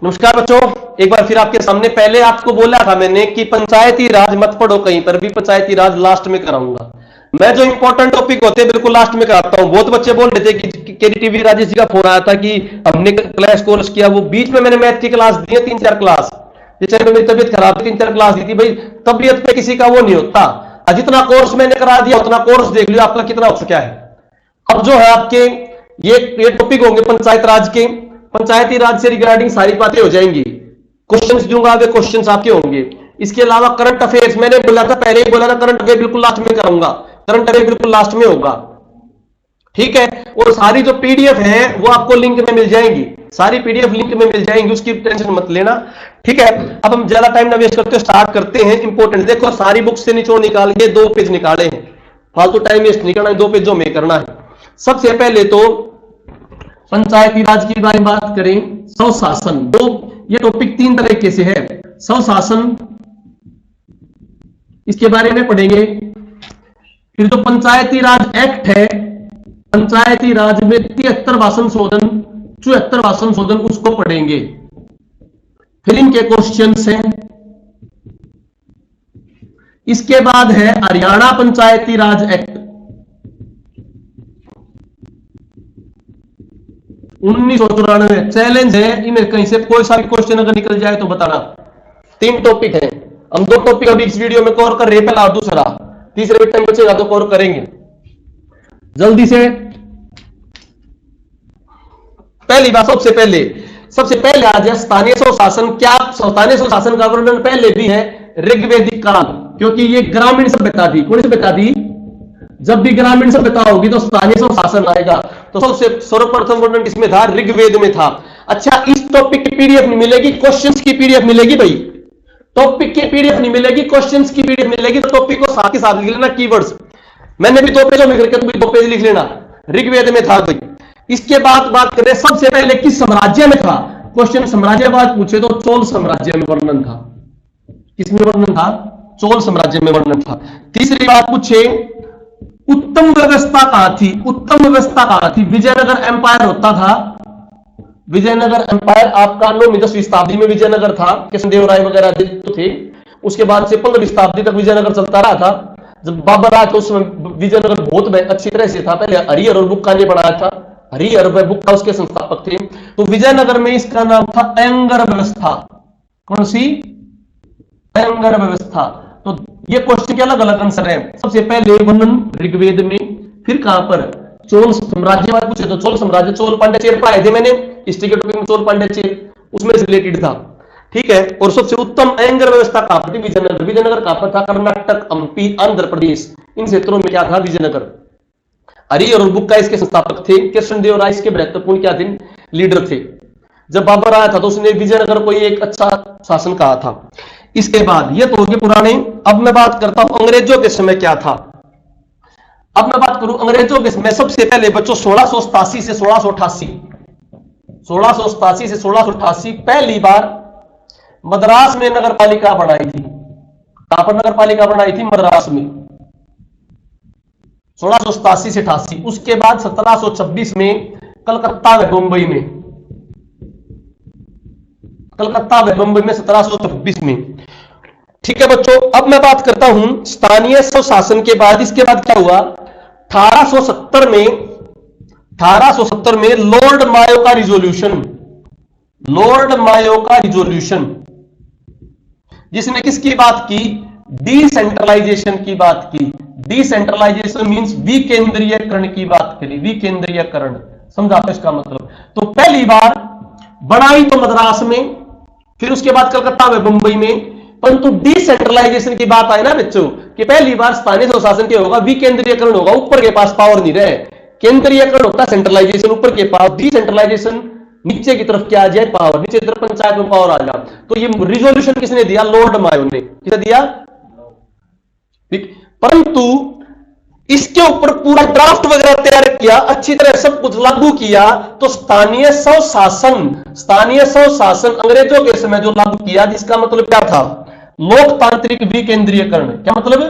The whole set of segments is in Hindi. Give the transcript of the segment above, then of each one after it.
नमस्कार बच्चों, एक बार फिर आपके सामने। पहले आपको बोला था मैंने कि पंचायती राज मत पढ़ो कहीं पर भी, पंचायती राज लास्ट में कराऊंगा। मैं जो इंपॉर्टेंट टॉपिक होते हैं बिल्कुल लास्ट में कराता हूं। बहुत बच्चे बोल रहे थे कि केटीवी राजेश जी का फोन आया था कि हमने क्लास कोर्स किया, वो बीच में मैंने मैथ की क्लास दी है 3-4 क्लास। जिस टाइम मेरी तबीयत खराब थी 3-4 क्लास दी थी। भाई तबीयत पे किसी का वो नहीं होता। जितना कोर्स मैंने करा दिया उतना कोर्स देख लियो आपका कितना हो सका है। अब जो है आपके ये टॉपिक होंगे पंचायत राज के, पंचायती राज से रिगार्डिंग सारी बातें हो जाएंगी। क्वेश्चंस दूंगा, वे क्वेश्चंस आपके होंगे। इसके अलावा करंट अफेयर्स, मैंने बोला था पहले ही बोला था करंट अफेयर बिल्कुल लास्ट में कराऊंगा, करंट अफेयर बिल्कुल लास्ट में होगा, ठीक है। और सारी जो पीडीएफ है वो आपको लिंक में मिल जाएंगी, सारी पीडीएफ लिंक में मिल जाएंगी, उसकी टेंशन मत लेना, ठीक है। अब हम ज्यादा टाइम ना वेस्ट करते स्टार्ट करते हैं। इंपॉर्टेंट देखो, सारी बुक से निचोड़ निकाल के 2 पेज निकाले हैं, फालतू टाइम वेस्ट नहीं करना है, 2 पेजों में करना है। सबसे पहले तो पंचायती राज के बारे में बात करें, स्वशासन। दो ये टॉपिक 3 तरीके से है। स्वशासन, इसके बारे में पढ़ेंगे। फिर जो पंचायती राज एक्ट है, पंचायती राज में 73वां संशोधन, 74वां संशोधन, उसको पढ़ेंगे। फिर इनके क्वेश्चंस हैं। इसके बाद है हरियाणा पंचायती राज एक्ट 1994। चैलेंज है इनमें कहीं से कोई सा भी क्वेश्चन अगर निकल जाए तो बताना। 3 टॉपिक हैं, हम 2 टॉपिक अभी इस वीडियो में कवर कर रहे हैं, पहला और दूसरा। तीसरे भी टाइम बचेगा तो कवर करेंगे जल्दी से। पहली बात, सबसे पहले आज है स्थानीय स्वशासन। क्या स्थानीय स्वशासन का वर्णन पहले भी है ऋग्वेदिक काल, क्योंकि ये ग्रामीण सभ्यता थी। कौन सी सभ्यता थी? जब भी ग्रामीण सभ्यता होगी तो स्थानीय स्वशासन आएगा। तो सबसे सर्वप्रथम वर्णन किसमें था? ऋग्वेद में था। अच्छा, इस टॉपिक की पीडीएफ नहीं मिलेगी, क्वेश्चंस की पीडीएफ मिलेगी भाई। टॉपिक की पीडीएफ नहीं मिलेगी, क्वेश्चंस की पीडीएफ मिलेगी। तो टॉपिक को साथ ही साथ लिख लेना, कीवर्ड्स मैंने भी 2 पेजों में करके, तुम भी 2 पेज लिख लेना। ऋग्वेद में था भाई। इसके बाद बात करें सबसे पहले किस साम्राज्य में था। क्वेश्चन साम्राज्यवाद पूछे तो चोल साम्राज्य में वर्णन था। किसमें वर्णन था? चोल साम्राज्य में वर्णन था। तीसरी बात पूछे उत्तम व्यवस्था कहां थी? उत्तम व्यवस्था कहां थी? विजयनगर एम्पायर होता था। विजयनगर एम्पायर आपका 9वीं-10वीं शताब्दी में विजयनगर था, कृष्णदेवराय वगैरह तो थे। उसके बाद से 15वीं शताब्दी तक विजयनगर चलता रहा था। जब बाबर आया तो उस समय विजयनगर बहुत अच्छी तरह से था। पहले हरिहर और बुक्का ने बनाया था, हरिहर और बुक्का उसके संस्थापक थे। तो विजयनगर में इसका नाम था अयंगर व्यवस्था। कौन सी? अयंगर व्यवस्था। तो ये क्वेश्चन के अलग अलग आंसर है। सबसे पहले वर्णन ऋग्वेद में, फिर कहां पर? चोल साम्राज्यवाद पूछे तो चोल साम्राज्य, चोल पांड्यचेर पढ़ाए थे मैंने हिस्ट्री के टॉपिक में, चोल पांड्यचेर उसमें से रिलेटेड था, ठीक है। और सबसे उत्तम अयंगर व्यवस्था कहां पर थी? विजयनगर। विजयनगर कहां पर था? कर्नाटक, हम्पी, आंध्र प्रदेश, इन क्षेत्रों में क्या था? विजयनगर। हरिहर और बुक्का इसके संस्थापक थे। कृष्णदेवराय इसके महत्वपूर्ण क्या थे? लीडर थे। जब बाबर आया था तो उसने विजयनगर को एक अच्छा शासन कहा था। इसके बाद ये तो हो गए पुराने। अब मैं बात करता हूं अंग्रेजों के समय क्या था। अब मैं बात करूं अंग्रेजों के समय। सबसे पहले बच्चों 1687 से 1688, 1687 से 1688 पहली बार मद्रास में नगर पालिका बनाई थी। कहां पर नगर पालिका बनाई थी? मद्रास में, 1687 से 88। उसके बाद 1726 में कलकत्ता व मुंबई में, कलकत्ता व मुंबई में 1726 में, ठीक है बच्चों। अब मैं बात करता हूं स्थानीय स्वशासन के बाद। इसके बाद क्या हुआ? 1870 में लॉर्ड मायो का रिजोल्यूशन, लॉर्ड मायो का रिजोल्यूशन, जिसने किसकी बात की? डिसेंट्रलाइजेशन की बात की। डिसेंट्रलाइजेशन मींस विकेंद्रीयकरण की बात करी। विकेंद्रीयकरण समझा इसका मतलब। तो पहली बार बनाई तो मद्रास में, फिर उसके बाद कलकत्ता में, मुंबई में। परंतु डिसेंट्रलाइजेशन की बात आई ना बच्चों कि पहली बार स्थानीय स्वशासन क्या होगा? विकेंद्रीयकरण होगा। ऊपर के पास पावर नहीं रहे। केंद्रीयकरण होता है सेंट्रलाइजेशन, ऊपर के पास। डिसेंट्रलाइजेशन नीचे की तरफ क्या आ जाए? पावर। नीचे की तरफ पंचायत में पावर आ जाए। तो ये रिजोल्यूशन किसने दिया? लॉर्ड मायो ने। किसने दिया? परंतु इसके ऊपर पूरा ड्राफ्ट वगैरह तैयार किया, अच्छी तरह सब कुछ लागू किया। तो स्थानीय स्वशासन, स्थानीय स्वशासन अंग्रेजों के समय जो लागू किया, जिसका मतलब क्या था? लोकतांत्रिक विकेंद्रीयकरण। क्या मतलब?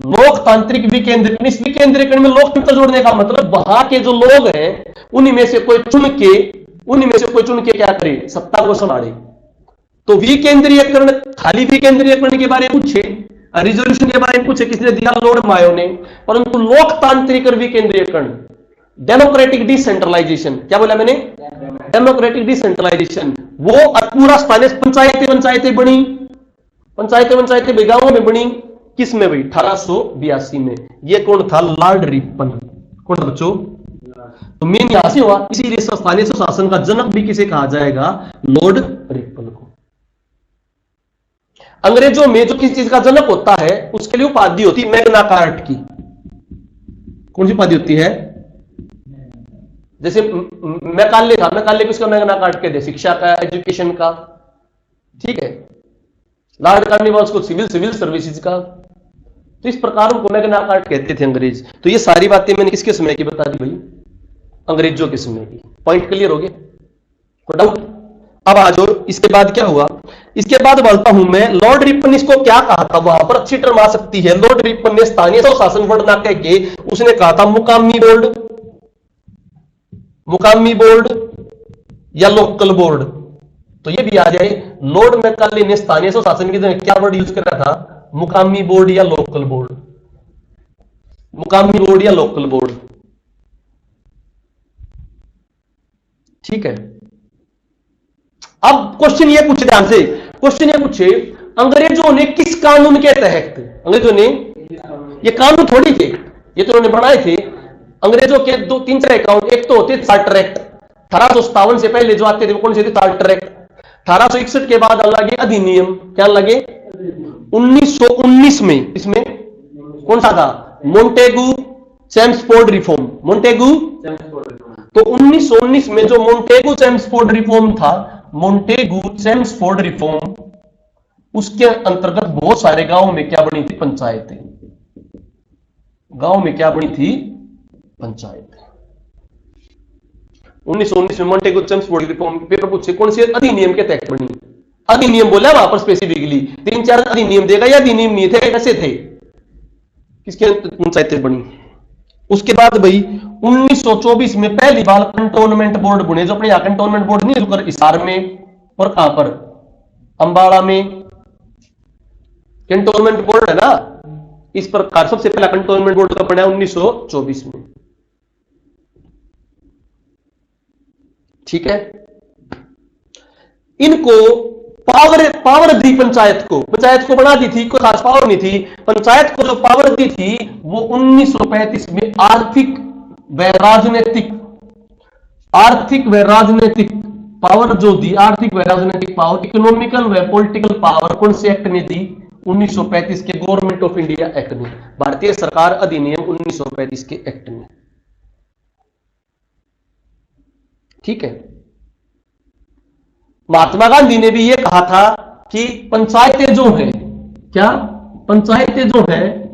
लोकतांत्रिक विकेंद्रीकरण। इस विकेंद्रीकरण में लोकतंत्र जोड़ने का मतलब वहां के जो लोग हैं उन्हीं में से कोई चुन के उन्हीं में से कोई चुन के क्या करे, सत्ता को संभाले। तो विकेंद्रीयकरण, खाली विकेंद्रीयकरण के बारे में पूछे, रिजोल्यूशन के बारे में पूछे, किसने दिया, लॉर्ड मायो ने। परंतु लोकतांत्रिक विकेंद्रीयकरण, डेमोक्रेटिक डिसेंट्रलाइजेशन, क्या बोला मैंने, डेमोक्रेटिक डिसेंट्रलाइजेशन, वो पूरा स्थानीय पंचायतें बनी, पंचायतें गांवों में बनी, किस में भाई, 1882 में। ये कौन था, लॉर्ड रिपन। कौन था बच्चों, तो मेन यहां से हुआ। इसीलिए स्थानीय स्वशासन का जनक भी किसे कहा जाएगा, लॉर्ड रिपन को। अंग्रेजों में जो किसी चीज का जनक होता है उसके लिए उपाधि होती है मैग्ना कार्टा की। कौन सी उपाधि होती है, जैसे मैकाले था, मैकाले किसका मैग्ना कार्टा कहते हैं, शिक्षा का, एजुकेशन का, ठीक है। लॉर्ड कार्निवालिस को सिविल सर्विसेज का। तो इस प्रकार उनको मैग्ना कार्टा कहते थे अंग्रेज। तो ये सारी बातें मैंने किसके समय की बता दी भाई, अंग्रेजों के समय की। पॉइंट क्लियर हो गए, कोई डाउट। अब आ जाओ, इसके बाद क्या हुआ, इसके बाद बोलता हूं मैं, लॉर्ड रिपन इसको क्या कहा था, वहां पर अच्छी टर्म आ सकती है। लॉर्ड रिपन ने स्थानीय स्वशासन बढ़ना कह के उसने कहा था मुकामी बोर्ड या लोकल बोर्ड। तो ये भी आ जाए, लॉर्ड मैकाले ने स्थानीय स्वशासन की जगह क्या वर्ड यूज कर रहा था, मुकामी बोर्ड या लोकल बोर्ड, मुकामी बोर्ड या लोकल बोर्ड, ठीक है। अब क्वेश्चन ये पूछे, ध्यान से क्वेश्चन ये पूछे, अंग्रेजों ने किस कानून के तहत, अंग्रेजों ने, ये कानून थोड़ी थे, ये तो उन्होंने बनाए थे। अंग्रेजों के दो तीन तरह कानून, एक तो होते चार्टर एक्ट, 1857 से पहले जो आते थे वो कौन से थे, चार्टर एक्ट। 1861 के बाद लगे अधिनियम, क्या लगे, 1919 में, इसमें कौन सा था, मोंटेगू चेम्सफोर्ड रिफॉर्म, मोंटेगू। तो 1919 में जो मोंटेगू चेम्सफोर्ड रिफॉर्म था, मोंटेगू चेम्सफोर्ड रिफॉर्म, उसके अंतर्गत बहुत सारे गांवों में क्या बनी थी, पंचायतें। गांव में क्या बनी थी, पंचायतें। 1919 में मोंटेगू चेम्सफोर्ड रिफॉर्म पेपर पूछे कौन से अधिनियम के तहत बनी। अधिनियम बोला वहां पर स्पेसिफिकली, 3-4 अधिनियम देगा, या अधिनियम नहीं थे, कैसे थे, किसके पंचायतें बनी। उसके बाद भाई 1924 में पहली बार कंटोनमेंट बोर्ड बने, जो अपने यहां कंटोनमेंट बोर्ड नहीं है, हिसार में और कहां पर, अंबाला में कंटोनमेंट बोर्ड है ना। इस प्रकार सबसे पहला कंटोनमेंट बोर्ड का बना 1924 में, ठीक है। इनको पावर दी पंचायत को बना दी थी, कोई खास पावर नहीं थी। पंचायत को जो पावर दी थी वो 1935 में आर्थिक व राजनीतिक पावर जो दी, आर्थिक व राजनीतिक पावर, इकोनॉमिकल व पॉलिटिकल पावर कौन से एक्ट ने दी, 1935 के गवर्नमेंट ऑफ इंडिया एक्ट में, भारतीय सरकार अधिनियम 1935 के एक्ट में, ठीक है। महात्मा गांधी ने भी यह कहा था कि पंचायतें जो हैं, क्या पंचायतें जो हैं,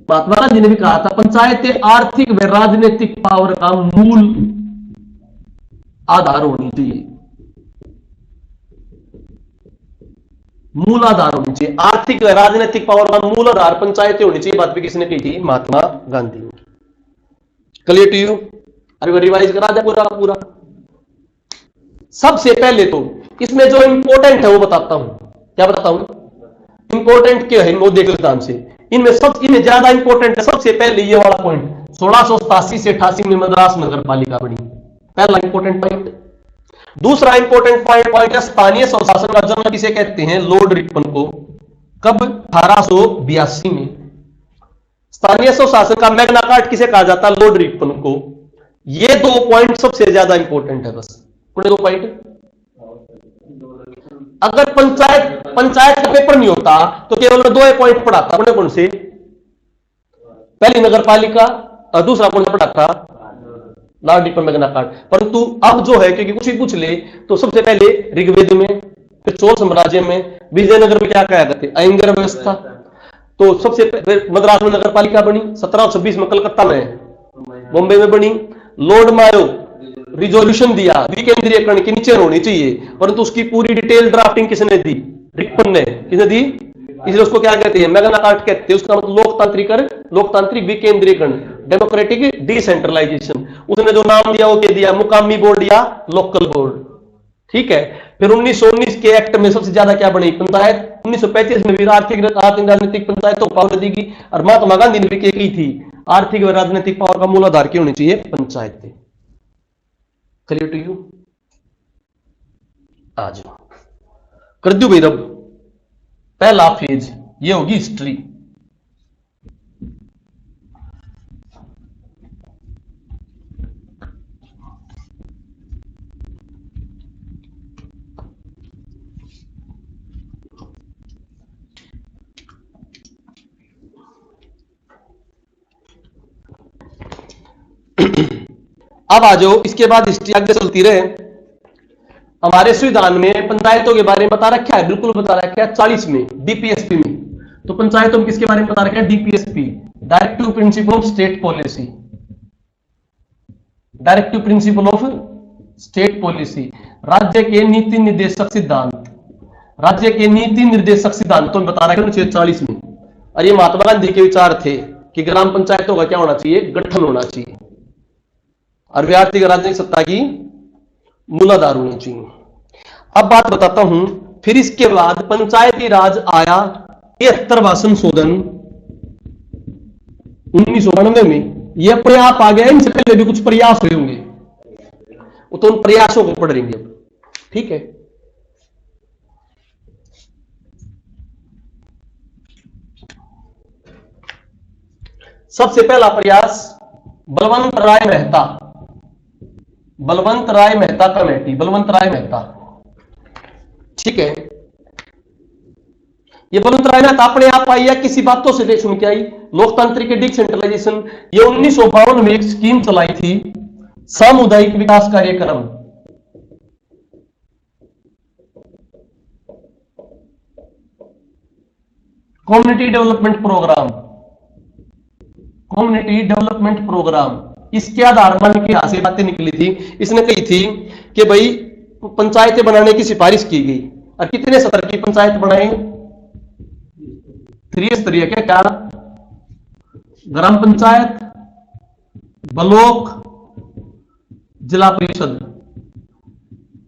महात्मा गांधी ने भी कहा था पंचायतें आर्थिक व राजनीतिक पावर का मूल आधार होनी चाहिए, मूल आधार होनी चाहिए। आर्थिक व राजनीतिक पावर का मूल आधार पंचायतें होनी चाहिए। बात भी किसने कही थी, महात्मा गांधी ने। क्लियर टू यू, अभी रिवाइज करा दे पूरा। सबसे पहले तो इसमें जो इंपॉर्टेंट है वो बताता हूं, क्या बताता हूं, इंपॉर्टेंट क्या है वो देख लो ध्यान से। इनमें ज्यादा इंपॉर्टेंट है सबसे पहले ये वाला पॉइंट, 1687 से 88 में मद्रास नगर पालिका बनी, पहला इंपॉर्टेंट पॉइंट। दूसरा इंपॉर्टेंट पॉइंट है स्थानीय स्वशासन का जन्म किसे कहते हैं, लॉर्ड रिपन को। कब, 1882 में। स्थानीय स्वशासन का मैग्ना कार्टा किसे कहा जाता है, लॉर्ड रिपन को। ये 2 पॉइंट सबसे ज्यादा इंपॉर्टेंट है, बस 2 पॉइंट। अगर पंचायत का पेपर नहीं होता तो केवल 2 पॉइंट पढ़ाता, कौन से, पहली नगर पालिका और दूसरा कौन सा पढ़ाता, लॉर्ड रिपन मैग्ना कार्टा। परंतु अब जो है, क्योंकि कुछ भी पूछ ले तो सबसे पहले ऋग्वेद में, फिर चोल साम्राज्य में, विजयनगर में क्या कहा जाते, अयंगर व्यवस्था। तो सबसे मद्रास में नगर पालिका बनी, 1726 में कलकत्ता में, बॉम्बे में बनी। लॉर्ड मायो रिजोल्यूशन दिया विकेंद्रीयकरण के नीचे होनी चाहिए, परंतु उसकी पूरी डिटेल ड्राफ्टिंग किसने दी, रिपन ने। किसने दी, इसलिए उसको क्या कहते हैं, मैग्ना कार्टा कहते हैं। उसका मतलब लोकतांत्रिकरण, लोकतांत्रिक विकेंद्रीकरण, डेमोक्रेटिक डिसेंट्रलाइजेशन। उसने जो नाम दिया वो क्या दिया, मुकामी बोर्ड या लोकल बोर्ड। ठीक है। फिर 1919 के एक्ट में सबसे ज्यादा क्या बनी, पंचायत। 1935 में भी आर्थिक राजनीतिक पंचायतों को पावर दी गई, और महात्मा गांधी ने भी क्या की थी, आर्थिक और राजनीतिक पावर का मूलाधार क्या होनी चाहिए, पंचायतें। Clear to you? आ जाओ कर दू भाई। रब पहला फेज ये होगी हिस्ट्री। अब आ जाओ, इसके बाद हिस्ट्री आगे चलती रहे। हमारे संविधान में पंचायतों के बारे में बता रखा है, बिल्कुल बता रखा है 40 में डीपीएसपी में। तो पंचायतों में किसके बारे में बता रखा है, DPSP, directive principle of state policy. Directive principle of state policy, राज्य के नीति निर्देशक सिद्धांत, राज्य के नीति निर्देशक सिद्धांतों में बता रखा है 1940 में। और ये महात्मा गांधी के विचार थे कि ग्राम पंचायतों का क्या होना चाहिए, गठन होना चाहिए, और व्यक्तिगत राजनीतिक सत्ता की मूलाधार होनी चाहिए। अब बात बताता हूं। फिर इसके बाद पंचायती राज आया, 73वां संशोधन 1992 में। यह अपने आप आ गया, इनसे पहले भी कुछ प्रयास हुए होंगे, तो उन प्रयासों को पढ़ लेंगे अब। ठीक है। सबसे पहला प्रयास बलवंत राय मेहता, बलवंत राय मेहता कमेटी, बलवंत राय मेहता। ठीक है। ये बलवंत राय मेहता अपने आप आई है, किसी बातों से सुन के आई, लोकतांत्रिक डिसेंट्रलाइजेशन। ये 1952 में एक स्कीम चलाई थी, सामुदायिक विकास कार्यक्रम। Community development programme, community development programme. इसके आधार पर यहां से बातें निकली थी। इसने कही थी कि भाई पंचायतें बनाने की सिफारिश की गई, और कितने स्तर की पंचायत बनाए, त्रिस्तरीय क्या क्या, ग्राम पंचायत, ब्लॉक, जिला परिषद।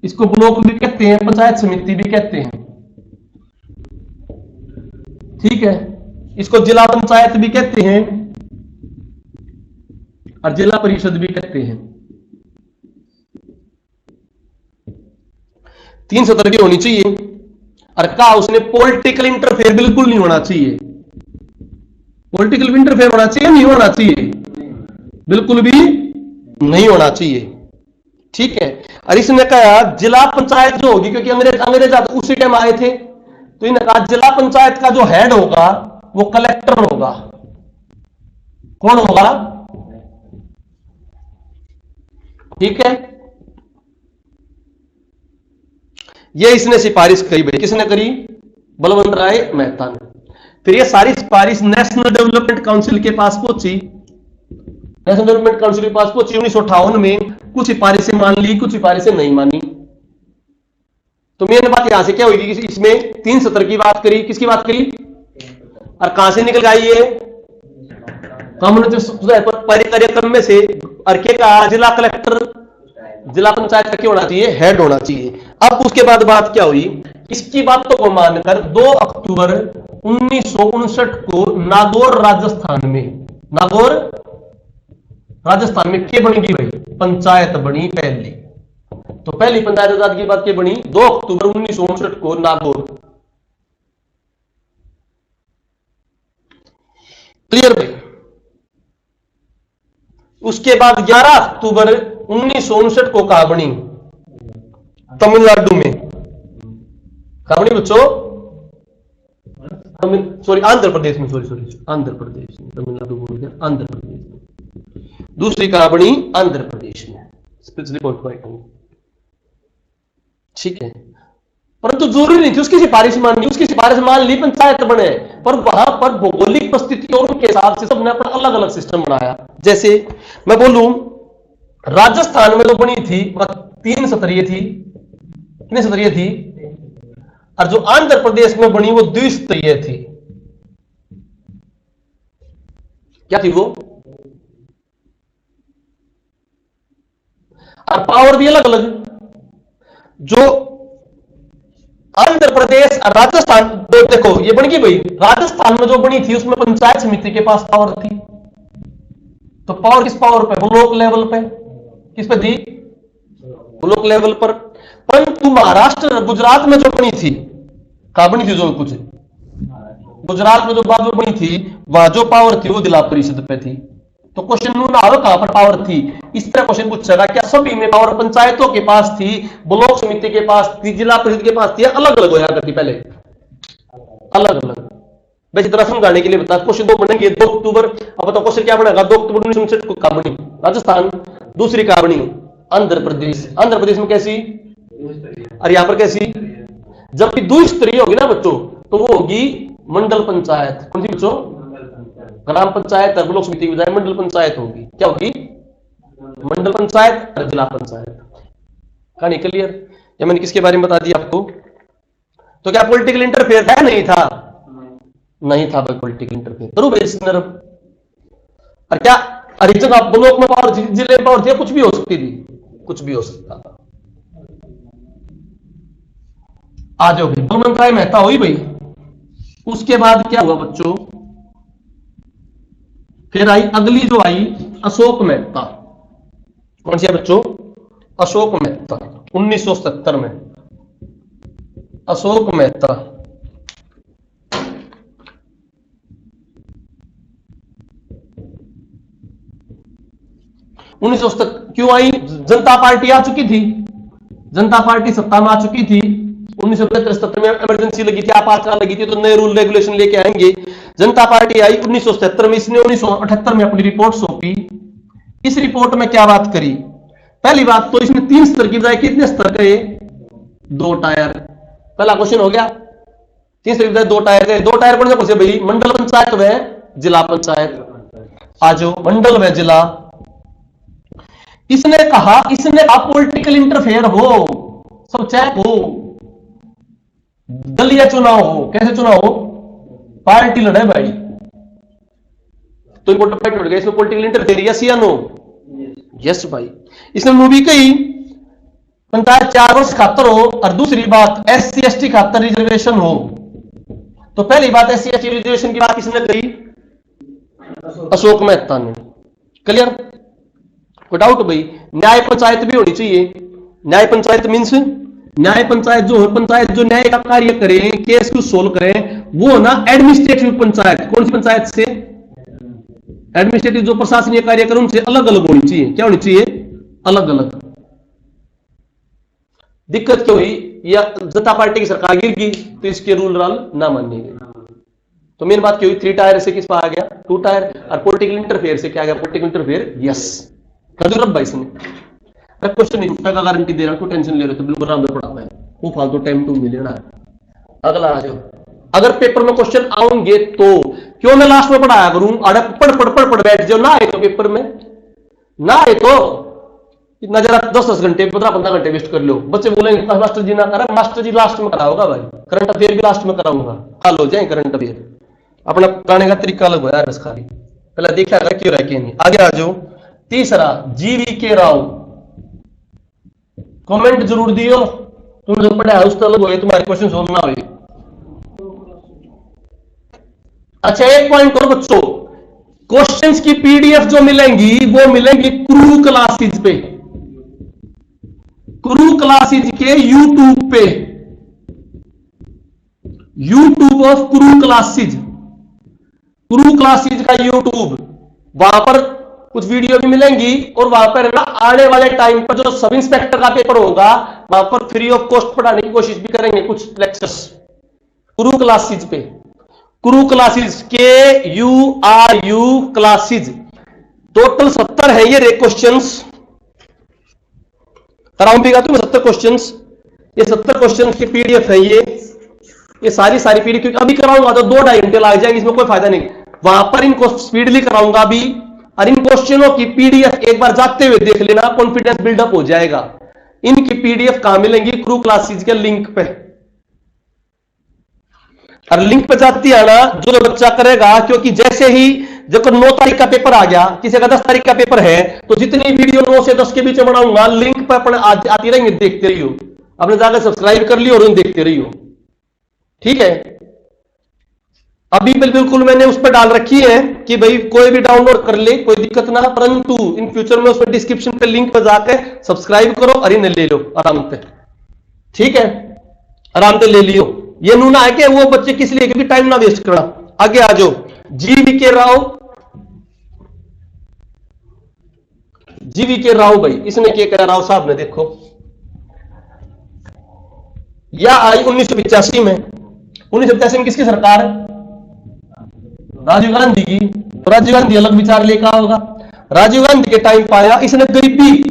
इसको ब्लॉक भी कहते हैं, पंचायत समिति भी कहते हैं। ठीक है। इसको जिला पंचायत भी कहते हैं और जिला परिषद भी कहते हैं। 3 सत्र की होनी चाहिए। और कहा उसने पॉलिटिकल इंटरफेयर बिल्कुल नहीं होना चाहिए। पॉलिटिकल इंटरफेयर होना चाहिए, नहीं होना चाहिए, बिल्कुल भी नहीं होना चाहिए। ठीक है। और इसने कहा जिला पंचायत जो होगी, क्योंकि अंग्रेज उसी टाइम आए थे, तो इन्होंने कहा जिला पंचायत का जो हेड होगा वो कलेक्टर होगा। कौन होगा? ठीक है। ये इसने सिफारिश करी भाई, किसने करी? बलवंत राय मेहता ने। फिर ये सारी सिफारिश नेशनल डेवलपमेंट काउंसिल के पास पहुंची, नेशनल डेवलपमेंट काउंसिल के पास पहुंची 1958 में। कुछ सिफारिशें मान ली, कुछ सिफारिशें नहीं मानी। तो मेन बात यहां से क्या हुई कि इसमें 3 सत्र की बात करी, किसकी बात करी, और कहां से निकल आई ये कम्युनिटी कार्यक्रम में से। और क्या कहा, जिला कलेक्टर, जिला पंचायत का क्या होना चाहिए, हेड होना चाहिए। अब उसके बाद बात क्या हुई, इसकी बातों को मानकर 2 अक्टूबर 1959 को नागौर राजस्थान में, नागौर राजस्थान में क्या बनेगी भाई, पंचायत बनी पहली। तो पहली पंचायत आजाद की बात क्या बनी, 2 अक्टूबर 1959 को नागौर। क्लियर भाई? उसके बाद 11 अक्टूबर 1959 को कहां बनी, तमिलनाडु में। कहां बनी बच्चों? सॉरी आंध्र प्रदेश में, सॉरी आंध्र प्रदेश में, तमिलनाडु बोल गया, आंध्र प्रदेश में। दूसरी कहां बनी, आंध्र प्रदेश में, स्पेशली पॉइंट। ठीक है। परंतु जरूरी नहीं थी उसकी सिफारिश माननी, उसकी सिफारिश मान ली, पंचायत बने, पर वहां पर भौगोलिक परिस्थिति और उनके हिसाब से सबने अपना अलग अलग सिस्टम बनाया। जैसे मैं बोलूं राजस्थान में तो बनी थी 3 सत्रीय थी, कितने सत्रीय थी, और जो आंध्र प्रदेश में बनी वो द्विस्तरीय थी। क्या थी वो? और पावर भी अलग अलग। जो आंध्र प्रदेश और राजस्थान, तो देखो ये बन गई भाई, राजस्थान में जो बनी थी उसमें पंचायत समिति के पास पावर थी। तो पावर किस पावर पे? ब्लॉक लेवल पे। किस पे थी? ब्लॉक लेवल पर। परंतु महाराष्ट्र गुजरात में जो बनी थी, कहां बनी थी? जो कुछ गुजरात में जो बात बनी थी, वहां जो पावर थी वो जिला परिषद पे थी। तो क्वेश्चन ना हो कहां पर पावर थी, इस तरह क्वेश्चन पूछेगा। क्या सभी में पावर पंचायतों के पास थी, ब्लॉक समिति के पास थी, जिला परिषद के पास थी, अलग अलग होया करती? पहले अलग अलग। वैसे तरह समझाने के लिए बता, क्वेश्चन 2 बनेंगे 2 अक्टूबर। अब बताओ क्वेश्चन क्या बनेगा? 2 अक्टूबर 1959 को कहां बनी? राजस्थान। दूसरी कहां बनी? आंध्र प्रदेश। आंध्र प्रदेश में कैसी? और यहां पर कैसी? जबकि द्विस्तरीय होगी ना बच्चों, तो वो होगी मंडल पंचायत। कौन सी बच्चों? ग्राम पंचायत और ब्लॉक समिति की बजाय मंडल पंचायत होगी। क्या होगी? मंडल पंचायत और जिला पंचायत। कहानी क्लियर? या मैंने किसके बारे में बता दिया आपको? तो क्या पॉलिटिकल इंटरफेयर था? नहीं था। नहीं था भाई पॉलिटिकल इंटरफेयर। करूं भाई इसमें? और क्या हर जगह ब्लॉक में पावर थी, जिले में पावर थी, कुछ भी हो सकती थी, कुछ भी हो सकता था। आ जाओ भाई, बलवंत राय मेहता हुई भाई। उसके बाद क्या हुआ बच्चों? फिर आई अगली जो आई अशोक मेहता। कौन सी है बच्चों? अशोक मेहता। 1970 में अशोक मेहता। क्यों आई? जनता पार्टी आ चुकी थी, जनता पार्टी सत्ता में आ चुकी थी। 1975 में इमरजेंसी लगी थी, आपातकाल लगी थी, तो नए रूल रेगुलेशन लेके आएंगे। जनता पार्टी आई 1977 में। इसने 1978 में अपनी रिपोर्ट सौंपी। इस रिपोर्ट में क्या बात करी? पहली बात तो इसने 3 स्तर की बजाय कितने स्तर गए? 2 टायर। पहला क्वेश्चन हो गया। 3 स्तर की बजाय 2 टायर गए। 2 टायर कौन से भाई? मंडल पंचायत व जिला पंचायत। आज मंडल व जिला। इसने कहा पॉलिटिकल इंटरफेयर हो, सब चेक हो, दलीय चुनाव हो। कैसे चुनाव हो? पार्टी लड़े भाई। तो इंपॉर्टेंट पॉइंट उठ गया इसमें, पॉलिटिकल इंटरफेयर यस या नो? यस भाई। इसने मूवी कही पंचायत 4 वर्ष खातर हो, और दूसरी बात SC ST खातर रिजर्वेशन हो। तो पहली बात SC ST रिजर्वेशन की बात किसने कही? अशोक मेहता ने। क्लियर? कोई डाउट भाई? न्याय पंचायत भी होनी चाहिए। न्याय पंचायत मीन्स न्याय पंचायत जो है, पंचायत जो न्याय का कार्य करे, केस को सोल्व करे, वो ना एडमिनिस्ट्रेटिव पंचायत। कौन सी पंचायत से? एडमिनिस्ट्रेटिव जो प्रशासनिक कार्य करे उनसे अलग अलग होनी चाहिए। क्या होनी चाहिए? अलग अलग। दिक्कत क्यों हुई? या जनता पार्टी की सरकार गिर गई तो इसके रूल ना मानने गए। तो मेन बात क्या हुई? 3 टायर से किस पर आ गया? 2 टायर। और पॉलिटिकल इंटरफेयर से क्या आ गया? Political interfere yes. खजूर भाई इसने क्वेश्चन नहीं उठा, गारंटी दे रहा हूं। टेंशन ले रहे तो बिल्कुल आराम से पढ़ा है, वो फालतू टाइम टू मिले ना। अगला आ जाओ। अगर पेपर में क्वेश्चन आएंगे तो क्यों मैं लास्ट में पढ़ाया करूं? अरे पढ़ बैठ जाओ। ना आए तो पेपर में, ना आए तो इतना जरा 10 घंटे 15 घंटे वेस्ट कर लो। बच्चे बोलेंगे मास्टर जी ना करा। मास्टर जी लास्ट में कराओगा भाई। करंट अफेयर भी लास्ट में कराऊंगा। कल हो जाए करंट अफेयर। अपना कराने का तरीका अलग हो यार, बस खाली पहले देखा क्यों रह के नहीं। आगे आ जाओ। तीसरा GVK राव। कमेंट जरूर दियो, तुम जो पढ़ा उस तरह हो, तुम्हारे क्वेश्चन सोल्व ना हुए। अच्छा एक पॉइंट और बच्चों, क्वेश्चंस की PDF जो मिलेंगी वो मिलेंगी क्रू क्लासेज पे, क्रू क्लासेज के YouTube पे। YouTube of crew classes, crew classes का YouTube, वहां पर कुछ वीडियो भी मिलेंगी। और वहां पर ना आने वाले टाइम पर जो सब इंस्पेक्टर का पेपर होगा वहां पर फ्री ऑफ कॉस्ट पढ़ाने की कोशिश भी करेंगे कुछ लेक्चर्स क्रू क्लासेज पे। Crew classes KURU classes. Total 70 है ये क्वेश्चंस। कराऊंगा तुम्हें 70 क्वेश्चंस। ये 70 क्वेश्चंस की PDF है ये सारी PDF। क्योंकि अभी कराऊंगा तो 2-2.5 घंटे लग जाएंगे, इसमें कोई फायदा नहीं। वहां पर इनको स्पीडली कराऊंगा भी, और इन क्वेश्चनों की PDF एक बार जाते हुए देख लेना, कॉन्फिडेंस बिल्डअप हो जाएगा। इनकी PDF कहां मिलेंगी? क्रू क्लासेज के लिंक पे। और लिंक पे जाती है ना, जो बच्चा करेगा, क्योंकि जैसे ही जब 9 तारीख का पेपर आ गया, किसी का 10 तारीख का पेपर है, तो जितनी वीडियो 9 से 10 के बीच में बनाऊंगा, लिंक पर अपने आती रहेंगे, देखते रहियो, अपने जाकर सब्सक्राइब कर लियो और उन्हें देखते रहियो। ठीक है, अभी बिल्कुल मैंने उस पर डाल रखी है कि भाई कोई भी डाउनलोड कर ले, कोई दिक्कत ना, परंतु इन फ्यूचर में उसमें डिस्क्रिप्शन पे लिंक पर जाकर सब्सक्राइब करो और इन्हें ले लो आराम से। ठीक है, आराम से ले लियो। ये नूना है कि वो बच्चे किस लिए, क्योंकि टाइम ना वेस्ट करना। आगे आ जाओ, जीवीके राव, जीवीके राव भाई, इसने क्या कहा राव साहब ने, देखो यह आई 1985 में। 1985 में किसकी सरकार है? राजीव गांधी की। तो राजीव गांधी अलग विचार लेकर होगा। राजीव गांधी के टाइम पाया इसने गरीबी,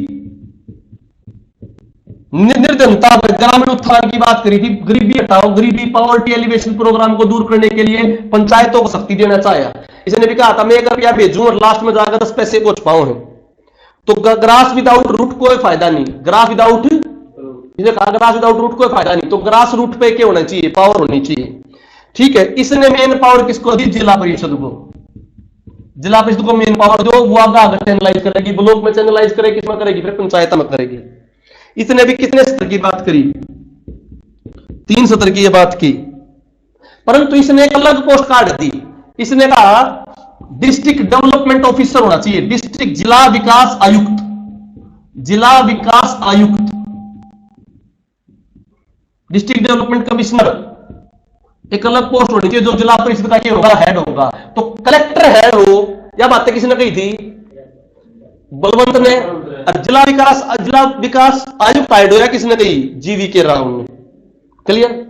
निर्धनता, ग्रामीण उत्थान की बात करी थी। गरीबी हटाओ, गरीबी पॉवर्टी एलिवेशन प्रोग्राम को दूर करने के लिए पंचायतों को शक्ति देना चाहा। इसने भी कहा था मैं 1 रुपया भेजूं और लास्ट में जाकर 10 पैसे को छुपाऊं। तो ग्रास विदाउट रूट कोई फायदा नहीं, ग्रास विदाउट, इसने कहा ग्रास विदाउट रूट कोई फायदा नहीं, तो ग्रास रूट पे क्या होना चाहिए? पावर होनी चाहिए। ठीक है, इसने मेन पावर किसको दी? जिला परिषद को। जिला परिषद को मेन पावर दो, वो आगे चैनलाइज करेगी, ब्लॉक में चैनलाइज करेगी, किसमें करेगी? फिर पंचायत में करेगी। इसने भी कितने स्तर की बात करी? 3 स्तर की ये बात की, परंतु इसने एक अलग पोस्ट कार्ड दी। इसने कहा डिस्ट्रिक्ट डेवलपमेंट ऑफिसर होना चाहिए, डिस्ट्रिक्ट जिला विकास आयुक्त, जिला विकास आयुक्त, डिस्ट्रिक्ट डेवलपमेंट कमिश्नर, एक अलग पोस्ट होनी चाहिए जो जिला परिषद का क्या होगा? हेड होगा। तो कलेक्टर हेड हो, यह बातें किसने कही थी? बलवंत ने। जिला विकास आयुक्त हेड हो या किसने कही? जीवीके राव ने। क्लियर?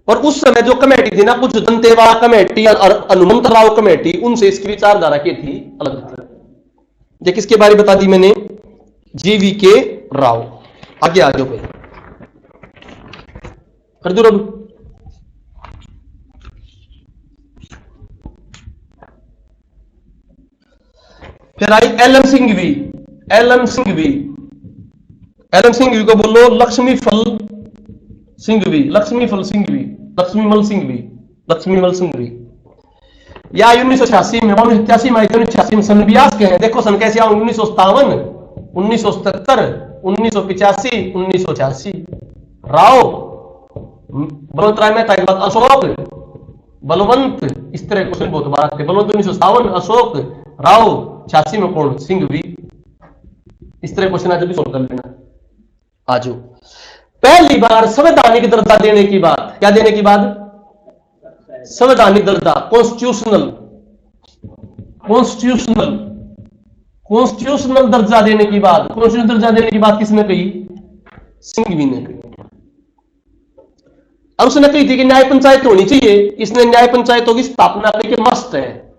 और उस समय जो कमेटी थी ना, कुछ दंतेवाड़ा कमेटी और हनुमंत राव कमेटी, उनसे इसकी विचारधारा की थी अलग थी। ये किसके बारे में बता दी मैंने? जीवीके राव। आगे आ जाओ भाई, कर दो रब। फिर आई LM Singhvi. LM Singhvi, LM Singhvi को बोलो लक्ष्मीफल सिंघवी, लक्ष्मीफल सिंघवी, लक्ष्मीमल सिंघवी, लक्ष्मीमल सिंघवी। या 1986 में, 1987 में, 1986 में सन ब्यास के हैं। देखो सन कैसे आऊं? 1957, 1977, 1985, 1986। राव, बलवंत राय मेहता के बाद अशोक, बलवंत, इस तरह क्वेश्चन बहुत बार आते। बलवंत 1957, अशोक, राव 86 में कौन? सिंघवी। इस तरह क्वेश्चन आज भी सोल्व कर लेना। आजो, पहली बार संवैधानिक दर्जा देने की बात, क्या देने की बात? संवैधानिक दर्जा, कॉन्स्टिट्यूशनल, कॉन्स्टिट्यूशनल, कॉन्स्टिट्यूशनल दर्जा देने की बात, कॉन्स्टिट्यूशनल दर्जा देने की बात किसने कही? सिंघवी ने कही। और उसने कही थी कि न्याय पंचायत होनी चाहिए। इसने न्याय पंचायतों की स्थापना कही कि मस्ट है।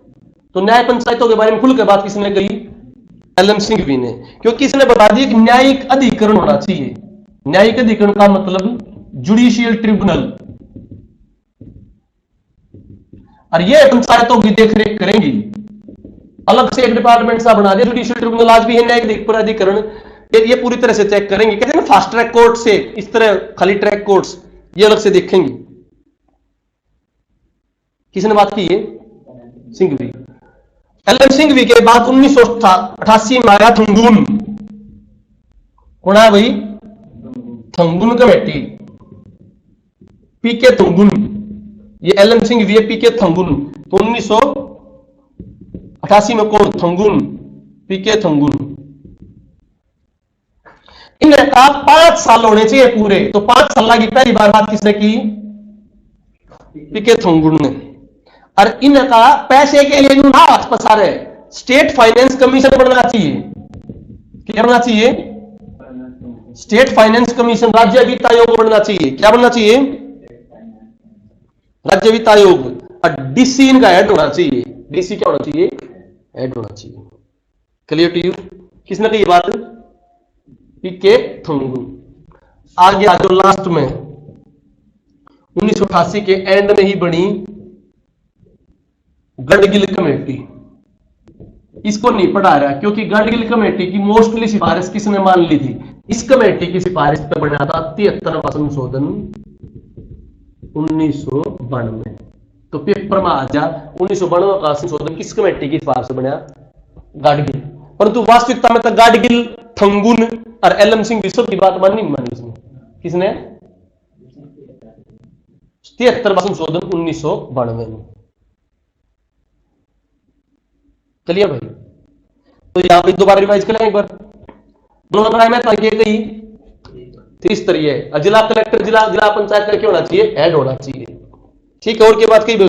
तो न्याय पंचायतों के बारे में खुल के बात किसने कही? एलएम सिंघवी ने, क्योंकि इसने बता दिया कि न्यायिक अधिकरण होना चाहिए। न्यायिक अधिकरण का मतलब जुडिशियल ट्रिब्यूनल, और ये पंचायतों की देखरेख करेंगी। अलग से एक डिपार्टमेंट सा बना दिया जुडिशियल ट्रिब्यूनल, आज भी है न्यायिक प्राधिकरण। ये पूरी तरह से चेक करेंगे। कहते हैं ना फास्ट ट्रैक कोर्ट से, इस तरह खाली ट्रैक कोर्ट्स ये अलग से देखेंगे। किसने बात की? है सिंघवी। एलएम सिंघवी के बाद 1988 में आया थंगुन। कौन है भाई? थंगुन कमेटी, पीके थंगुन। ये एलएम सिंघवी है, पीके थंगुन। तो 1988 में कौन? थंगुन, पीके थंगुन। इनका 5 साल होने चाहिए पूरे। तो 5 साल की पहली बार बात किसने की? पीके थंगुन ने। और इनका पैसे के लिए हाथ पसारे, स्टेट फाइनेंस कमीशन बनना चाहिए। क्या बनना चाहिए? स्टेट फाइनेंस कमीशन, राज्य वित्त आयोग बनना चाहिए। क्या बनना चाहिए? राज्य वित्त आयोग। और डीसी इनका हेड होना चाहिए। डीसी क्या होना चाहिए? हेड होना चाहिए। Clear to you? किसने कही बात? पीके थंगुन। आगे आ जाओ, लास्ट में 1988 के एंड में ही बनी गडगिल कमेटी। इसको नहीं पढ़ा रहा क्योंकि गडगिल कमेटी की मोस्टली सिफारिश किसने मान ली थी? इस कमेटी की सिफारिश पर बना था 73वां संशोधन 1992। तो पेपर में आ जा 1992 का संशोधन किस कमेटी की सिफारिश से बनया? गाडगिल। परंतु वास्तविकता में तो गाडगिल, थंगुन और एलएम सिंह विश्व की बात मानी नहीं मानी इसने? किसने? 73वां संशोधन 1992 में। चलिए भाई, तो यहां पे दोबारा रिवाइज करें एक बार। दोनों अभिप्राय में ताकि कही त्रिस्तरीय जिला कलेक्टर, जिला पंचायत का क्या होना चाहिए? हेड होना चाहिए। ठीक है, और की बात कही भाई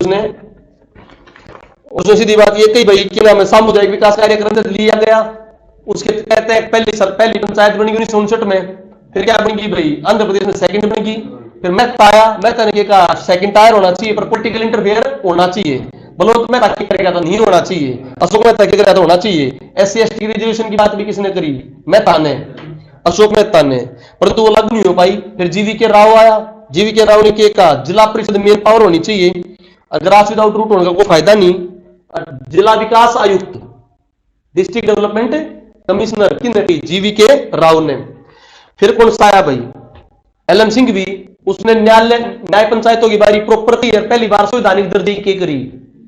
उसने सीधी बात ये कही भाई कि नाम सामुदायिक विकास कार्यक्रम से लिया गया। उसके कहते हैं पहली पंचायत बनी 1959 में। फिर क्या बनेगी भाई? आंध्र प्रदेश में सेकंड बनेगी। फिर मेहता आया, मेहता ने कहा सेकंड टायर होना चाहिए पर पॉलिटिकल इंटरफेयर होना चाहिए। बोलो तो मेहता क्या करेगा? तो नहीं होना चाहिए। अशोक मेहता क्या करेगा? तो होना चाहिए। SC ST रिजर्वेशन की बात भी किसने करी? मेहता ने, अशोक मेहता ने, परंतु वो लागू नहीं हो पाई। फिर GVK राव आया। GVK राव ने क्या कहा? जिला परिषद मेन पावर होनी चाहिए, ग्रास विदाउट रूट होने का कोई फायदा नहीं। जिला विकास आयुक्त, डिस्ट्रिक्ट डेवलपमेंट कमिश्नर किन? GVK राव ने। फिर कौन सा आया भाई? LM सिंह भी। उसने न्याय पंचायतों की बारी प्रॉपर क्लियर पहली बार संवैधानिक दर्जे की करी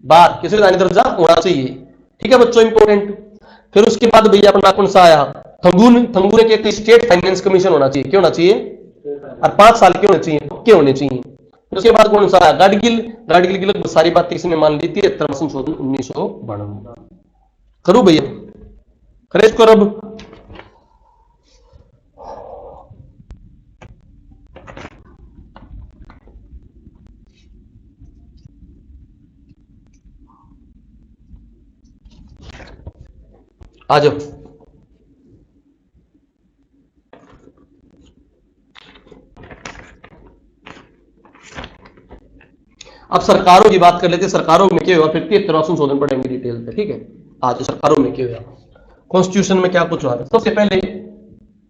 बात कि संवैधानिक दर्जा होना चाहिए। ठीक है बच्चों, इंपोर्टेंट। फिर उसके बाद भैया अपना कौन सा आया? थंगून के एक स्टेट फाइनेंस कमीशन होना चाहिए। क्यों होना चाहिए? और 5 साल के होने चाहिए, पक्के होने चाहिए। फिर उसके बाद कौन सा आया? गाडगिल की लगभग सारी बातें इसने मान ली थी। 73वां संशोधन 1992। करूं भैया? करे इसको अब। आ जाओ। अब सरकारों की बात कर लेते हैं। सरकारों में क्या हुआ? फिर 73वां संशोधन पढ़ेंगे डिटेल पे। ठीक है, आज सरकारों में क्या हुआ, कॉन्स्टिट्यूशन में क्या कुछ हुआ। सबसे पहले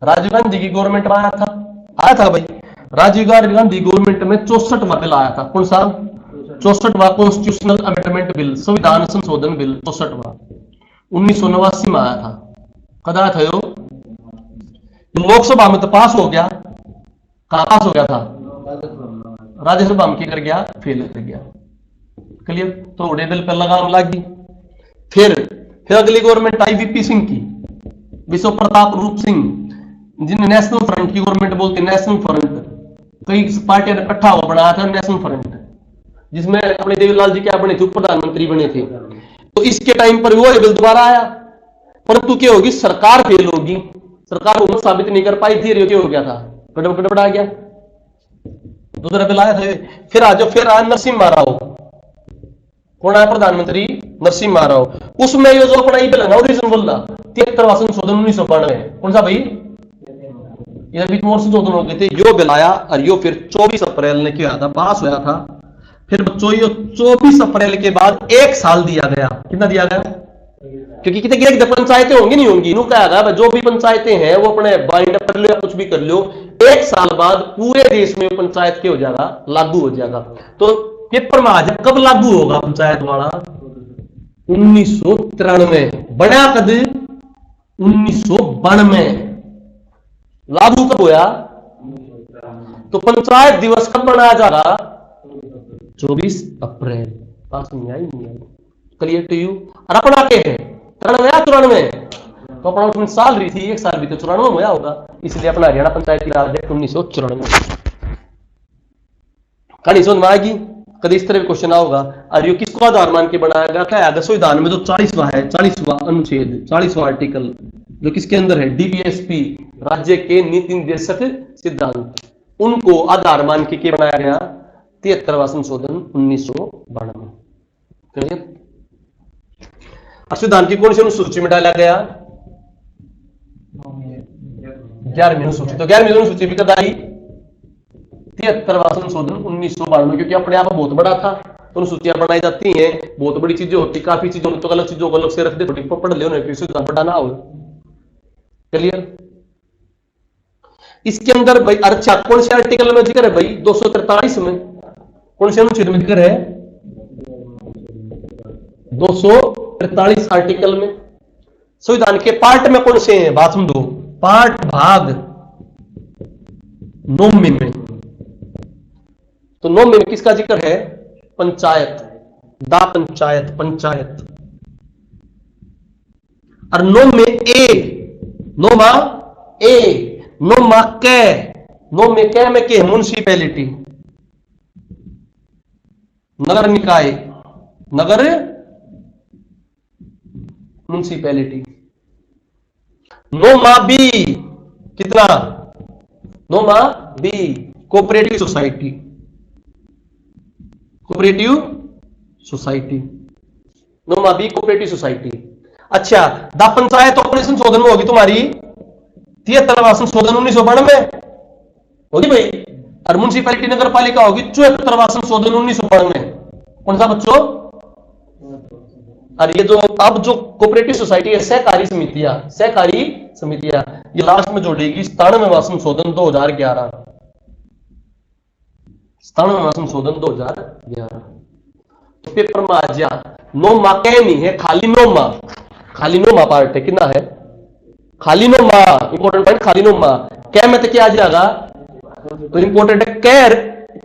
राजीव गांधी की गवर्नमेंट में आया था भाई। राजीव गांधी गवर्नमेंट में 64वां बिल आया था। कौन सा? 64वां कॉन्स्टिट्यूशनल अमेंडमेंट बिल, संविधान संशोधन बिल 64वां 1989 में आया था। कद आया था यो? लोकसभा में तो पास हो गया। कहां पास हो गया था? राज्यसभा में कर गया? फेल कर गया। क्लियर? तो उड़े बिल पर लगाम लागी। फिर अगली गवर्नमेंट आई VP सिंह की, विश्व प्रताप रूप सिंह, जिन्हें नेशनल फ्रंट की गवर्नमेंट बोलते। नेशनल फ्रंट कई पार्टियां ने इकट्ठा हुआ बनाया था नेशनल फ्रंट, जिसमें अपने देवीलाल जी क्या बने थे? प्रधानमंत्री बने थे। तो इसके टाइम पर वो बिल दोबारा आया, परंतु क्या होगी? सरकार फेल होगी। सरकार उम्मीद साबित नहीं कर पाई थी। क्या हो गया था? गड़बड़ा गया। दूसरा बिल आया था। फिर आया नरसिम्हा राव। कौन आया? प्रधानमंत्री नरसिम्हा राव। उसमें ये जो अपना बिल है ना, ओरिजिनल बोल रहा 73वां संशोधन 1992। कौन सा भाई? ये बीच में संशोधन हो गए थे। यो बिल आया और यो फिर 24 अप्रैल ने क्या था? पास हुआ था। फिर बच्चों ये 24 अप्रैल के बाद 1 साल दिया गया। कितना दिया गया? क्योंकि कितने पंचायतें होंगी नहीं होंगी, कहा जो भी पंचायतें हैं वो अपने बाइंड अप कर लो या कुछ भी कर लो, 1 साल बाद पूरे देश में पंचायत के हो जाएगा, लागू हो जाएगा। तो पेपर में आ जाए कब लागू होगा पंचायत वाला? 1993। बड़ा कद 1992। लागू कब होया? तो पंचायत दिवस कब मनाया जाएगा? 24 अप्रैल। पास नहीं आई? Clear to you? और अपना के है 93 तो अपना उसमें साल रही थी, 1 साल भी तो 94 में होया होगा, इसलिए अपना हरियाणा पंचायती राज एक्ट 1994। कहानी समझ में आएगी? कभी इस तरह का क्वेश्चन होगा। और ये किसको आधार मान के बनाया गया था? संविधान में जो 40वां है, 40वां अनुच्छेद, 40वां आर्टिकल जो किसके अंदर है? DPSP, राज्य के नीति निर्देशक सिद्धांत, उनको आधार मान के बनाया गया 73वां संशोधन 1992। क्लियर? संविधान की कौन सी अनुसूची में डाला गया? 11वीं अनुसूची। तो 11वीं अनुसूची भी कब आई? 73वां संशोधन 1992। क्योंकि अपने आप बहुत बड़ा था, तो अनुसूचियां बनाई जाती हैं, बहुत बड़ी चीजें होती, काफी चीजों तो अलग चीजों को अलग से रख दे, थोड़ी पढ़ ले, संविधान बढ़ाना हो। क्लियर? इसके अंदर भाई अच्छा कौन से आर्टिकल में जिक्र है भाई? 243 में। कौन से अनुच्छेद में जिक्र है? 243 आर्टिकल में। संविधान के पार्ट में कौन से हैं? बात समझो। पार्ट भाग 9 में। तो 9 में किसका जिक्र है? पंचायत। दा पंचायत, पंचायत। और नो में ए, नो मा ए, नो मा कै, नो में कै में के म्युनिसिपैलिटी, नगर निकाय, नगर म्युनिसिपैलिटी। नो मा बी, कितना, नो मा बी कोऑपरेटिव सोसाइटी, कोऑपरेटिव सोसाइटी, नो मा बी कोऑपरेटिव सोसाइटी। अच्छा, दा पंचायत ऑपरेशन संशोधन में होगी तुम्हारी 73वां संशोधन 1992 होगी भाई, और म्युनिसिपैलिटी नगर पालिका होगी 74वां संशोधन 1992। कौन सा बच्चों? और ये जो अब जो कोऑपरेटिव सोसाइटी है, सहकारी समितियां, सहकारी समितियां, ये लास्ट में जोड़ेगी 97वां संशोधन 2011, 97वां संशोधन 2011। तो पेपर में आ जा, नो मा कह नहीं है, खाली नो मा, खाली नो मा पार्ट है, कितना है, खाली नो मा, इंपॉर्टेंट पॉइंट, खाली नो मा। क्या में तो क्या आ जाएगा, तो इंपॉर्टेंट है कैर,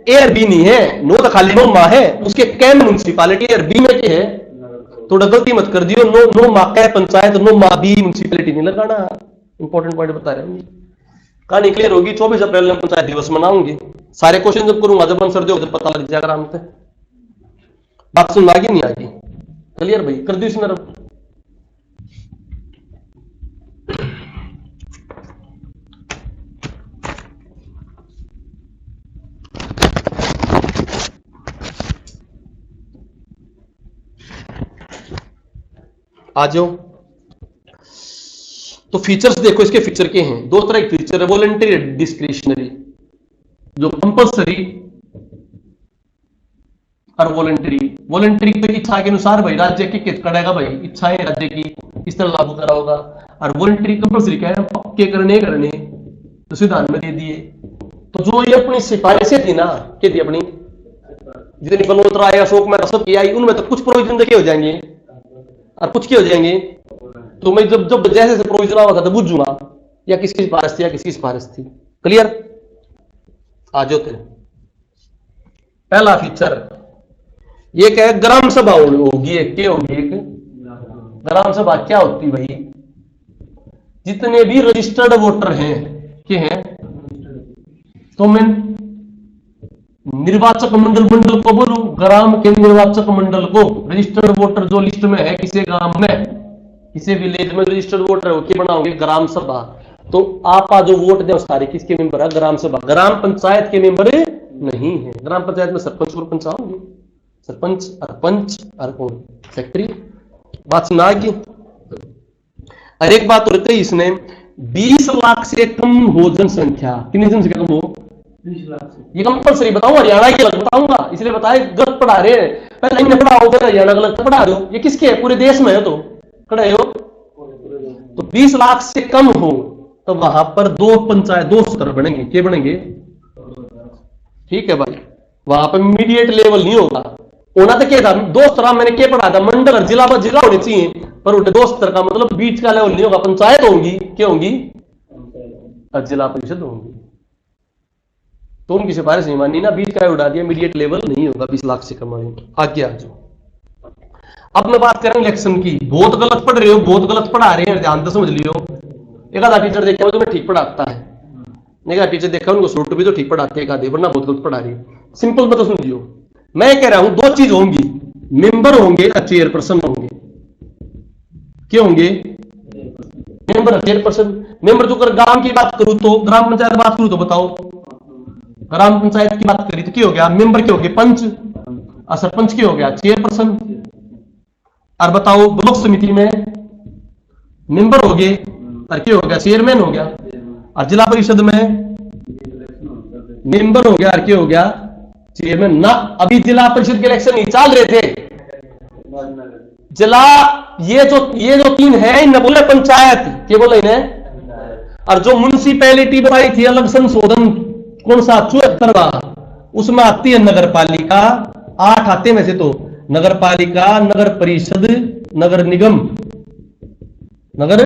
ए और बी नहीं है, नो तो खाली नो मा है, उसके कै म्युनिसिपैलिटी और बी में क्या है, थोड़ा गलती मत कर दियो, नो नो मा कै पंचायत, नो मा बी म्युनिसिपैलिटी नहीं लगाना। इंपॉर्टेंट पॉइंट बता रहे हैं, कहानी क्लियर होगी। 24 अप्रैल में पंचायत दिवस मनाऊंगी, सारे क्वेश्चन जब करूंगा, जब आंसर दो जब पता लग जाएगा आराम से। बात सुन आगे नहीं आगे, क्लियर भाई, कर दी इसमें। आ जाओ, तो फीचर्स देखो, इसके फीचर के हैं, दो तरह के फीचर है, वॉलंटरी डिस्क्रिशनरी, जो कंपल्सरी और वॉलंटरी। वॉलंटरी तो इच्छा के अनुसार भाई, राज्य की कित करेगा भाई, इच्छाएं राज्य की इस तरह लागू करा होगा। और वॉलंटरी कंपल्सरी क्या है, पक्के करने तो संविधान में दे दिए। तो जो ये अपनी सिफारिशें थी ना, क्या थी अपनी, जितनी बलोत्रा या अशोक में सब की आई, उनमें तो कुछ प्रोविजन देखे हो जाएंगे और कुछ के हो जाएंगे। तो मैं जब जब जैसे से प्रोविजन आवा था तो बुझूंगा या किसकी सिफारिश थी या किसकी सिफारिश थी। क्लियर? आ जाओ थे। पहला फीचर ये क्या है, ग्राम सभा होगी एक, क्या होगी एक ग्राम सभा। क्या होती भाई, जितने भी रजिस्टर्ड वोटर हैं, क्या हैं, तो मैं निर्वाचक मंडल को बोलूं, ग्राम के निर्वाचक मंडल को, रजिस्टर्ड वोटर जो लिस्ट में है किसी गांव में, किसी विलेज में रजिस्टर्ड वोटर हो, क्या बनाओगे, ग्राम सभा। तो आप जो वोट दे सारे किसके मेंबर है, ग्राम सभा। ग्राम पंचायत के मेंबर नहीं है। ग्राम पंचायत में सरपंच सरपंच आओगे, सरपंच और पंच और कौन, सेक्रेटरी। बात सुना की। और एक बात होती है इसमें, 20 लाख से कम हो जनसंख्या, कितनी जनसंख्या कम हो, 20 लाख से। ये कंपल्सरी बताऊं, हरियाणा की अलग बताऊंगा, इसलिए बताए गलत पढ़ा रहे हैं। पहले इन्हें पढ़ाओ, फिर हरियाणा गलत पढ़ा रहे हो। ये किसके है, पूरे देश में है, तो खड़े हो। तो 20 लाख से कम हो तो वहां पर दो पंचायत, दो स्तर बनेंगे। क्या बनेंगे, ठीक है भाई। वहां पर मीडिएट लेवल नहीं होगा, होना तो क्या था, दो स्तर। मैंने क्या पढ़ा था, मंडल और जिला, जिला होने चाहिए, पर उठे दो स्तर का मतलब बीच का लेवल नहीं होगा। पंचायत होंगी, क्या होंगी, और जिला परिषद होंगी। तो उनकी सिफारिश नहीं मानी ना, बीच का उड़ा दिया, मीडिएट लेवल नहीं होगा 20 लाख से कम। आगे आ जाओ। अब मैं बात करें इलेक्शन की। बहुत गलत पढ़ रहे हो, बहुत गलत पढ़ा रहे हैं, ध्यान से समझ लियो। एक आधा टीचर देखा जो मैं ठीक पढ़ाता है, एक टीचर देखा उनको शॉर्ट भी तो ठीक पढ़ाते हैं, एक आधे, वरना बहुत गलत पढ़ा रही है। सिंपल मैं तो समझियो, मैं कह रहा हूं दो चीज होंगी, मेंबर होंगे और चेयरपर्सन होंगे। क्या होंगे, मेंबर और चेयरपर्सन। मेंबर जो कर गांव की बात करूं तो, ग्राम पंचायत बात करूं तो बताओ, ग्राम पंचायत की बात करी तो क्या हो गया, मेंबर क्या हो गया, पंच, और सरपंच क्या हो गया, चेयरपर्सन। और बताओ ब्लॉक समिति में मेंबर हो गए और क्या हो गया, चेयरमैन हो गया। और जिला परिषद में मेंबर हो गया और क्या हो गया, चेयरमैन ना। अभी जिला परिषद के इलेक्शन नहीं चल रहे थे, जिला ये जो तीन है इन्हें बोले पंचायत, क्या बोले इन्हें। और जो म्युनिसिपैलिटी बनाई थी अलग संशोधन, कौन सा, 74वां, उसमें आती है नगर पालिका। 8 आते में से तो नगर पालिका, नगर परिषद, नगर निगम, नगर।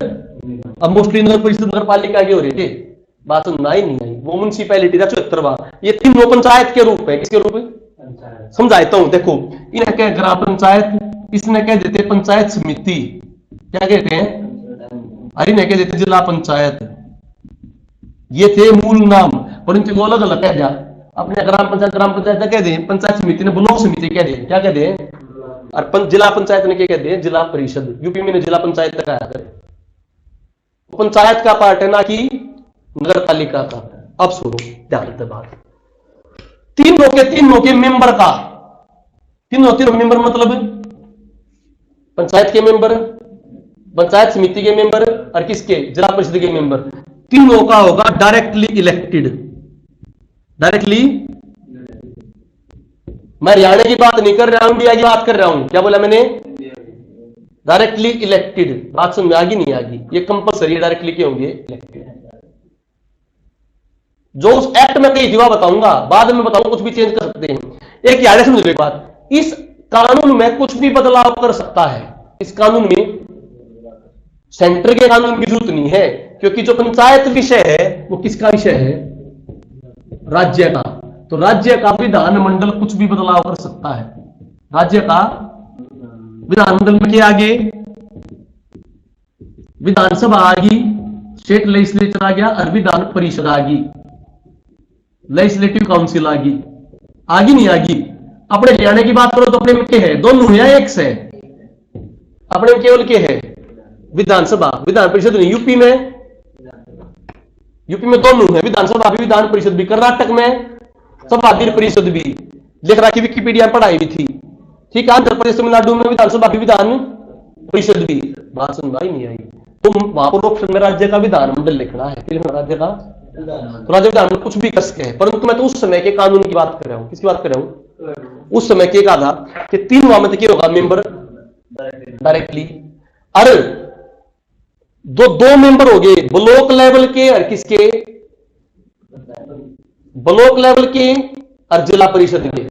अब मोस्टली नगर परिषद नगर पालिका की हो रही थी, बात सुनना ही नहीं आई। वो म्युनिसिपैलिटी था 74वां। ये तीनों पंचायत के रूप है, किसके रूप है, समझाता हूं। देखो, इन्हें कह ग्राम पंचायत, इसने कह देते पंचायत समिति, क्या कहते हैं, अरे इन्हें कह देते जिला पंचायत। ये थे मूल नाम, परंतु वो अलग अलग कह दिया। अपने ग्राम पंचायत कह दे, पंचायत समिति ने ब्लॉक समिति कह दे, क्या कह दे, और जिला पंचायत ने क्या कहते हैं, जिला परिषद। यूपी में जिला पंचायत तक आया करे, पंचायत का पार्ट है ना कि नगर पालिका का। अब सुनो ध्यान से बात, तीनों के मेंबर का, तीनों मेंबर मतलब पंचायत के मेंबर, पंचायत समिति के मेंबर और किसके, जिला परिषद के मेंबर, तीनों का होगा डायरेक्टली इलेक्टेड। डायरेक्टली, मैं हरियाणा की बात नहीं कर रहा हूं, इंडिया की बात कर रहा हूं। क्या बोला मैंने, डायरेक्टली इलेक्टेड। बात समझ में आगी नहीं आगी, ये कंपलसरी है, डायरेक्टली के होंगे इलेक्टेड। जो उस एक्ट में कही थी वह बताऊंगा, बाद में बताऊंगा, कुछ भी चेंज कर सकते हैं। एक याद समझ लो एक बात, इस कानून में कुछ भी बदलाव कर सकता है। इस कानून में सेंटर के कानून की जरूरत नहीं है, क्योंकि जो पंचायत विषय है वो किसका विषय है, राज्य का। तो राज्य का विधानमंडल कुछ भी बदलाव कर सकता है। राज्य का विधानमंडल में क्या आगे, विधानसभा आ गई, स्टेट लेजिस्लेचर आ गया, और विधान परिषद आ गई, लेजिस्लेटिव काउंसिल आ गई। आगी नहीं आगी। अपने हरियाणा की बात करो तो अपने में क्या है, दोनों है या एक से, अपने में केवल क्या है, विधानसभा, विधान परिषद नहीं। यूपी में दोनों है, विधानसभा भी विधान परिषद भी। कर्नाटक में सभा परिषद भी, लिख रहा कि विकिपीडिया पढ़ाई भी थी, ठीक है। आंध्र प्रदेश, तमिलनाडु में विधानसभा भी विधान परिषद भी। बात समझ आई नहीं आई, तो वहां पर ऑप्शन में राज्य का विधानमंडल लिखना है, फिर राज्य का, तो राज्य विधानमंडल कुछ भी कर सकते हैं। परंतु मैं तो उस समय के कानून की बात कर रहा हूं। किसकी बात कर रहा हूं, उस समय के कहा था कि तीनों में क्या होगा, मेंबर डायरेक्टली। अरे दो मेंबर हो गए ब्लॉक लेवल के, और किसके, ब्लॉक लेवल के और जिला परिषद के।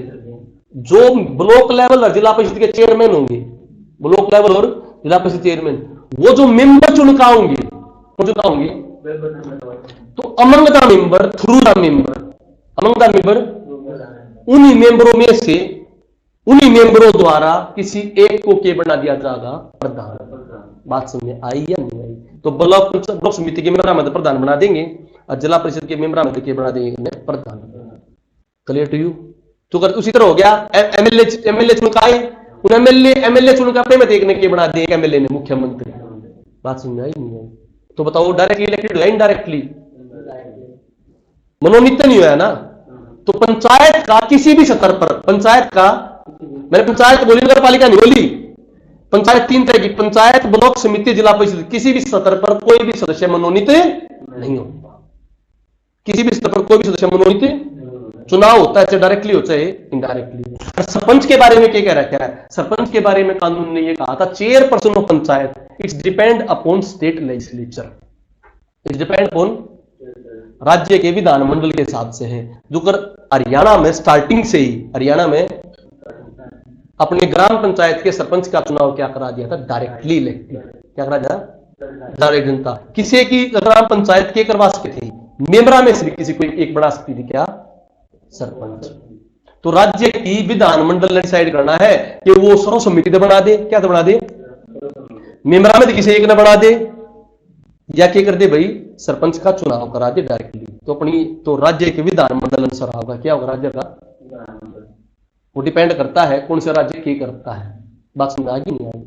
जो ब्लॉक लेवल और जिला परिषद के चेयरमैन होंगे, ब्लॉक लेवल और जिला परिषद चेयरमैन, वो जो मेंबर चुनकाओगे, तो among the member, through the member, among the member, उन्हीं मेंबरों में से, उन्हीं मेंबरों द्वारा किसी एक को के बना दिया जाएगा प्रधान। बात समझ में आई या नहीं आई। तो ब्लॉक समिति के मेंबर में प्रधान बना देंगे, और जिला परिषद के मेंबर में बना देंगे प्रधान। Clear to you. तो अगर उसी तरह हो गया, एमएलए चुनकाए, उन एमएलए चुनकर अपने में देखने के बना देंगे एमएलए ने मुख्यमंत्री। बात समझ में आई नहीं आई। तो बताओ डायरेक्टली इलेक्टेड है, इनडायरेक्टली मनोनीत नहीं हुआ ना। तो पंचायत का किसी भी स्तर पर, पंचायत का, मैंने पंचायत बोली, नगर पालिका नहीं बोली। पंचायत तीन तरह की, पंचायत, ब्लॉक समिति, जिला परिषद। किसी भी स्तर पर कोई भी सदस्य मनोनीत नहीं होता। किसी भी स्तर पर कोई भी सदस्य मनोनीत, चुनाव होता है चाहे डायरेक्टली हो चाहे इनडायरेक्टली। सरपंच के बारे में क्या कह रखा है, सरपंच के बारे में कानून ने यह कहा था, chairperson of panchayat it's depend upon state legislature, it's depend upon, राज्य के विधानमंडल के हिसाब से है। जो कर हरियाणा में स्टार्टिंग से ही, हरियाणा में अपने ग्राम पंचायत के सरपंच का चुनाव क्या करा दिया था, डायरेक्टली इलेक्टेड। क्या करा दिया, डायरेक्ट जनता। किसी की ग्राम पंचायत के करवा सकती थी, मेंबरा में से भी किसी को एक बना सकती थी, क्या, सरपंच। तो राज्य की विधानमंडल ने डिसाइड करना है कि वो सर्वसम्मति से बना दे, क्या बना दे, मेंबरा में किसी एक ने बना दे, या क्या कर दे भाई, सरपंच का चुनाव करा दे डायरेक्टली। तो अपनी, तो राज्य के विधानमंडल अनुसार होगा, क्या होगा राज्य का, वो डिपेंड करता है कौन से राज्य क्या करता है। बात समझ आ गई नहीं आई,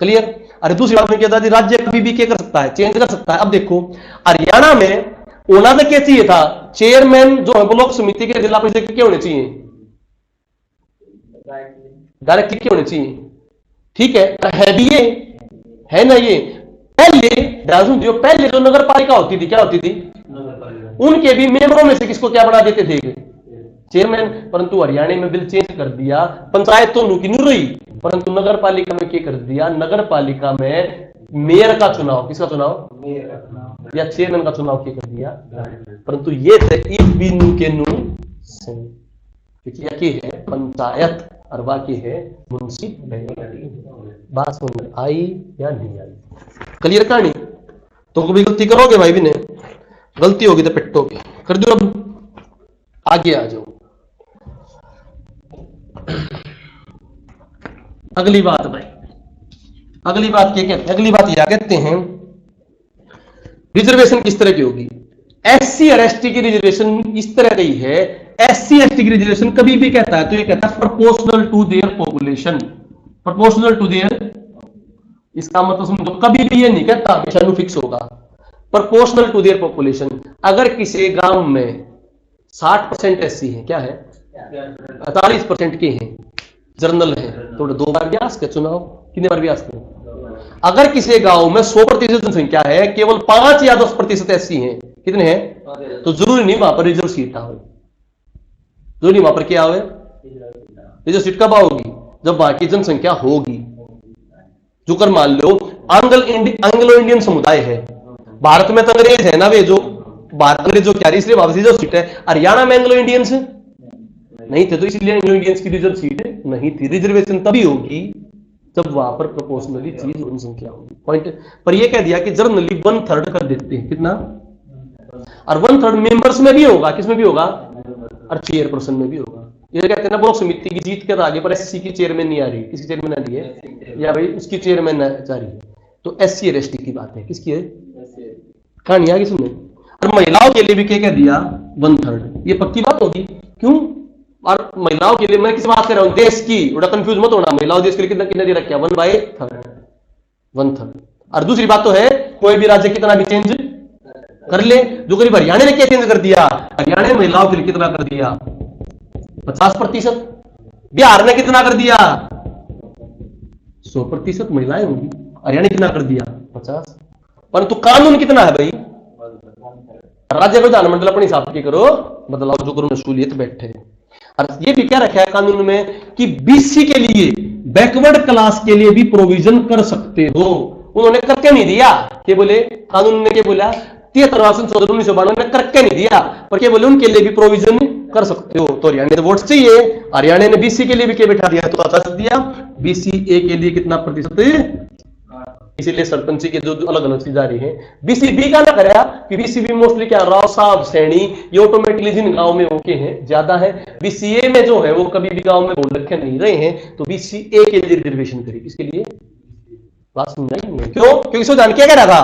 क्लियर। अरे दूसरी बात में क्या था, राज्य कभी भी क्या कर सकता है, चेंज कर सकता है। अब देखो हरियाणा में होना तो क्या चाहिए था, चेयरमैन जो है ब्लॉक समिति के, जिला परिषद के क्या होने चाहिए, डायरेक्टली क्या होने चाहिए, ठीक है भी ये है ना। ये पहले जो नगर पालिका होती थी, क्या होती थी, उनके भी मेंबरों में से किसको क्या बना देते थे, चेयरमैन। परंतु हरियाणा में बिल चेंज कर दिया, पंचायत तो नुकी नहीं रही, परंतु नगर पालिका में क्या कर दिया, नगर पालिका में मेयर का चुनाव, किसका चुनाव, या चेयरमैन का चुनाव क्या कर दिया। परंतु ये थे इफ बी नु के नु की है पंचायत और बाकी है म्युनिसिपैलिटी। बात समझ आई या नहीं आई, क्लियर कहानी। तो कभी गलती करोगे भाई भी ने, गलती होगी तो पिटोगे, कर दो। अब आगे आ जाओ। अगली बात भाई, अगली बात क्या कहते हैं, अगली बात यह कहते हैं रिजर्वेशन किस तरह की होगी। एससी और एसटी की रिजर्वेशन इस तरह की है, एससी एसटी की रिजर्वेशन कभी भी कहता है तो ये कहता है proportional to their population, proportional to their, इसका मतलब समझो कभी भी ये नहीं कहता हमेशा फिक्स होगा, प्रोपोर्शनल टू देयर पॉपुलेशन। अगर किसी गांव में 60% एससी है, क्या है 48% के हैं, जर्नल है, तो 2 बार भी आ सकते चुनाव, कितने बार भी आ सकते। अगर किसी गांव में 100% जनसंख्या है, केवल 5 या 10% एससी हैं, कितने हैं, तो जरूरी नहीं वहां पर रिजर्व सीट आवे, जरूरी वहां पर क्या आवे, रिजर्व सीट कब आओगी, जब वहां की जनसंख्या होगी। जो कर मान लो एंग्लो इंडियन समुदाय है भारत में, तो अंग्रेज है ना वे, जो भारत अंग्रेजों क्या इसलिए वापस रिजर्व सीट है। हरियाणा में एंग्लो इंडियंस नहीं थे तो इसलिए एंग्लो इंडियंस की रिजर्व सीट नहीं थी। रिजर्वेशन तभी होगी जब वहां पर प्रोपोर्शनली चीज जनसंख्या होगी। पॉइंट पर यह कह दिया कि जर्नली 1/3 कर देते हैं, कितना, और 1/3 मेंबर्स में भी होगा, किसमें भी होगा, और चेयरपर्सन में भी होगा। ये कहते हैं ना ब्लॉक समिति की जीत के आगे पर एससी की चेयरमैन नहीं आ रही, किसकी चेयरमैन आ रही है, या भाई उसकी चेयरमैन जा रही है, तो एससी और एसटी की बात है, किसकी है, कहानी आगे सुनने। और महिलाओं के लिए भी क्या कह दिया 1/3, ये पक्की बात होगी, क्यों, और महिलाओं के लिए मैं किस बात कर रहा हूं, देश की, बड़ा कंफ्यूज मत होना, महिलाओं देश के लिए कितना कितना दे रखा है, 1/3। और दूसरी बात तो है कोई भी राज्य कितना भी चेंज कर ले, जो करीब हरियाणा ने क्या चेंज कर दिया, हरियाणा ने महिलाओं के लिए कितना कर दिया 50%, बिहार ने कितना कर दिया 100% महिलाएं होंगी, हरियाणा ने कितना कर दिया 50, परंतु कानून कितना है भाई, राज्य का विधानमंडल अपने हिसाब से करो, बदलाव जो करो मसूलियत बैठे। और ये भी क्या रखा है कानून में कि बीसी के लिए, बैकवर्ड क्लास के लिए भी प्रोविजन कर सकते हो, उन्होंने करके नहीं दिया, क्या बोले कानून ने, क्या बोला 73वां संशोधन 1992 में करके नहीं दिया, पर क्या बोले उनके लिए भी प्रोविजन कर सकते हो। तो हरियाणा ने वोट चाहिए, हरियाणा ने बीसी के लिए भी क्या बैठा दिया, तो 50 दिया, बीसी ए के लिए कितना प्रतिशत, इसीलिए सरपंची के जो अलग अलग चीज आ रही है। बीसीबी का ना करा कि बीसीबी मोस्टली क्या राव साहब श्रेणी ये ऑटोमेटिकली जिन गांव में होके हैं ज्यादा है, बीसीए में जो है वो कभी भी गांव में बोल रखे नहीं रहे हैं, तो बीसीए के लिए रिजर्वेशन करी, किसके लिए, बात समझाई नहीं है, क्यों, क्योंकि सो जान क्या कह रहा था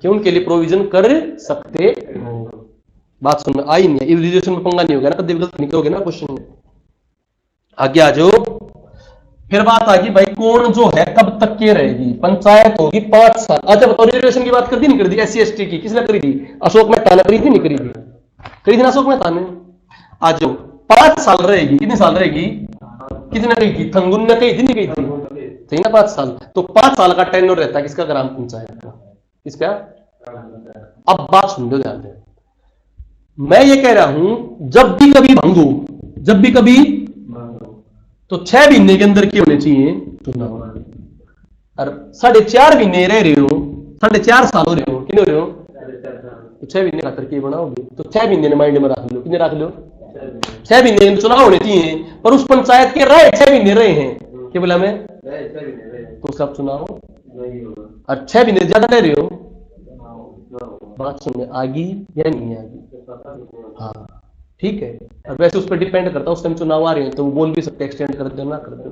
कि उनके लिए प्रोविजन कर सकते हो, बात सुन में आई नहीं है, रिजर्वेशन में पंगा नहीं होगा ना, कभी गलत निकलोगे ना क्वेश्चन में। आगे आ जाओ, फिर बात आ गई भाई कौन जो है कब तक के रहेगी, पंचायत होगी 5 साल। अच्छा बताओ रिजर्वेशन की बात कर दी नहीं कर दी, एससी एसटी की किसने करी थी, अशोक मेहता ने करी थी नहीं करी थी, करी थी ना अशोक मेहता ने। आज जो 5 साल रहेगी, कितने साल रहेगी, कितने कही थी, थंगुन ने कही थी नहीं कही थी, सही ना 5 साल, तो 5 साल का टेन्योर रहता है किसका, ग्राम पंचायत का, किसका। अब बात सुन लो ध्यान से, मैं ये कह रहा हूं जब भी कभी भंग हो, जब भी कभी, तो 6 महीने के अंदर क्या होने चाहिए चुनाव, और 4.5 महीने रह रहे हो, 4.5 साल हो रहे हो, कितने हो रहे हो, तो 6 महीने खातर क्या बनाओगे, तो 6 महीने ने माइंड में रख लो, कितने रख लो, 6 महीने चुनाव होने चाहिए, पर उस पंचायत के रहे 6 महीने रहे हैं, क्या बोला मैं, तो सब चुनाव, और 6 महीने ज्यादा रह रहे हो, बात सुनने आगी या नहीं आगी, हाँ ठीक है। और वैसे उस पर डिपेंड करता है, उस टाइम चुनाव आ रहे हैं तो वो बोल भी सकते एक्सटेंड कर दो ना कर दो,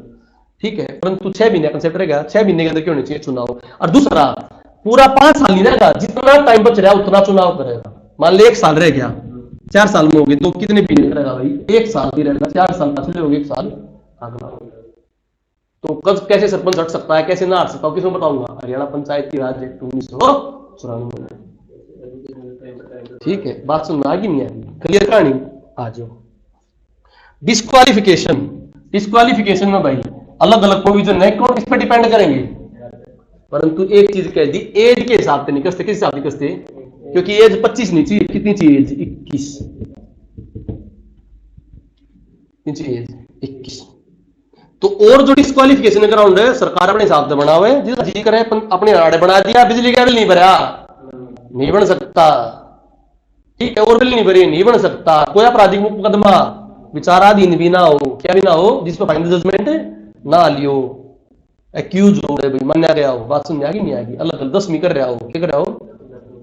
ठीक है, परंतु 6 महीने कंसेप्ट रहेगा, 6 महीने के अंदर क्यों होने चाहिए चुनाव। और दूसरा पूरा 5 साल नहीं रहेगा, जितना टाइम बच रहा है उतना चुनाव करेगा, मान लो 1 साल रह गया, 4 साल में होगी तो कितने महीने रहेगा भाई, 1 साल भी रहेगा, 4 साल पाछले हो गए, 1 साल अगला। तो कब कैसे सरपंच हट सकता है, कैसे ना हट सकता हूं, किसमें बताऊंगा, हरियाणा पंचायती राज एक्ट 1994, ठीक है, बात सुनना आगे नहीं आएगी, क्लियर कहानी। आ जाओ डिस्क्वालिफिकेशन, डिस्क्वालिफिकेशन में भाई अलग अलग प्रोविजन है, कौन किस पे डिपेंड करेंगे, परंतु एक चीज कह दी एज के हिसाब से नहीं कसते, किस हिसाब से कसते, क्योंकि एज 25 नहीं चाहिए, कितनी चाहिए एज 21, चाहिए 21। तो और जो डिस्क्वालिफिकेशन ग्राउंड है सरकार अपने हिसाब से बना हुआ है, जिस जी करे अपने आड़े बना दिया, बिजली का बिल नहीं भरा नहीं बन सकता, ठीक है, और बिल नहीं भरी नहीं बन सकता, कोई आपराधिक मुकदमा विचाराधीन भी ना हो, क्या भी ना हो, जिसमें फाइनल जजमेंट ना लियो, एक्यूज हो रहे भाई मान्या गया हो, बात सुनने आगे नहीं आएगी, अलग अलग 10वीं कर रहा हो, क्या कर रहा हो,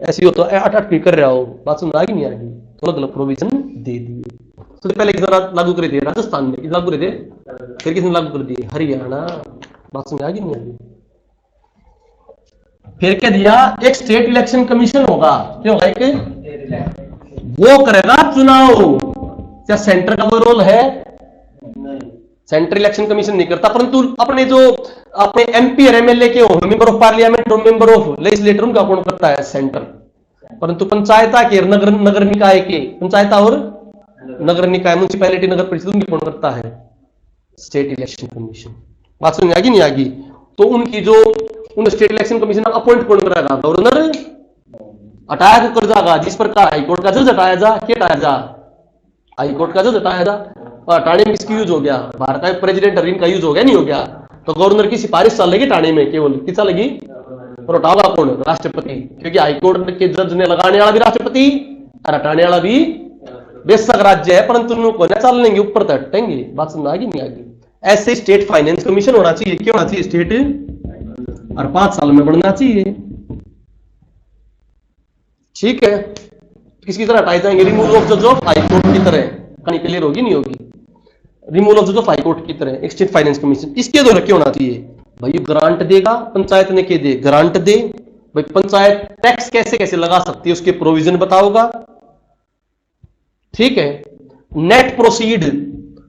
ऐसी हो तो 8वीं कर रहा हो, बात सुनने आगे नहीं आएगी, तो अलग अलग प्रोविजन दे दिए। तो पहले लागू करे थे राजस्थान में, लागू करे थे फिर किसने लागू कर दिए? हरियाणा। बात समझ आ गई नहीं आ गई? फिर क्या दिया? एक स्टेट इलेक्शन कमीशन होगा। क्या होगा? एक वो करेगा चुनाव। क्या सेंटर का वो रोल है? सेंट्रल इलेक्शन कमीशन नहीं करता, परंतु अपने जो अपने एमपी और एमएलए के हो, मेंबर ऑफ पार्लियामेंट और मेंबर ऑफ लेजिस्लेटर, उनका कौन करता है? सेंटर। परंतु पंचायता के नगर नगर निकाय के, पंचायता और नगर निकाय, म्यूनिसिपैलिटी, नगर परिषद, उनकी कौन करता है? State election commission. बात समझ आ गई नहीं आ गई? तो उनकी जो उन स्टेट इलेक्शन कमीशन अपॉइंट कौन कराएगा? गवर्नर। हटाया कर जाएगा। जिस प्रकार हाईकोर्ट का जज हटाया जा, क्या हटाया जा? हाईकोर्ट का जज हटाया जा। हटाने में किसकी यूज हो गया? भारत का प्रेसिडेंट अरविंद का यूज हो गया, नहीं हो गया? तो गवर्नर की सिफारिश चलेगी हटाने में, केवल कितना लगी? और हटाओगा कौन? राष्ट्रपति। क्योंकि हाईकोर्ट के जज ने लगाने वाला भी राष्ट्रपति और हटाने वाला भी। बेशक राज्य है, परंतु उनको न चल लेंगे, ऊपर तक हटेंगे। बात समझ आ गई नहीं आ गई? ऐसे स्टेट फाइनेंस कमीशन होना चाहिए। क्यों होना चाहिए? स्टेट, और 5 साल में बढ़ना चाहिए। ठीक है। किसकी तरह हटाए जाएंगे? रिमूवल ऑफ जज ऑफ हाईकोर्ट की तरह। कहानी क्लियर होगी नहीं होगी? रिमूवल ऑफ जज ऑफ हाईकोर्ट की तरह एक स्टेट फाइनेंस कमीशन। इसके द्वारा क्या होना चाहिए? भाई ग्रांट देगा पंचायत ने, के दे ग्रांट दे। भाई पंचायत टैक्स कैसे कैसे लगा सकती है, उसके प्रोविजन बताओगा। ठीक है। नेट प्रोसीड,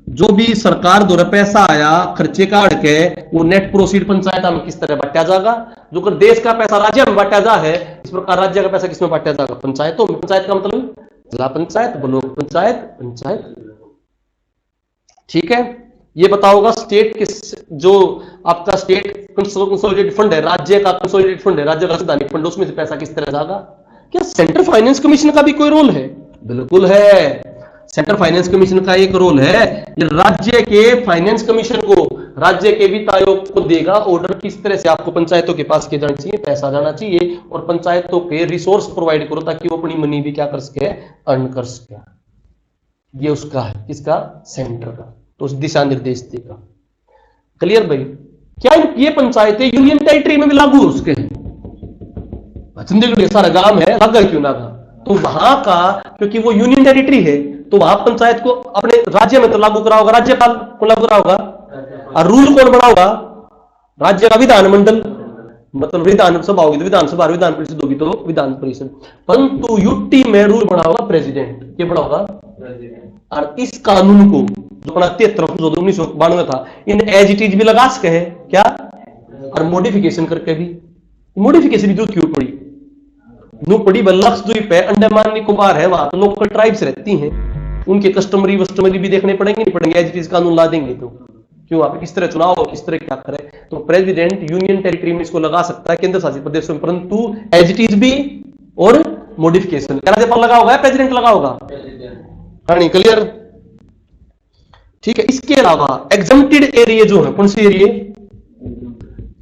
जो भी सरकार द्वारा पैसा आया खर्चे काट के, वो नेट प्रोसीड पंचायत में किस तरह बांटा जाएगा? जो कर देश का पैसा राज्य में बांटा जा है, इस प्रकार राज्य का पैसा किसमें बांटा जाएगा? पंचायतों में। पंचायत का मतलब जिला पंचायत, ब्लॉक पंचायत, पंचायत। ठीक है। ये बताओगा स्टेट किस, जो आपका स्टेट कंसोलिडेटेड फंड है, राज्य का कंसोलिडेटेड फंड है, राज्य का राजधानी फंड, उसमें से पैसा किस तरह जाएगा? क्या सेंट्रल फाइनेंस कमीशन का भी कोई रोल है? बिल्कुल है। सेंट्रल फाइनेंस कमीशन का एक रोल है, ये राज्य के फाइनेंस कमीशन को, राज्य के वित्त आयोग को देगा ऑर्डर, किस तरह से आपको पंचायतों के पास किया जाना चाहिए, पैसा जाना चाहिए, और पंचायतों के रिसोर्स प्रोवाइड करो ताकि वो अपनी मनी भी क्या कर सके? अर्न कर सके। ये उसका है, किसका? सेंटर का। तो उस दिशा निर्देश देगा। क्लियर भाई? क्या ये पंचायतें यूनियन टेरिटरी में भी लागू हो सके? चंडीगढ़ सारा गांव है, लगा क्यों ना? तो वहां का, क्योंकि वो यूनियन टेरिटरी है, तो वहां पंचायत को अपने राज्य में तो लागू करा होगा, राज्यपाल को लागू करा होगा। और रूल कौन बनाओगा? राज्य का विधानमंडल, मतलब विधानसभा होगी तो विधानसभा, विधान परिषद होगी तो विधान परिषद। परंतु यूटी में रूल बनाओगा प्रेसिडेंट। क्या बनाओगा? और इस कानून को जो अपना 73/1992 था, इन एज इट इज भी लगा सके हैं क्या? और मॉडिफिकेशन करके भी। मॉडिफिकेशन भी क्यों पड़ी? नो पड़ी लक्षद्वीप है, अंडमान निकोबार है, वहां तो लोकल ट्राइब्स रहती हैं, उनके कस्टमरी वस्टमरी भी देखने पड़ेंगे, नहीं पड़ेंगे? एज इट इज कानून ला देंगे तो क्यों? आप किस तरह चुनाव हो, किस तरह क्या करे? तो प्रेसिडेंट यूनियन टेरिटरी में इसको लगा सकता है, केंद्र शासित प्रदेशों में, परंतु एज इट इज भी और मॉडिफिकेशन। राज्यपाल लगा होगा, प्रेसिडेंट लगा होगा? कहानी क्लियर? ठीक है। इसके अलावा एग्जम्प्टेड एरिया जो है, कौन से एरिया?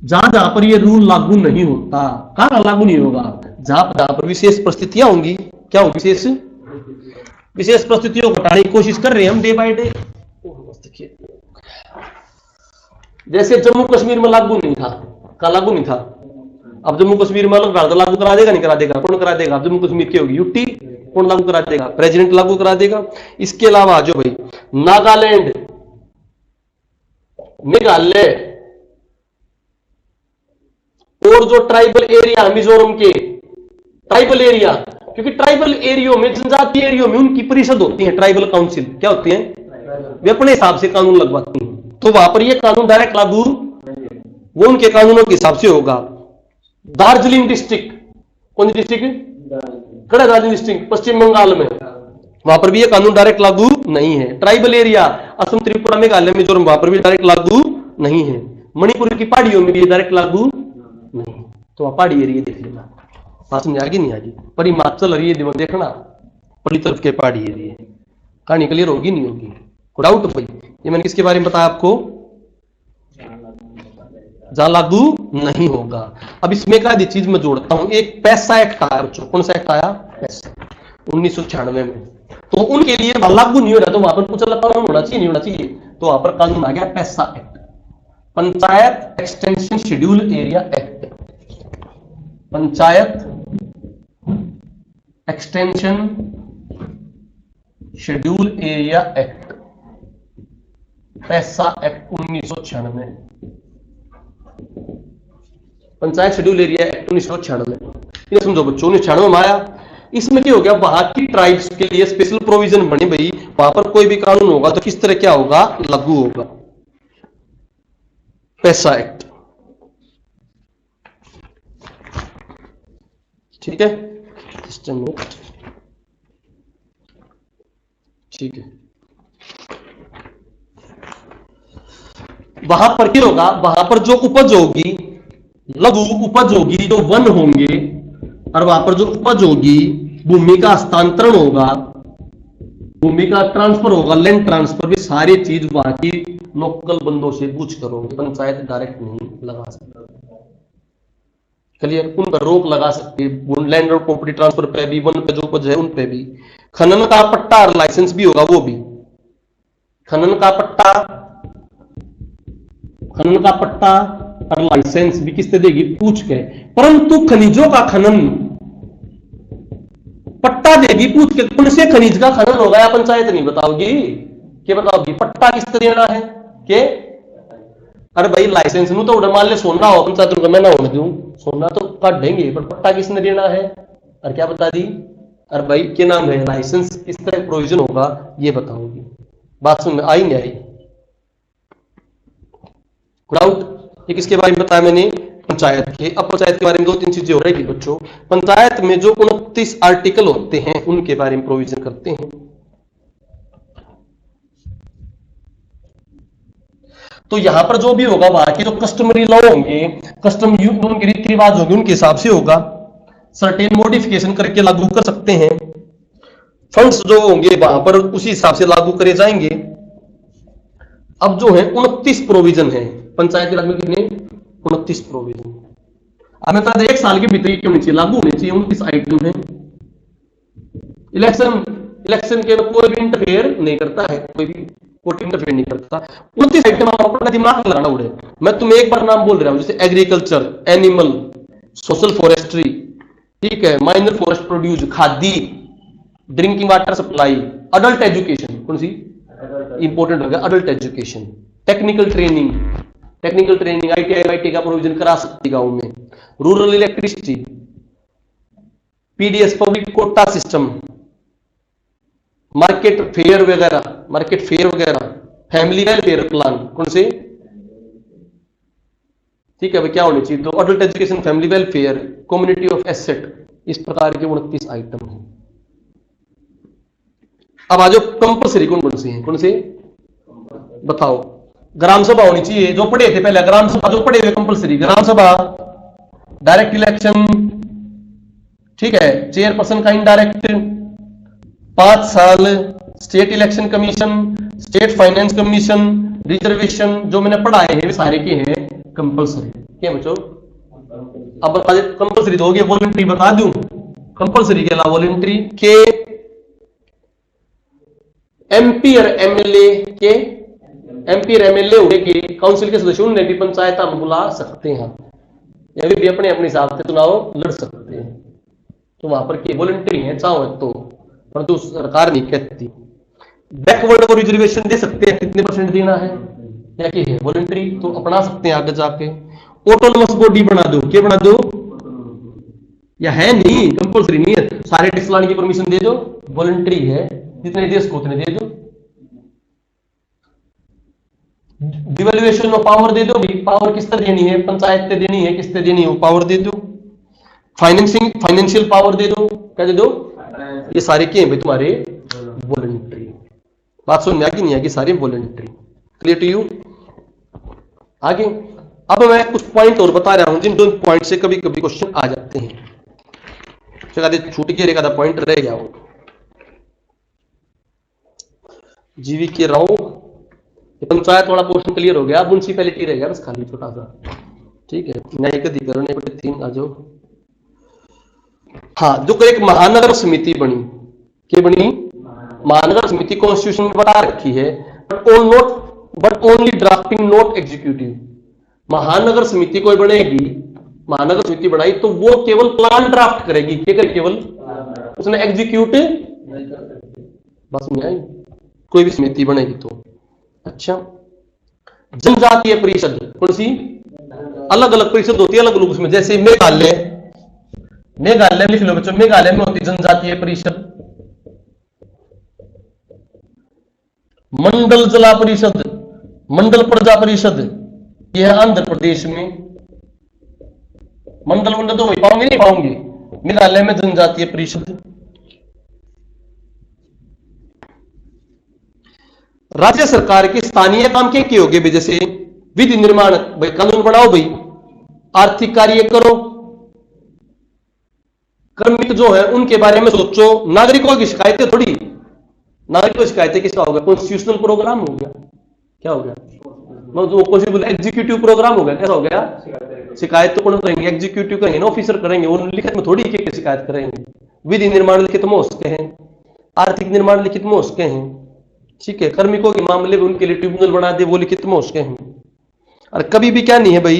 जहां जहां पर ये रूल लागू नहीं होता। कहां लागू नहीं होगा? जहां पर विशेष परिस्थितियां होंगी। क्या होगी? विशेष परिस्थितियों को हटाने की कोशिश कर रहे हैं हम डे बाय डे। जैसे जम्मू कश्मीर में लागू नहीं था, का लागू नहीं था, अब जम्मू कश्मीर में अलग लागू करा देगा, नहीं करा देगा? कौन करा देगा? अब जम्मू कश्मीर की होगी यूटी, कौन लागू करा देगा? प्रेसिडेंट लागू करा देगा। इसके अलावा जो भाई नागालैंड, मेघालय और जो ट्राइबल एरिया मिजोरम के ट्राइबल एरिया, क्योंकि ट्राइबल एरियो में, जनजातीय एरियो में उनकी परिषद होती है, ट्राइबल काउंसिल। क्या होती है? वे अपने हिसाब से कानून लगवाती हैं, तो वहां पर ये कानून डायरेक्ट लागू वो उनके कानूनों के हिसाब से होगा। दार्जिलिंग डिस्ट्रिक्ट, कौन सी डिस्ट्रिक्ट? कड़ा दार्जिलिंग डिस्ट्रिक्ट पश्चिम बंगाल में, वहां पर भी ये कानून डायरेक्ट लागू नहीं है। ट्राइबल एरिया असम, त्रिपुरा, मेघालय, मिजोरम, वहां पर भी डायरेक्ट लागू नहीं है। मणिपुर की पहाड़ियों में भी डायरेक्ट लागू नहीं। तो आप पहाड़ी एरिया देख लेना, बात समझ आगे नहीं आगे? पर हिमाचल और ये देखना, पड़ी तरफ के पहाड़ी एरिया। कहानी क्लियर होगी नहीं होगी? कोई डाउट भाई? ये मैंने किसके बारे में बताया आपको? जहां लागू नहीं होगा। अब इसमें का चीज मैं जोड़ता हूं, एक पैसा एक्ट आया बच्चों। कौन सा एक्ट आया? पैसा, 1996 में। तो उनके लिए लागू नहीं हो रहा, तो वहां पर कुछ कानून होना चाहिए, नहीं होना चाहिए? तो वहां पर कानून आ गया PESA act, panchayat extension schedule area act, panchayat extension schedule area act. PESA act 1996, panchayat schedule area act 1996। समझो बच्चों, 1996 में आया। इसमें क्या हो गया, वहां की ट्राइब्स के लिए स्पेशल प्रोविजन बने भाई, वहां पर कोई भी कानून होगा तो किस तरह क्या होगा, लागू होगा। पैसा एक्ट, ठीक है, ठीक है। वहां पर क्या होगा, वहां पर जो उपज होगी, लघु उपज होगी, जो वन होंगे, और वहां पर जो उपज होगी, भूमि का हस्तांतरण होगा, भूमि का ट्रांसफर होगा, लैंड ट्रांसफर, भी सारी चीज वहां की लोकल बंदों से पूछ करोगे, पंचायत डायरेक्ट नहीं लगा सकती। क्लियर, उन पर रोक लगा सकती है, लैंड और प्रॉपर्टी ट्रांसफर पे भी, वन पे जो उपज है उन पे भी। खनन का पट्टा और लाइसेंस भी होगा, वो भी खनन का पट्टा, खनन का पट्टा और लाइसेंस भी किससे देगी, पूछ के। परंतु खनिजों का खनन पट्टा देगी पूछ के, कौन से खनिज का खनन होगा या पंचायत नहीं बताओगी, क्या बताओगी, पट्टा किस तरह देना है के। अरे भाई लाइसेंस नु तो उड़ा मान ले सोना हो, पंचायत को मैं ना होने दूं, सोना तो काट देंगे, पर पट्टा किसने देना है, और क्या बता दी, अरे भाई क्या नाम है, लाइसेंस किस तरह प्रोविजन होगा ये बताओगी। बात सुन में आई नहीं आई, डाउट। ये किसके बारे में बताया मैंने, पंचायत के। अब पंचायत के बारे में दो तीन चीजें हो रही बच्चों, पंचायत में जो 29 आर्टिकल होते हैं उनके बारे में प्रोविजन करते हैं। तो यहां पर जो भी होगा वहां के जो कस्टमरी लॉ होंगे, कस्टम उनके रीति रिवाज होंगे, उनके हिसाब से होगा। सर्टेन मॉडिफिकेशन करके लागू कर सकते हैं। फंड्स जो होंगे वहां पर उसी हिसाब से लागू करे जाएंगे। अब जो है 29 प्रोविजन है पंचायती राज में, कितने 29 प्रोविजन। अब मैं बता दें एक साल के भीतर क्यों होनी चाहिए, लागू होनी चाहिए। 29 आइटम है। इलेक्शन के कोई भी इंटरफेयर नहीं करता है, कोई भी कोर्ट इंटरफेयर नहीं करता। 29 आइटम आप अपना दिमाग लगाना उड़े। मैं तुम्हें एक बार नाम बोल रहा हूं, जैसे एग्रीकल्चर, एनिमल, सोशल फॉरेस्ट्री, ठीक है, minor forest produce, khadi, drinking water supply, adult education, कौन सी इंपॉर्टेंट होगा, adult education, technical training, ITI का प्रोविजन करा सकती गांव में, rural electricity, PDS public quota system, market fair वगैरह, फैमिली वेलफेयर प्लान, कौन से, ठीक है भाई क्या होनी चाहिए, तो adult education, family welfare, community of asset, इस प्रकार के 29 आइटम हैं। अब आ जाओ कंपल्सरी कौन से हैं, कौन से बताओ। ग्राम सभा होनी चाहिए, जो पढ़े थे पहले, ग्राम सभा जो पढ़े हुए कंपल्सरी, ग्राम सभा, डायरेक्ट इलेक्शन, ठीक है, चेयरपर्सन का इनडायरेक्ट, 5 साल, state election commission, state finance commission, reservation, जो मैंने पढ़ाए हैं सारे के हैं कंपल्सरी। क्या बच्चों, अब कंपल्सरी दोगे, वॉलंटरी बता दूं, कंपल्सरी के अलावा वॉलंटरी के, एमपी और एमएलए के, एमपी और एमएलए होने के काउंसिल के सदस्य उन्हें भी पंचायत में बुला सकते हैं, या भी अपने अपने हिसाब से चुनाव लड़ सकते हैं। तो वहां पर के वॉलंटरी है चाहो तो, परंतु सरकार नहीं कहती। बैकवर्ड को रिजर्वेशन दे सकते हैं, कितने परसेंट देना है, या कि है वॉलंटरी, तो अपना सकते हैं आगे जाके। ऑटोनोमस बॉडी बना दो, क्या बना दो, या है नहीं, कंपल्सरी नहीं है, सारे टैक्स लाने की परमिशन दे दो, वॉलंटरी है, जितने देश को उतने दे दो। डिवैल्यूएशन ऑफ पावर दे दो, पावर किस तरह देनी है, पंचायत से देनी है, किस तरह देनी है, वो पावर दे दो। फाइनेंशियल पावर दे दो, क्या दे दो, ये सारे क्या है भाई तुम्हारे वॉलंटरी। बात समझ में आ गई नहीं आगे, सारे वॉलंटरी। Clear to you. आगे अब मैं कुछ पॉइंट और बता रहा हूं, जिन दो पॉइंट से कभी कभी क्वेश्चन आ जाते हैं। छूट के एक आधा पॉइंट रह गया हो। जीवी के राव, पंचायत वाला पोर्शन क्लियर हो गया, म्युनिसिपैलिटी रह गया बस खाली छोटा सा, ठीक है। न्यायिक अधिकरण 3 आ जाओ। हाँ, जो एक महानगर समिति बनी, क्या बनी, महानगर समिति कॉन्स्टिट्यूशन में बता रखी है, but only drafting not executive. महानगर समिति कोई बनेगी, महानगर समिति बनाई तो वो केवल प्लान ड्राफ्ट करेगी, क्या करे, केवल, उसने एग्जीक्यूट बस नहीं आई, कोई भी समिति बनेगी तो। अच्छा, जनजातीय परिषद कौन सी? अलग अलग परिषद होती है अलग अलग उसमें, जैसे मेघालय, मेघालय लिख लो बच्चों, मेघालय में होती जनजातीय परिषद। मंडल जिला परिषद, मंडल प्रजा परिषद, यह है आंध्र प्रदेश में। मंडल मंडल तो वही पाओगे नहीं पाओगे, मेघालय में जनजातीय परिषद। राज्य सरकार के स्थानीय काम क्या किए होगे भाई? जैसे विधि निर्माण, भाई कानून बनाओ भाई, आर्थिक कार्य करो, कर्मिक जो है उनके बारे में सोचो, नागरिकों की शिकायतें थोड़ी, नागरिकों की शिकायतें किसका हो गया? कॉन्स्टिट्यूशनल प्रोग्राम हो गया। क्या हो गया? मतलब एग्जीक्यूटिव प्रोग्राम हो गया। कैसा हो गया? शिकायत तो कौन करेंगे? एग्जीक्यूटिव करेंगे ना, ऑफिसर करेंगे, वो लिखित में थोड़ी के शिकायत करेंगे। विधि निर्माण लिखित में हो सके हैं, आर्थिक निर्माण लिखित में हो सके हैं, ठीक है। कार्मिकों के मामले में उनके लिए ट्रिब्यूनल बना दे, वो लिखित में हो सके हैं। और कभी भी क्या नहीं है भाई,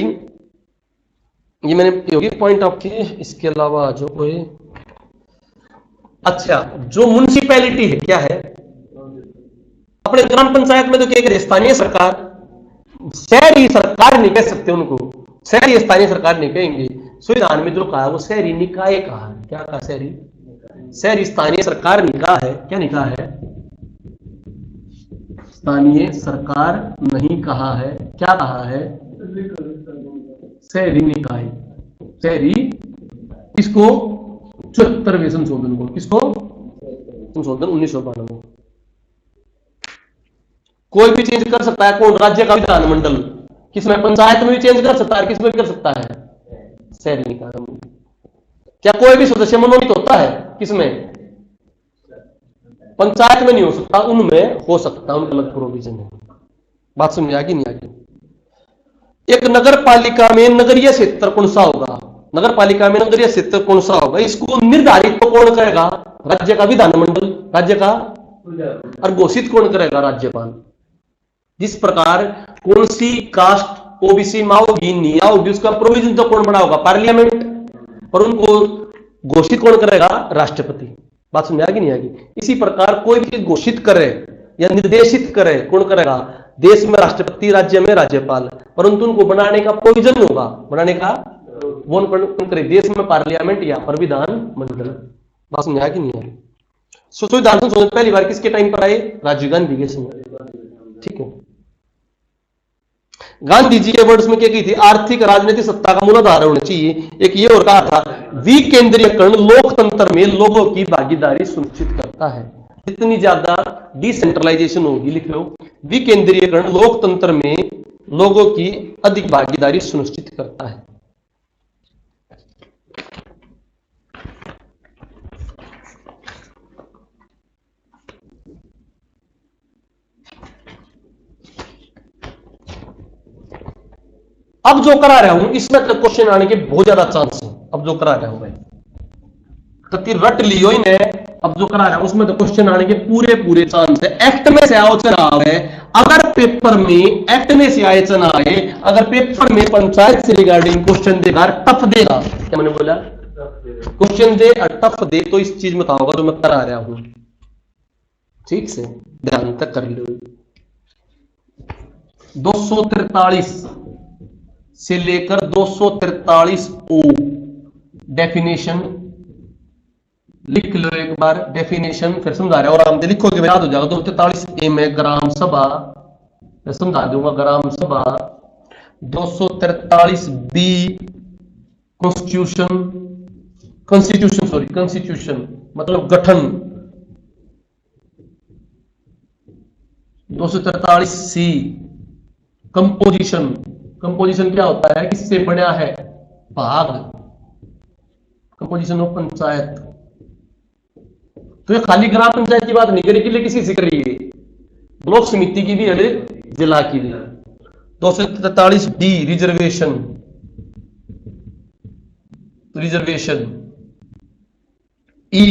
ये मैंने होगी पॉइंट आपके। इसके अलावा जो कोई अच्छा, जो म्युनिसिपैलिटी है क्या है? अपने ग्राम पंचायत में तो क्या करें? स्थानीय सरकार, शहरी सरकार नहीं कह सकते उनको, शहरी स्थानीय सरकार नहीं कहेंगे। संविधान में जो कहा वो शहरी निकाय कहा है। क्या कहा? शहरी, शहरी स्थानीय सरकार नहीं कहा है। क्या नहीं कहा है? स्थानीय सरकार नहीं कहा है। क्या कहा है? शहरी निकाय। शहरी किसको? 74वें संशोधन को। किसको? संशोधन 1992। कोई भी चेंज कर सकता है कौन? राज्य का विधानमंडल। किसमें? पंचायत में भी चेंज कर सकता है, किसमें भी कर सकता है? शहरी निकाय में। क्या कोई भी सदस्य मनोनीत होता है? किसमें? पंचायत में नहीं हो सकता, उनमें हो सकता है, उनका अलग प्रोविजन है। बात समझ आ गई नहीं आ गई? एक नगर पालिका में नगरीय क्षेत्र कौन सा होगा? नगर पालिका में नगरीय क्षेत्र कौन सा होगा? इसको निर्धारित तो कौन करेगा? राज्य का विधानमंडल, राज्य का। और घोषित कौन करेगा? राज्यपाल। जिस प्रकार कौन सी कास्ट ओबीसी में आओगी नहीं आओगी, उसका प्रोविजन तो कौन बना होगा? पार्लियामेंट। पर उनको घोषित कौन करेगा? राष्ट्रपति। बात समझ आ गई नहीं आ गई? इसी प्रकार कोई भी घोषित करे या निर्देशित करे कौन करेगा? देश में राष्ट्रपति, राज्य में राज्यपाल, परंतु उनको बनाने का प्रोविजन होगा, बनाने का वो कौन करे? देश में पार्लियामेंट या पर विधान मंडल। बात समझ आ गई नहीं आ गई? संविधान संशोधन पहली बार किसके टाइम पर आए? राजीव गांधी के समय, ठीक है। गांधी जी के वर्ड्स में क्या की थी? आर्थिक राजनीतिक सत्ता का मूलाधार होना चाहिए। एक ये और कहा था, विकेंद्रीयकरण लोकतंत्र में लोगों की भागीदारी सुनिश्चित करता है। जितनी ज्यादा डिसेंट्रलाइजेशन होगी, लिख लो, विकेंद्रीयकरण लोकतंत्र में लोगों की अधिक भागीदारी सुनिश्चित करता है। अब जो करा रहा हूं इसमें तो क्वेश्चन आने के बहुत ज्यादा चांस है। अब जो करा रहा हूं भाई तो रट लियो ही ने, अब जो करा रहा हूं उसमें तो क्वेश्चन आने के पूरे पूरे चांस है। एक्ट में से आओ चुनाव है, अगर पेपर में एक्ट में से आए चुनाव है, अगर पेपर में पंचायत से रिगार्डिंग क्वेश्चन देगा, टफ देगा, क्या मैंने बोला? क्वेश्चन दे और टफ दे तो इस चीज में था होगा जो मैं करा रहा हूं। ठीक से ध्यान तक कर लो। 243 से लेकर 243 ओ डेफिनेशन लिख लो एक बार। डेफिनेशन फिर समझा रहे और आराम से लिखोगे याद हो जाएगा। 243 ए में ग्राम सभा, मैं समझा दूंगा ग्राम सभा। 243 बी कॉन्स्टिट्यूशन, कॉन्स्टिट्यूशन मतलब गठन। 243 सी कंपोजिशन, कंपोजिशन क्या होता है? किससे बना है? भाग, कंपोजिशन ऑफ पंचायत। तो ये खाली ग्राम पंचायत की बात नहीं करी कि किसी से करी है, ब्लॉक समिति की भी है, जिला की भी। 243 डी रिजर्वेशन, रिजर्वेशन। ई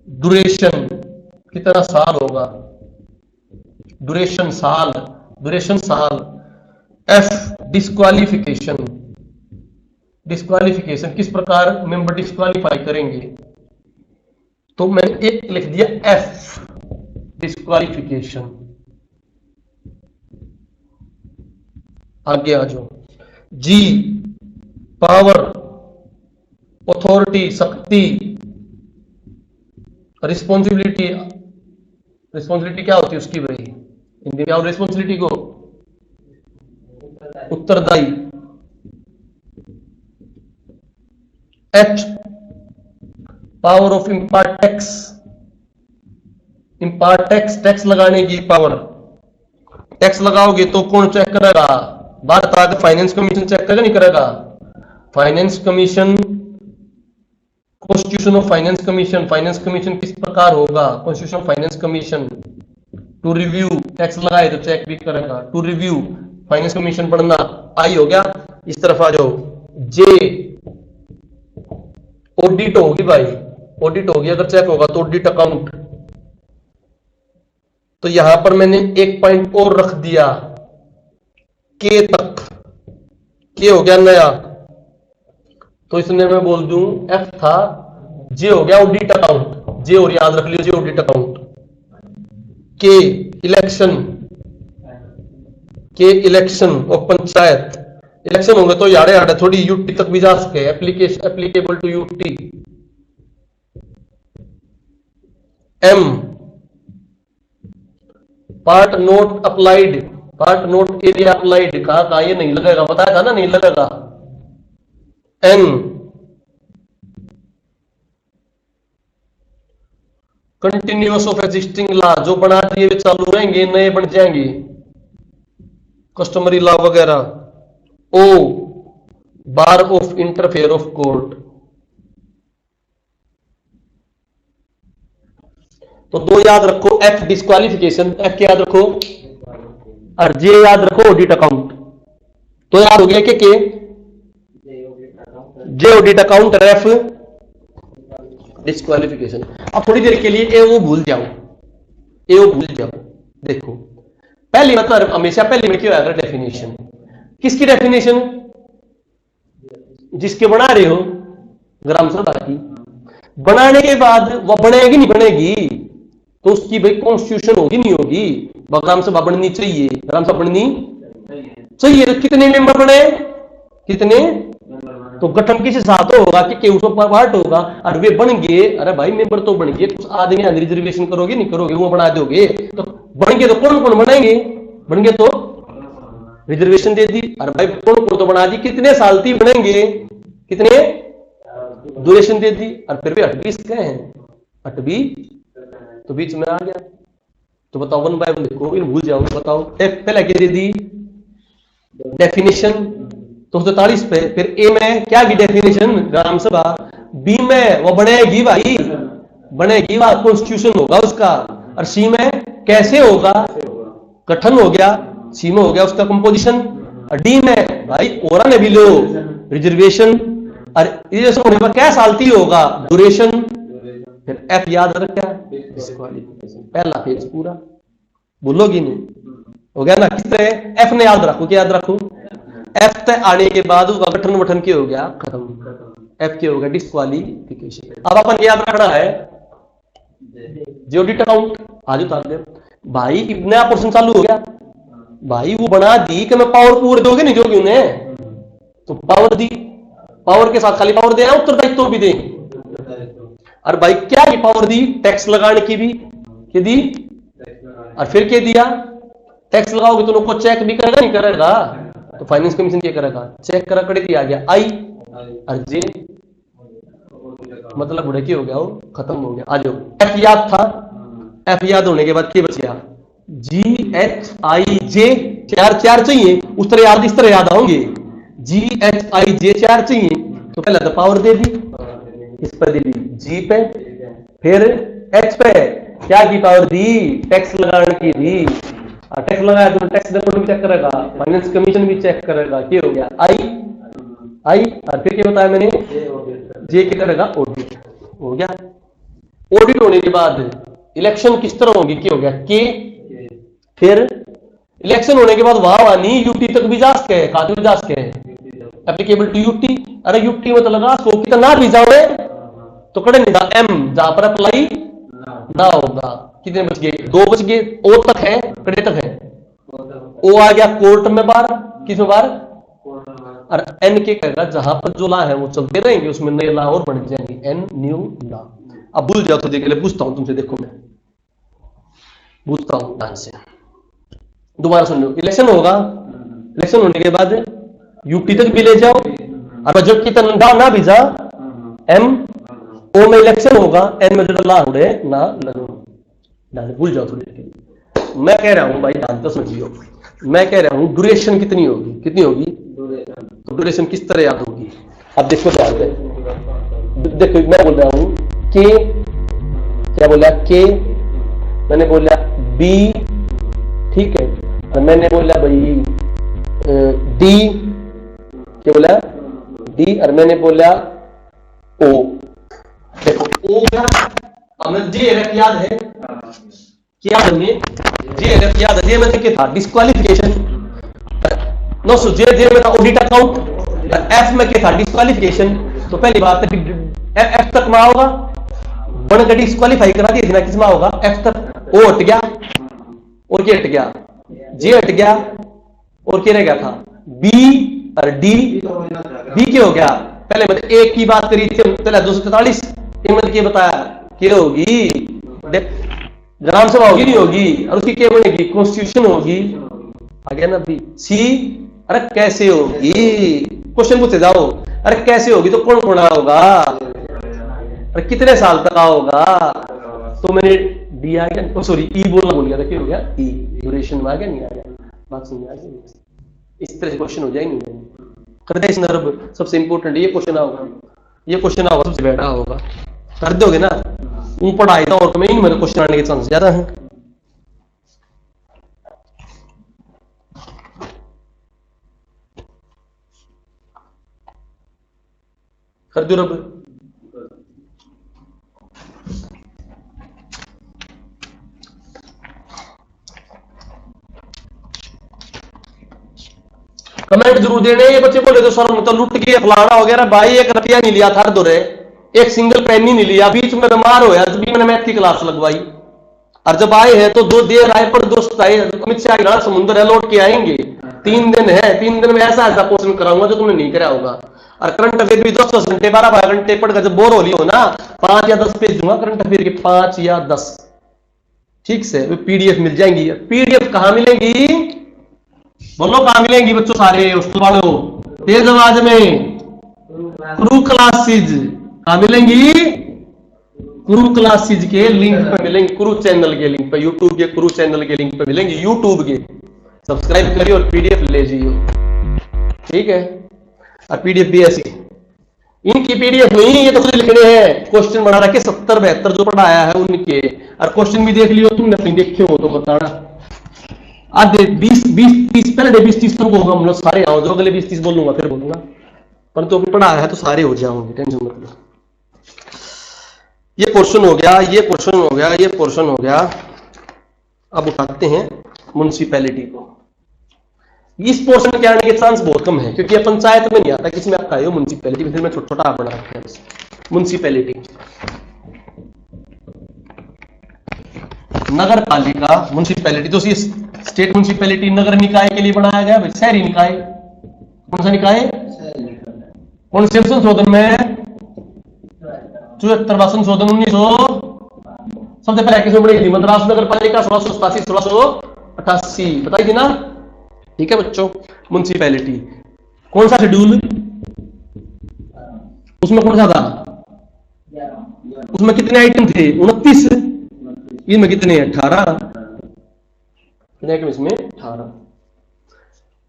ड्यूरेशन, कितना साल होगा? ड्यूरेशन साल, ड्यूरेशन साल। एफ डिस्क्वालिफिकेशन, डिस्क्वालिफिकेशन किस प्रकार मेंबर डिस्क्वालीफाई करेंगे? तो मैंने एक लिख दिया एफ डिस्क्वालिफिकेशन। आगे आ जाओ। जी पावर, अथॉरिटी शक्ति, रिस्पॉन्सिबिलिटी, रिस्पॉन्सिबिलिटी क्या होती है उसकी भाई हिंदी में, और रिस्पॉन्सिबिलिटी को उत्तरदायी। H power of impart tax, impart tax, tax लगाने की पावर। टैक्स लगाओगे तो कौन चेक करेगा? बात आगे फाइनेंस कमीशन चेक करेगा नहीं करेगा? Finance commission, constitution of finance commission, finance commission किस प्रकार होगा? Constitution of finance commission to review, tax लगाए तो चेक भी करेगा। टू रिव्यू फाइनेंस कमीशन पढ़ना। आई हो गया, इस तरफ आ जाओ। जे ऑडिट होगी भाई, ऑडिट होगी, अगर चेक होगा तो ऑडिट अकाउंट। तो यहां पर मैंने एक पॉइंट और रख दिया, के तक, के हो गया नया, तो इसने मैं बोल दूं एफ था, जे हो गया ऑडिट अकाउंट, जे और याद रख लियो, जे ऑडिट अकाउंट। के इलेक्शन, के इलेक्शन ऑफ पंचायत, इलेक्शन होंगे तो यारे यारे थोड़ी यूटी तक भी जा सके, application applicable to UT. M part not applied, part not area applied, कहा ये नहीं लगेगा, बताया था ना नहीं लगेगा। An continuous of existing law, जो बना दिए वे चालू रहेंगे, नए बन जाएंगे, कस्टमरी लॉ वगैरह। ओ बार ऑफ इंटरफेयर ऑफ कोर्ट। तो दो याद रखो, एफ डिस्क्वालिफिकेशन, एफ के याद रखो, और जे याद रखो ऑडिट अकाउंट। तो याद हो गया कि के जे ऑडिट अकाउंट, रेफ डिस्क्वालिफिकेशन। अब थोड़ी देर के लिए ए वो भूल जाओ, ए वो भूल जाओ। देखो पहली मतलब हमेशा पहले में क्या होगा? डेफिनेशन। किसकी डेफिनेशन? जिसके बना रहे हो ग्राम सभा की। बनाने के बाद वह बनेगी नहीं बनेगी तो उसकी भाई कॉन्स्टिट्यूशन होगी नहीं होगी, वह ग्राम सभा बननी चाहिए, ग्राम सभा बननी चाहिए। तो कितने मेंबर बने? कितने? तो गठन किस हिसाब से होगा कि उसको पार्ट होगा, और वे बन गए, अरे भाई मेंबर तो बन गए, कुछ आदमी रिजर्वेशन करोगे नहीं करोगे, वो बना दोगे, तो बन गए तो कौन कौन बनाएंगे? बन गए तो रिजर्वेशन दे दी, अरे भाई कौन कौन तो बना दी, कितने साल थी बनेंगे, कितने ड्यूरेशन दे दी, और फिर भी 28 कहे हैं, 28 तो बीच में आ गया। तो बताओ 1 बाय 1 देखो, भूल जाओ, बताओ पहले क्या दे दी? डेफिनेशन, तो 43 पे। फिर ए में क्या की डेफिनेशन? ग्राम सभा। बी में वो बनेगी भाई, बनेगी, वह कॉन्स्टिट्यूशन होगा उसका। और सी में कैसे होगा? गठन हो गया, सी में हो गया उसका कंपोजिशन। और डी में भाई ओरा ने भी लो रिजर्वेशन, और रिजर्वेशन होने पर क्या सालती होगा? ड्यूरेशन। फिर एफ याद रख, क्या? डिस्क्वालिफिकेशन। पहला पेज पूरा बोलोगी नहीं, हो गया ना? किस तरह एफ ने याद रखो, क्या याद रखो? एफ तक आने के बाद उसका गठन वठन क्या हो गया? खत्म। एफ क्या हो गया? डिस्क्वालिफिकेशन। अब अपन याद रखना है जे ऑडिट अकाउंट। आज उतार दे भाई, नया पोर्शन चालू हो गया भाई, वो बना दी कि मैं पावर पूरे दोगे नहीं दोगे उन्हें, तो पावर दी, पावर के साथ खाली पावर दे, उत्तरदायित्व भी दे। और भाई क्या की पावर दी? टैक्स लगाने की भी क्या दी, और फिर क्या दिया? टैक्स लगाओगे तो उनको चेक भी करेगा नहीं करेगा? तो फाइनेंस कमीशन क्या करेगा? चेक करा कर दिया गया। आई और जे मतलब बुढ़े की हो गया, वो खत्म हो गया। आ जाओ, एफ याद था, एफ याद होने के बाद क्या बचा? जी एच आई जे, चार चार चाहिए, उस तरह याद इस तरह याद आओगे। जी एच आई जे चार चाहिए, तो पहले तो पावर दे दी, इस पर दे दी जी पे, फिर एच पे क्या की पावर दी? टैक्स लगाने की दी, और टैक्स लगाया तो टैक्स रिपोर्ट भी चेक करेगा, फाइनेंस कमीशन भी चेक करेगा। क्या हो गया? आई आई, और फिर क्या बताया मैंने? जे क्या करेगा? ऑडिट। हो गया। ऑडिट होने के बाद इलेक्शन किस तरह होगी? क्या हो गया? के। फिर इलेक्शन होने के बाद वहां नहीं यूटी तक भी जा सके, खाते भी जा सके, एप्लीकेबल टू यूटी। अरे यूटी में तो लगा सो कितना भी जाओ तो कड़े नहीं था एम, जहां पर अप्लाई ना होगा। कितने बच गए? 2 बच गए। ओ तक है, कड़े तक है? ओ आ गया कोर्ट में 12, किसमें बार, और एन के कहेगा जहां पर जो ला है वो चलते रहेंगे, उसमें नए ला और बन जाएंगे, एन न्यू ला। अब भूल जाओ तो देख ले, पूछता हूं तुमसे, देखो मैं पूछता हूं ध्यान से, दोबारा सुन लो। इलेक्शन होगा, इलेक्शन होने के बाद यूपी तक भी ले जाओ, और बजट की तनख्वाह ना भी जा, एम ओ में इलेक्शन होगा, एन में जो ला उड़े ना लगो, भूल जाओ थोड़ी। मैं कह रहा हूं भाई ध्यान तो समझियो, मैं कह रहा हूं ड्यूरेशन कितनी होगी, कितनी होगी, तो ड्यूरेशन किस तरह याद होगी। अब देखो ध्यान से, देखो मैं बोल रहा हूं के, क्या बोला के, मैंने बोला बी, ठीक है, और मैंने बोला भाई डी, क्या बोला डी, और मैंने बोला ओ। देखो ओ क्या, हमें जे रख याद है, क्या हमें जे रख याद है, जे में क्या था, डिस्क्वालिफिकेशन, नो सो जे में था ऑडिट अकाउंट, एफ में क्या था, डिस्क्वालिफिकेशन। तो पहली बात एफ तक में होगा, बन का डिस्क्वालीफाई करा दिया ना, किस में होगा, एफ तक। ओ हट गया, और क्या हट गया, जे हट गया, और क्या रह गया था, बी और डी। बी क्या हो गया, पहले मतलब एक की बात करी थी पहले 243, इनमें क्या बताया, क्या होगी, ग्राम सभा होगी नहीं होगी, और उसकी क्या बनेगी, कॉन्स्टिट्यूशन होगी, आ गया ना बी। सी, अरे कैसे होगी, क्वेश्चन पूछते जाओ, अरे कैसे होगी, तो कौन कौन होगा, अरे कितने साल तक होगा, तो मैंने डी आ गया, सॉरी ई बोलना भूल गया था, क्या हो गया ई, ड्यूरेशन में आ गया, नहीं आ गया, बात समझ आ गई। इस तरह से क्वेश्चन हो जाएंगे। हृदय संदर्भ सबसे इंपॉर्टेंट ये क्वेश्चन होगा, ये क्वेश्चन होगा सबसे बेटा होगा, कर दोगे ना, वो पढ़ाई था और तुम्हें मेरे क्वेश्चन आने के चांस ज्यादा है। कर दो रब, कमेंट जरूर देने। ये बच्चे बोले तो सर तो लुट गए फलाना हो गया, भाई एक रुपया नहीं लिया था दो, एक सिंगल पेन नहीं लिया, बीच में बीमार होया, जब मैंने मैथ की क्लास लगवाई, और जब आए हैं तो दो देर आए, पर दोस्त आए, अमित शाह समुद्र है, लौट के आएंगे, 3 दिन है, 3 दिन में ऐसा ऐसा क्वेश्चन कराऊंगा जो तुमने नहीं करा होगा। और करंट अफेयर भी 10 घंटे 12 घंटे पढ़कर जब बोर हो रही हो ना, 5 या 10 पेज दूंगा करंट अफेयर के, 5 या 10, ठीक से, पीडीएफ मिल जाएंगी। पीडीएफ कहां मिलेंगी, बोलो कहां मिलेंगी बच्चों, सारे स्कूल वालों तेज आवाज में, क्रू क्लासेज कहां मिलेंगी, क्रू क्लासेज के लिंक पे मिलेंगे, क्रू चैनल के लिंक पे, यूट्यूब के क्रू चैनल के लिंक पे मिलेंगे, यूट्यूब के, सब्सक्राइब करिए और पीडीएफ ले जाइए, ठीक है। और पीडीएफ भी ऐसी, इनकी पीडीएफ नहीं, ये तो खुद लिखने हैं, क्वेश्चन बना रखे 70-72 जो पढ़ाया है उनके, और क्वेश्चन भी देख लियो तुमने, अपनी देखे हो तो बताना। आज 20-30 पहले 20-30 तुमको होगा, हम लोग सारे आओ, जो अगले 20-30 बोलूंगा फिर बोलूंगा, पर तो अभी पढ़ाया है तो सारे हो जाओगे, टेंशन मत लो। ये पोर्शन हो गया, ये पोर्शन हो गया, ये पोर्शन हो गया। अब उठाते हैं म्युनिसिपैलिटी को। इस पोर्शन के आने के चांस बहुत कम है, क्योंकि ये पंचायत में नहीं आता, किसी में आता है म्युनिसिपैलिटी में, फिर मैं छोटा छोटा बना रखा है म्युनिसिपैलिटी। नगर पालिका, म्युनिसिपैलिटी तो स्टेट म्युनिसिपैलिटी नगर निकाय के लिए बनाया गया, शहरी निकाय, कौन सा निकाय, कौन से संशोधन में, 74वां संशोधन 1900, सबसे पहले किसमें बनी थी, मद्रास नगर पालिका 1687-1688 बताई थी ना, ठीक है बच्चों। म्युनिसिपैलिटी कौन सा शेड्यूल, उसमें कौन सा था, उसमें कितने आइटम थे, 29, इनमें कितने, 18, इसमें 18।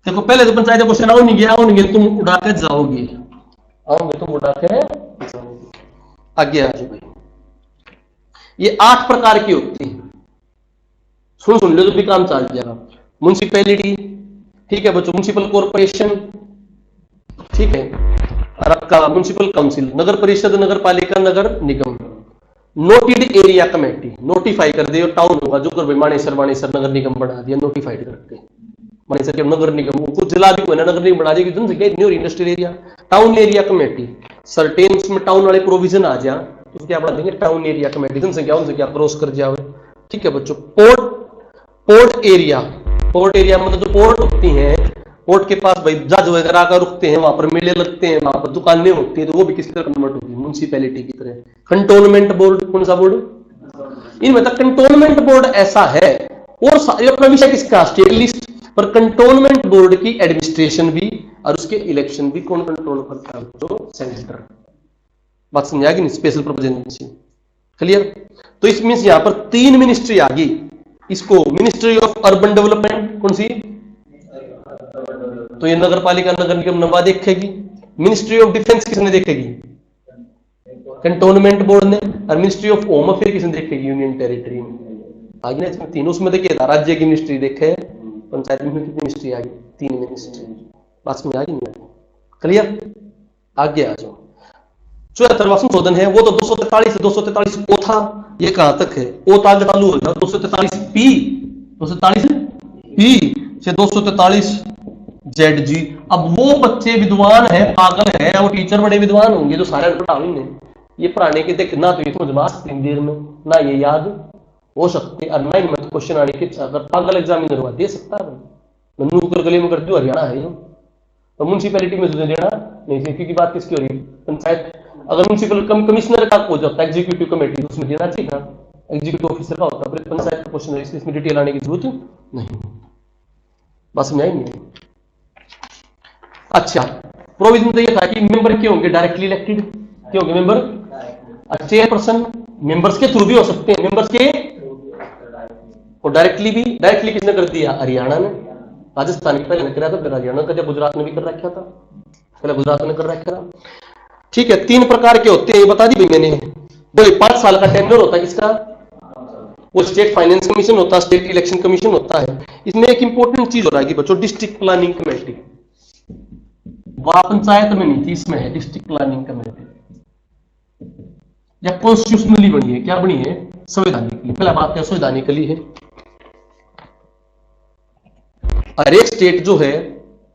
देखो पहले तो पंचायत क्वेश्चन आओगे तुम उड़ा के जाओगे, आओगे तुम उड़ा के जाओगे। आगे आ जाओ भाई, ये 8 प्रकार की होती है, सुन लो तो भी काम चल जाएगा। म्युनिसिपैलिटी, ठीक है बच्चों, म्युनिसिपल कॉर्पोरेशन, ठीक है, और आपका म्युनिसिपल काउंसिल, नगर परिषद, नगर पालिका, नगर निगम। नोटिड एरिया कमेटी, नोटिफाई कर दिया, टाउन होगा जो कर मानेसर नगर निगम बना दिया, नोटिफाइड करके मानेसर के नगर निगम, कुछ जिला भी नगर निगम बना दिया, जनसंख्या इतनी और industrial area. Town area committee, certain उसमें टाउन वाले प्रोविजन आ जा तो क्या बना देंगे, टाउन एरिया कमेटी, जनसंख्या क्रॉस कर जाओ, ठीक है बच्चों। पोर्ट एरिया, पोर्ट एरिया मतलब जो पोर्ट होती हैं पोर्ट के पास भाई जहाज वगैरह आकर रुकते हैं, वहां पर मेले लगते हैं, वहां पर दुकानें होती हैं, तो वो भी किसी तरह कन्वर्ट होगी म्यूनिसिपैलिटी की तरह। कंटोनमेंट बोर्ड कौन सा बोर्ड? इनमें तक कंटोनमेंट बोर्ड ऐसा है, और अपना विषय किसका? State list. पर कंटोनमेंट बोर्ड की एडमिनिस्ट्रेशन भी और उसके इलेक्शन भी कौन कंट्रोल करता है? तो सेंटर। बात समझ आ गई? Special purpose agency. क्लियर? तो इस मींस यहां पर 3 मिनिस्ट्री आ गई। इसको मिनिस्ट्री ऑफ अर्बन डेवलपमेंट कौन सी? तो ये नगर पालिका नगर निगम नवा देखेगी। मिनिस्ट्री ऑफ डिफेंस किसने देखेगी? कंटोनमेंट बोर्ड ने। और मिनिस्ट्री ऑफ होम अफेयर किसने देखेगी? यूनियन टेरिटरी में। आगे ना इसमें तीनों, उसमें देखिए राज्य की मिनिस्ट्री देखे, पंचायत में कितनी मिनिस्ट्री आ गई? 3 मिनिस्ट्री। बात में आ गई नहीं? क्लियर? आगे आ जाओ। 74वां संशोधन है वो तो 243 से 243 ओ था, ये कहां तक है? ओ तो आगे चालू हो गया 243 पी, 243 पी से 243 जेड जी। अब वो बच्चे विद्वान है, पागल है, वो टीचर बड़े विद्वान होंगे जो सारे पढ़ाएंगे, ये पढ़ाने के देख ना तो ये समझ में आ सकते देर में, ना ये याद हो सकते, और ना इनमें क्वेश्चन आने के अगर पागल एग्जामिनर हुआ दे सकता है। नन्नू कर गले में कर दो, हरियाणा है तो म्यूनसिपैलिटी में तुझे देना नहीं, क्योंकि बात किसकी हो रही है? पंचायत। अगर म्यूनसिपल कमिश्नर का हो जाता है एग्जीक्यूटिव कमेटी, उसमें देना चाहिए था, एग्जीक्यूटिव ऑफिसर का होता है, पंचायत का क्वेश्चन है, इसमें डिटेल आने की जरूरत नहीं। बस में आएंगे। अच्छा, प्रोविजन तो ये था कि मेंबर क्या होंगे? Directly elected. क्या होंगे मेंबर? चेयरपर्सन मेंबर्स के थ्रू भी हो सकते हैं, मेंबर्स के और डायरेक्टली भी। डायरेक्टली किसने कर दिया? हरियाणा ने। राजस्थान के पहले ने कराया था, फिर हरियाणा का, जब गुजरात ने भी कर रखा था, पहले गुजरात ने कर रखा था। ठीक है, 3 प्रकार के होते हैं ये बता दी भाई मैंने। 5 साल का टेन्योर होता है किसका? वो स्टेट फाइनेंस कमीशन होता है, स्टेट इलेक्शन कमीशन होता है। इसमें एक इंपॉर्टेंट चीज हो रहा है कि बच्चों, डिस्ट्रिक्ट प्लानिंग कमेटी वहां पंचायत में नहीं थी, इसमें है डिस्ट्रिक्ट प्लानिंग कमेटी, या कॉन्स्टिट्यूशनली बनी है। क्या बनी है? संवैधानिकली। पहला बात है संवैधानिकली है। हर एक स्टेट जो है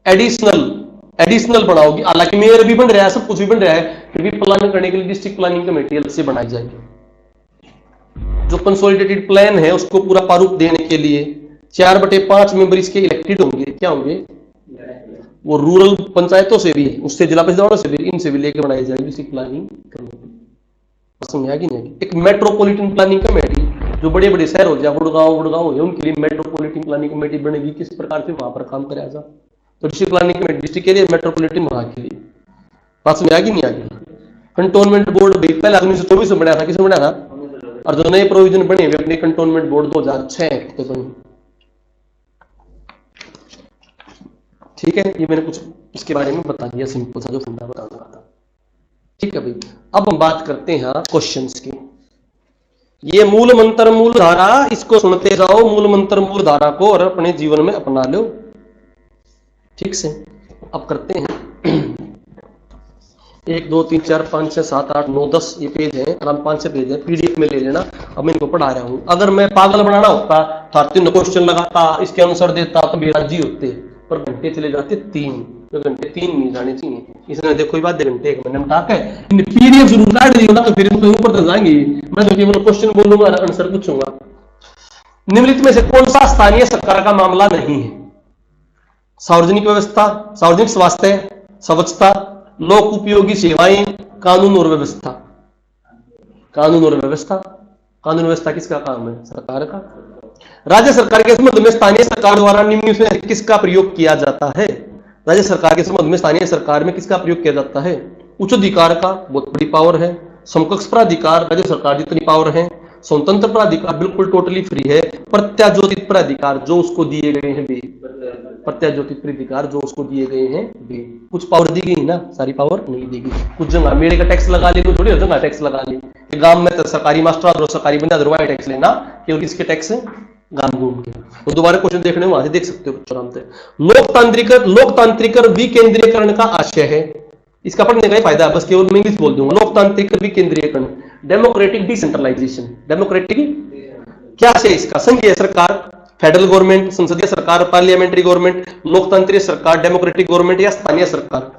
एडिशनल बनाओगी, हालांकि मेयर भी बन रहा है, सब कुछ भी बन रहा है, फिर भी प्लान करने के लिए डिस्ट्रिक्ट प्लानिंग कमेटी अलग से बनाई जाएगी। जो कंसोलिडेटेड प्लान है उसको पूरा प्रारूप देने के लिए 4/5 मेंबर इसके इलेक्टेड होंगे। क्या होंगे? वो रूरल पंचायतों से भी, उससे जिला परिषदों से भी, इनसे भी लेकर बनाई जाएगी डिस्ट्रिक्ट प्लानिंग कमेटी। समझ आ गई नहीं? एक मेट्रोपॉलिटन प्लानिंग कमेटी, जो बड़े बड़े शहर हो जाए, गुड़गांव है, उनके लिए मेट्रोपॉलिटन प्लानिंग कमेटी बनेगी। किस प्रकार से वहां पर काम करा जा, तो डिस्ट्रिक्ट प्लानिंग कमेटी डिस्ट्रिक्ट के लिए, मेट्रोपॉलिटन वहां के लिए। बात समझ आ गई नहीं? आ गई। कंटोनमेंट बोर्ड पहले 1924 में बनाया था, किसने बनाया था? और जो नए प्रोविजन बने हुए अपने कंटोनमेंट बोर्ड 2006 के बने। ठीक है, ये मैंने कुछ इसके बारे में बता दिया, सिंपल सा जो फंडा बता रहा था। ठीक है भाई, अब हम बात करते हैं क्वेश्चंस की। ये मूल मंत्र मूल धारा, इसको सुनते जाओ, मूल मंत्र मूल धारा को, और अपने जीवन में अपना लो। ठीक से, अब करते हैं 1 2 3 4 5 6 7 8 9 10 ये पेज है, आराम 5-6 पेज है, पीडीएफ में ले लेना। अब मैं इनको पढ़ा रहा हूं। अगर मैं पागल बनाना होता तो 3 क्वेश्चन लगाता, इसके आंसर देता तो भी राजी होते, पर घंटे चले जाते 3, तो घंटे 3 नहीं जाने चाहिए। इसने देखो ये बात 2 घंटे 1 महीने में टाक है, पीडीएफ जरूर काट दियो ना, तो फिर इनको ऊपर तक जाएंगे। मैं तो केवल क्वेश्चन बोलूंगा, आंसर पूछूंगा। निम्नलिखित में से कौन सा स्थानीय सरकार का मामला नहीं है? सार्वजनिक व्यवस्था, सार्वजनिक स्वास्थ्य, स्वच्छता, लोक उपयोगी सेवाएं, कानून और व्यवस्था। कानून और व्यवस्था। कानून व्यवस्था किसका काम है? सरकार का। राज्य सरकार के संबंध में स्थानीय सरकार द्वारा निम्न में किसका प्रयोग किया जाता है? राज्य सरकार के संबंध में स्थानीय सरकार में किसका प्रयोग किया जाता है? उच्च अधिकार का बहुत बड़ी पावर है। समकक्ष प्राधिकार, राज्य सरकार जितनी पावर है। स्वतंत्र प्राधिकार बिल्कुल टोटली फ्री है। प्रत्याज्योतित प्राधिकार जो उसको दिए गए हैं भी, प्रत्याज्योतित प्राधिकार जो उसको दिए गए हैं भी। कुछ पावर दी गई ना, सारी पावर नहीं देगी। कुछ जगह मेरे का टैक्स लगा ले, थोड़ी हर जगह टैक्स लगा ले। गांव में तो सरकारी मास्टर और सरकारी बंदा दरवाजा टैक्स लेना, केवल किसके टैक्स है? गांव घूम के। तो दोबारा क्वेश्चन देखने वहां से देख सकते हो आराम से। लोकतांत्रिक विकेंद्रीयकरण का आशय है। इसका पढ़ने का ही फायदा है, बस केवल मैं इंग्लिश बोल दूंगा। लोकतांत्रिक विकेंद्रीयकरण, डेमोक्रेटिक डिसेंट्रलाइजेशन। डेमोक्रेटिक क्या है इसका? संघीय सरकार, फेडरल गवर्नमेंट, संसदीय सरकार, पार्लियामेंट्री गवर्नमेंट, लोकतांत्रिक सरकार, डेमोक्रेटिक गवर्नमेंट या स्थानीय सरकार।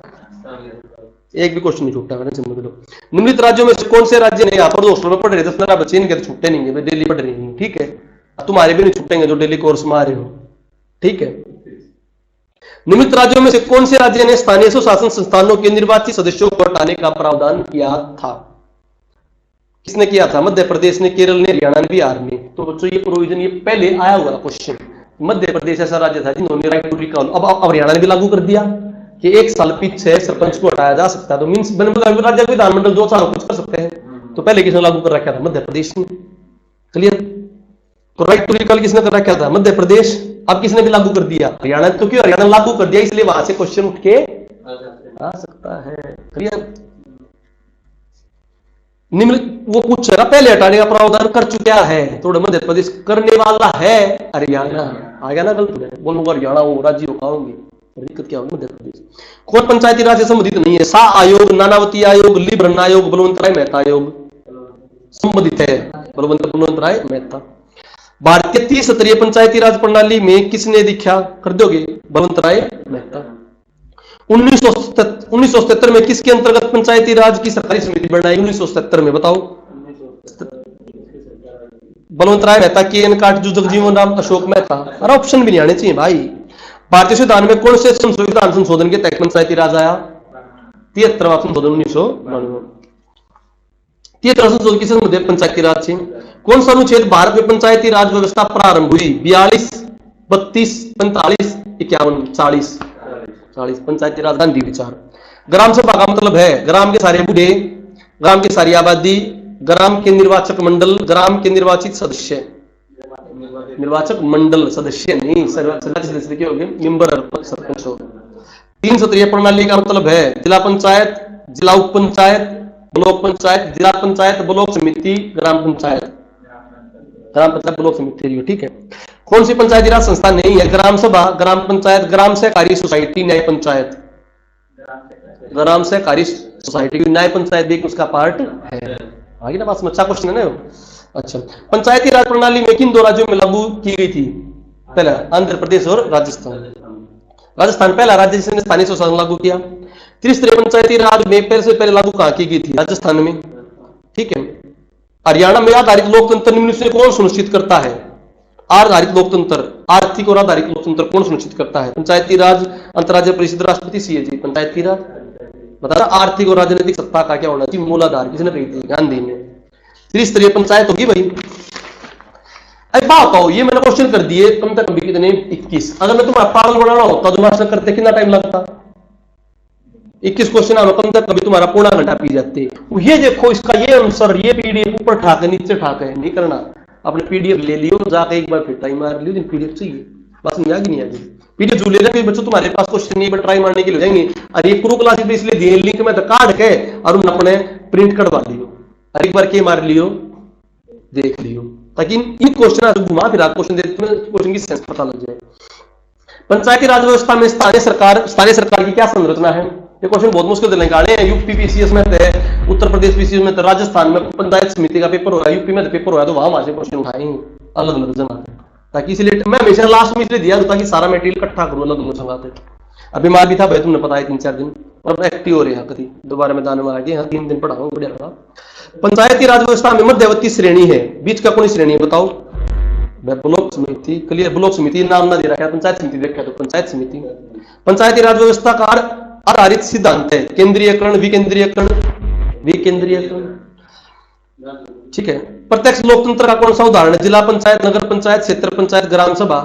एक भी क्वेश्चन नहीं छूटा। निम्नलिखित राज्यों में से कौन से राज्य ने, यहाँ पर हॉस्टल में पढ़ रहे 10-15 बच्चे, इनके तो छूटे नहीं है, दिल्ली पढ़ रही है। ठीक है, तुम्हारे भी नहीं छूटेंगे जो डेली कोर्स में आ रहे हो। ठीक है, निम्नलिखित राज्यों में से कौन से राज्य ने स्थानीय स्वशासन संस्थानों के निर्वाचित सदस्यों को हटाने का प्रावधान किया था? किसने किया था? मध्य प्रदेश ने, केरल ने, हरियाणा ने, बिहार ने। तो बच्चों ये प्रोविजन ये पहले आया हुआ क्वेश्चन। मध्य प्रदेश ऐसा राज्य था जिन्होंने राइट टू रिकॉल, अब हरियाणा ने भी लागू कर दिया कि 1 साल पीछे सरपंच को हटाया जा सकता है। तो मीन्स राज्य विधानमंडल 2 साल कुछ कर सकते हैं। तो पहले किसने लागू कर रखा था? मध्य प्रदेश ने। क्लियर? तो राइट टू रिकॉल किसने कर रखा था? मध्य प्रदेश। अब किसने भी लागू कर दिया? हरियाणा। तो क्यों हरियाणा लागू कर दिया, इसलिए वहां से क्वेश्चन उठ के आ सकता है। क्लियर? निम्न वो पूछ रहा पहले हटाने का प्रावधान कर चुका है, थोड़ा मध्य प्रदेश करने वाला है, हरियाणा आ गया ना गलत। बोलूंगा हरियाणा वो राज्य होंगे, दिक्कत क्या होगी? मध्य प्रदेश। कौन पंचायती राज से संबंधित नहीं है? सा आयोग, नानावती आयोग, लिब्रन आयोग, बलवंत राय मेहता आयोग संबंधित है। बलवंत राय मेहता। भारतीय 30 स्तरीय पंचायती राज प्रणाली में किसने दीक्षा कर दोगे? बलवंत राय मेहता। 1977 में किसके अंतर्गत पंचायती राज की सरकारी समिति बनाई? 1977 में बताओ। बलवंत राय मेहता, के एन काटजू, जगजीवन राम, अशोक मेहता। अरे ऑप्शन भी नहीं आने चाहिए भाई। भारतीय संविधान में कौन से संविधान संशोधन के तहत पंचायती राज आया? 73वां संशोधन 1999। 73वां संशोधन किस मुद्दे पंचायती राज से? कौन सा अनुच्छेद भारत में पंचायती राज व्यवस्था प्रारंभ हुई? 42, 32, 45, 51, 40। पंचायती राज गांधी विचार। ग्राम सभा का मतलब है ग्राम के सारे बूढ़े, ग्राम की सारी आबादी, ग्राम के निर्वाचक मंडल, ग्राम के निर्वाचित सदस्य। निर्वाचक मंडल सदस्य नहीं, सदस्य क्या हो गए? मेंबर, सरपंच हो। 3 स्तरीय प्रणाली का मतलब है जिला पंचायत, जिला उप पंचायत, ब्लॉक पंचायत, जिला पंचायत, ब्लॉक समिति, ग्राम पंचायत। ग्राम पंचायत, ब्लॉक समिति। ठीक है। कौन सी पंचायती राज संस्था नहीं है? ग्राम सभा, ग्राम पंचायत, ग्राम सहकारी सोसाइटी, न्याय पंचायत। ग्राम सहकारी सोसाइटी, न्याय पंचायत भी उसका पार्ट है। आगे ना बात में, अच्छा क्वेश्चन है ना। अच्छा, पंचायती राज प्रणाली में किन 2 राज्यों में लागू की गई थी? पहला आंध्र प्रदेश और राजस्थान। राजस्थान पहला राज्य जिसने स्थानीय स्वशासन लागू किया। त्रिस्तरीय पंचायती राज में पहले लागू कहां की गई थी? राजस्थान में। ठीक है। हरियाणा में आधारित लोकतंत्र निम्न से कौन सुनिश्चित करता है? आधारित लोकतंत्र, आर्थिक और आधारित लोकतंत्र कौन सुनिश्चित करता है? पंचायती राज, अंतर्राज्य परिषद, राष्ट्रपति, सीएजी। पंचायती राज। बता रहा आर्थिक और राजनीतिक सत्ता का क्या होना चाहिए? मूलाधार। किसने कही थी? गांधी ने। त्रिस्तरीय पंचायत होगी भाई। अरे बात आओ, ये मैंने क्वेश्चन कर दिए कम तक कभी कितने? 21। अगर मैं तुम्हारा पागल बनाना होता तो मास्टर करते कितना टाइम लगता? 21 क्वेश्चन आना कम तक कभी तुम्हारा पौना घंटा पी जाते। ये देखो इसका ये आंसर, ये पीडीएफ ऊपर ठाके नीचे ठाके नहीं करना। अपने पीडीएफ ले लियो, जाके एक बार फिर ट्राई मार लियो। पीडीएफ चाहिए बस, नहीं आगे नहीं आगे। पीडीएफ जो ले जाएंगे बच्चों, तुम्हारे पास क्वेश्चन नहीं, ट्राई मारने के लिए जाएंगे। अरे प्रो क्लास इसलिए दिए लिंक में तो काट के और अपने प्रिंट करवा लियो, और एक बार के मार लियो, देख लियो, ताकि इन क्वेश्चन घुमा फिरा क्वेश्चन की सेंस पता लग जाए। पंचायती राज व्यवस्था में स्थानीय सरकार की क्या संरचना है? ये क्वेश्चन बहुत मुश्किल से निकाले हैं। यूपी पीसीएस में है, उत्तर प्रदेश पीसीएस में, राजस्थान में पंचायत समिति का पेपर हो रहा है, यूपी में पेपर हो रहा है, तो वहां से क्वेश्चन उठाएंगे अलग अलग जना, ताकि इसलिए मैं हमेशा लास्ट में इसलिए दिया ताकि सारा मटेरियल इकट्ठा करूँ अलग अलग संगाते। अब बीमार भी था भाई, तुमने पता है 3-4 दिन, और एक्टिव हो रहे हैं कभी दोबारा मैदान में आगे। 3 दिन पढ़ाऊंगा, बढ़िया लगा। पंचायती राज व्यवस्था में मध्यवर्ती श्रेणी है, बीच का कौन श्रेणी है बताओ? ब्लॉक समिति। क्लियर? ब्लॉक समिति नाम ना दे रखा है, पंचायत समिति देखा तो पंचायत समिति। पंचायती राज व्यवस्था का आधारित सिद्धांत है केंद्रीयकरण, विकेंद्रीयकरण, विकेंद्रीयकरण। ठीक है। प्रत्यक्ष लोकतंत्र का कौन सा उदाहरण है? जिला पंचायत, नगर पंचायत, क्षेत्र पंचायत, ग्राम सभा।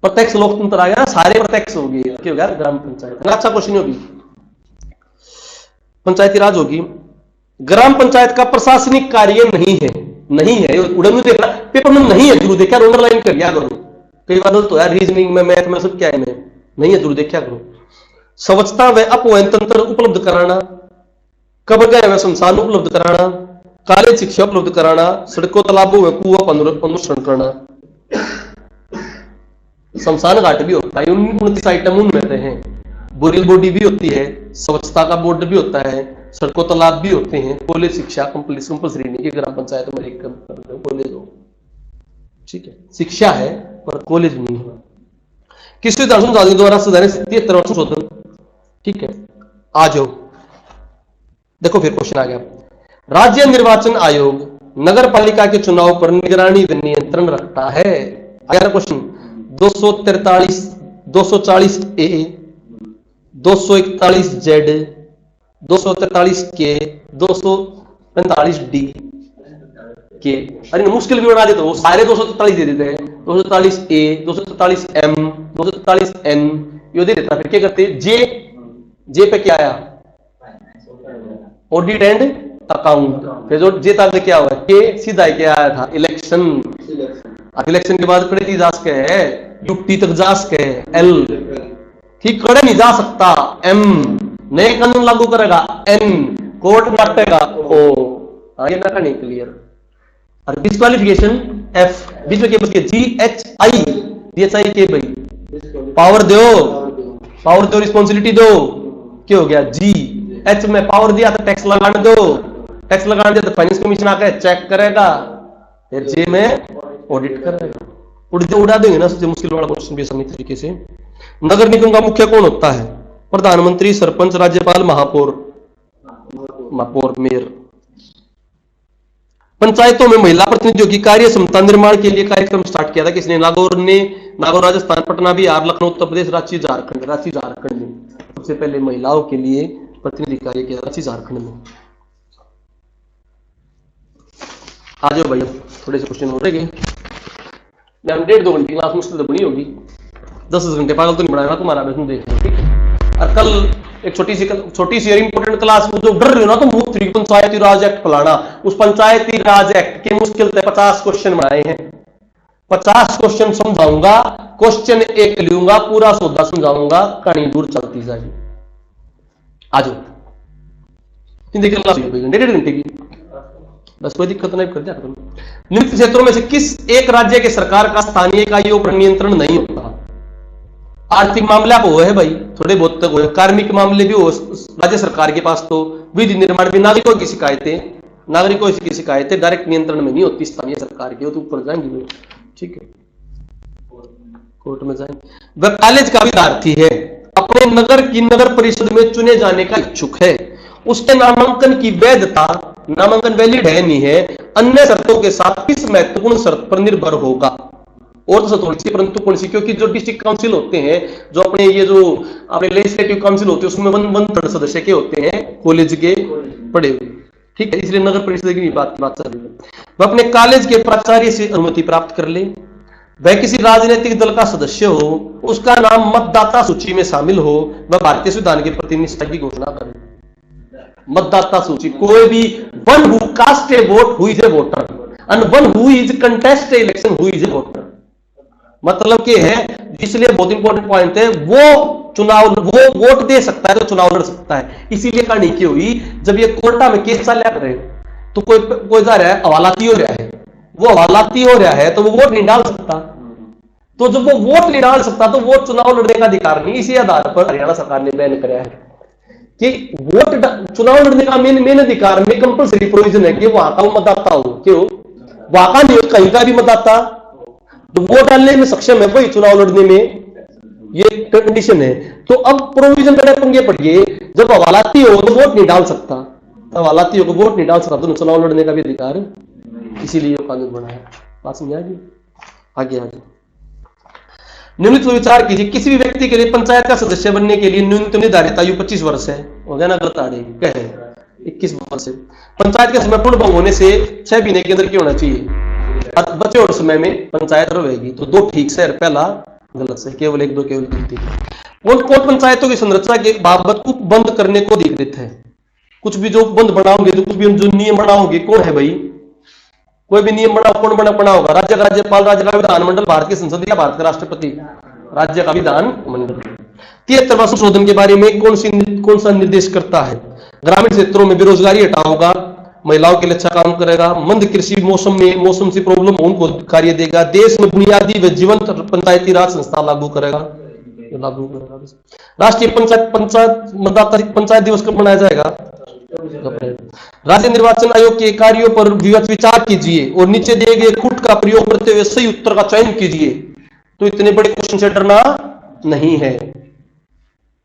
प्रत्यक्ष लोकतंत्र आ गया, सारे प्रत्यक्ष हो गए, क्यों यार? ग्राम पंचायत। अच्छा क्वेश्चन होगी, पंचायती राज होगी। ग्राम पंचायत का प्रशासनिक कार्य नहीं है, नहीं है, उड़न देखना पेपर में नहीं है, जरूर देखा, अंडरलाइन कर लिया करो। कई बार तो यार रीजनिंग में, मैथ में सब क्या है में नहीं है, जरूर देखा करो। स्वच्छता व अपवहन तंत्र उपलब्ध कराना, कब्र गए व शमशान उपलब्ध कराना, कालेज शिक्षा उपलब्ध कराना, सड़कों तालाबों व कुआं का अनुसरण करना। शमशान घाट भी होता है, 29 आइटम उनमें से हैं। बोरियल बॉडी भी होती है, स्वच्छता का बोर्ड भी होता है, सड़कों तालाब भी होते हैं, कॉलेज शिक्षा कंपल्सरी नहीं कि ग्राम पंचायत में एक कॉलेज हो। ठीक है, शिक्षा है पर कॉलेज नहीं है। किस संशोधन द्वारा सुधारित 73वां संशोधन? ठीक है, आ जाओ, देखो फिर क्वेश्चन आ गया। राज्य निर्वाचन आयोग नगर पालिका के चुनाव पर निगरानी व नियंत्रण रखता है। आया ना question? 243 240A, 241Z, 243K, 245D के। अरे मुश्किल भी बना देते, वो सारे 243 दे देते हैं। 243A, 243M, 243N ये दे देता। फिर क्या करते हैं, जे पे क्या आया, ऑडिट एंड अकाउंट। फिर जो जे था क्या हुआ, के सीधा क्या आया था, इलेक्शन। अब इलेक्शन के बाद खड़े जा सके है, यूटी तक जा सके एल, ठीक खड़े नहीं जा सकता एम, नए कानून लागू करेगा एन, कोर्ट नाटेगा ओ। आगे ना नहीं क्लियर। और डिस्क्वालिफिकेशन एफ, बीच में क्या बच गया, GHI के भाई पावर दो रिस्पॉन्सिबिलिटी दो, क्या हो गया जी। एच में पावर दिया तो टैक्स लगाने दो, टैक्स लगाने दिया तो फाइनेंस कमीशन आकर चेक करेगा। फिर जे में ऑडिट करेगा। उड़ा देंगे ना, सबसे मुश्किल वाला क्वेश्चन भी आसानी तरीके से। नगर निगम का मुखिया कौन होता है, प्रधानमंत्री, सरपंच, राज्यपाल, महापौर, मेयर। पंचायतों में महिला प्रतिनिधियों की कार्य क्षमता निर्माण के लिए कार्यक्रम स्टार्ट किया था किसने, नागौर राजस्थान, पटना बिहार, लखनऊ उत्तर प्रदेश, रांची झारखंड ने सबसे पहले महिलाओं के लिए प्रतिनिधि कार्य किया, रांची झारखंड में। आ जाओ भाई, थोड़े से क्वेश्चन हो रहे हैं। 1.5-2 घंटे क्लास मुश्किल तो बनी होगी, 10 घंटे पागल तो नहीं बनाएगा तुम्हारा, मैं देख रहा हूँ, ठीक है। और कल एक छोटी सी इंपोर्टेंट क्लास, जो डर रहे हो ना तुम, पंचायती राज एक्ट फलाना, उस पंचायती राज एक्ट के मुश्किल से 50 क्वेश्चन बनाए हैं। 50 क्वेश्चन समझाऊंगा, क्वेश्चन एक लूंगा, पूरा सौदा समझाऊंगा, कहानी दूर चलती जाएगी। आ जाओ, 1.5 घंटे की, बस कोई दिक्कत नहीं, कर दिया। निम्नलिखित क्षेत्रों में से किस एक राज्य के सरकार का स्थानीय इकाइयों पर नियंत्रण नहीं होता। आर्थिक मामला वो है भाई, थोड़े बहुत तक हो, कार्मिक मामले भी हो राज्य सरकार के पास, तो विधि निर्माण भी, नागरिकों की शिकायतें डायरेक्ट नियंत्रण में नहीं होती स्थानीय सरकार की, वो तो ऊपर जाएंगे, ठीक है, कोर्ट में जाएंगे। वह कॉलेज का विद्यार्थी है, अपने नगर की नगर परिषद में चुने जाने का इच्छुक है, उसके नामांकन की वैधता, नामांकन वैलिड है नहीं है, अन्य शर्तों के साथ किस महत्वपूर्ण शर्त पर निर्भर होगा। और तो थोड़ी सी, परंतु कौन सी, क्योंकि जो डिस्ट्रिक्ट काउंसिल होते हैं, जो अपने ये जो अपने लेजिस्लेटिव काउंसिल होते हैं, उसमें 1/3 सदस्य के होते हैं कॉलेज के पढ़े हुए, ठीक है, इसलिए नगर परिषद की बात चल रही है। वह अपने कॉलेज के प्राचार्य से अनुमति प्राप्त कर ले, वह किसी राजनीतिक दल का सदस्य हो, उसका नाम मतदाता सूची में शामिल हो, वह भारतीय संविधान के प्रति निष्ठा की घोषणा करे। मतदाता सूची, कोई भी, one who cast a vote who is a voter, and one who is contest a election who is a voter. मतलब क्या है, इसलिए बहुत इंपॉर्टेंट पॉइंट है, वो वोट दे सकता है तो चुनाव लड़ सकता है। इसीलिए कहानी की हुई, जब ये कोर्टा में केस चल रहे तो कोई जा रहा है, हवालाती हो रहा है, वो हवालाती हो रहा है तो वो वोट नहीं डाल सकता, तो जब वो वोट नहीं डाल सकता तो वोट चुनाव लड़ने का अधिकार नहीं। इसी आधार पर हरियाणा सरकार ने बैन कराया है कि वोट चुनाव लड़ने का मेन अधिकार में कंपल्सरी प्रोविजन है कि वहां का वो मतदाता हो, क्यों वहां का नहीं, कहीं का भी मतदाता तो वोट डालने में सक्षम है, वही चुनाव लड़ने में, ये कंडीशन है। तो अब प्रोविजन बड़े पंगे पड़िए, जब हवालाती हो तो वोट नहीं डाल सकता, हवालाती हो तो वोट नहीं डाल सकता, तो चुनाव लड़ने का भी अधिकार, इसीलिए कानून बनाया। बात समझ आएगी, आगे निम्नलिखित विचार कीजिए, किसी भी व्यक्ति के लिए पंचायत का सदस्य बनने के लिए न्यूनतम निर्धारित आयु 25 वर्ष है, हो गया ना, गलत आ रही कहे 21 वर्ष है। पंचायत का समय पूर्ण भंग होने से 6 महीने के अंदर क्या होना चाहिए, बचे और समय में पंचायत रहेगी, तो 2 ठीक से, पहला गलत से, केवल 1-2 केवल गलती। कौन पंचायतों की संरचना के बाबत उपबंध करने को अधिकृत है। कुछ भी जो बंद बनाओगे, तो कुछ भी जो नियम बनाओगे, कौन है भाई, कोई भी नियम बनाओ, कौन बना होगा, राज्य का राज्यपाल, राज्य का विधानमंडल, भारत की संसद या भारत का राष्ट्रपति, राज्य का विधानमंडल। 73वां संशोधन के बारे में कौन सा निर्देश करता है, ग्रामीण क्षेत्रों में बेरोजगारी हटाओगा, महिलाओं के लिए अच्छा काम करेगा, मंद कृषि मौसम से प्रॉब्लम उनको कार्य देगा, देश में बुनियादी व जीवंत पंचायती राज संस्था लागू करेगा। राष्ट्रीय पंचायत दिवस कब मनाया जाएगा, राज्य निर्वाचन आयोग के कार्यों पर विचार कीजिए और नीचे दिए गए खुट का प्रयोग करते हुए सही उत्तर का चयन कीजिए। तो इतने बड़े क्वेश्चन से डरना नहीं है,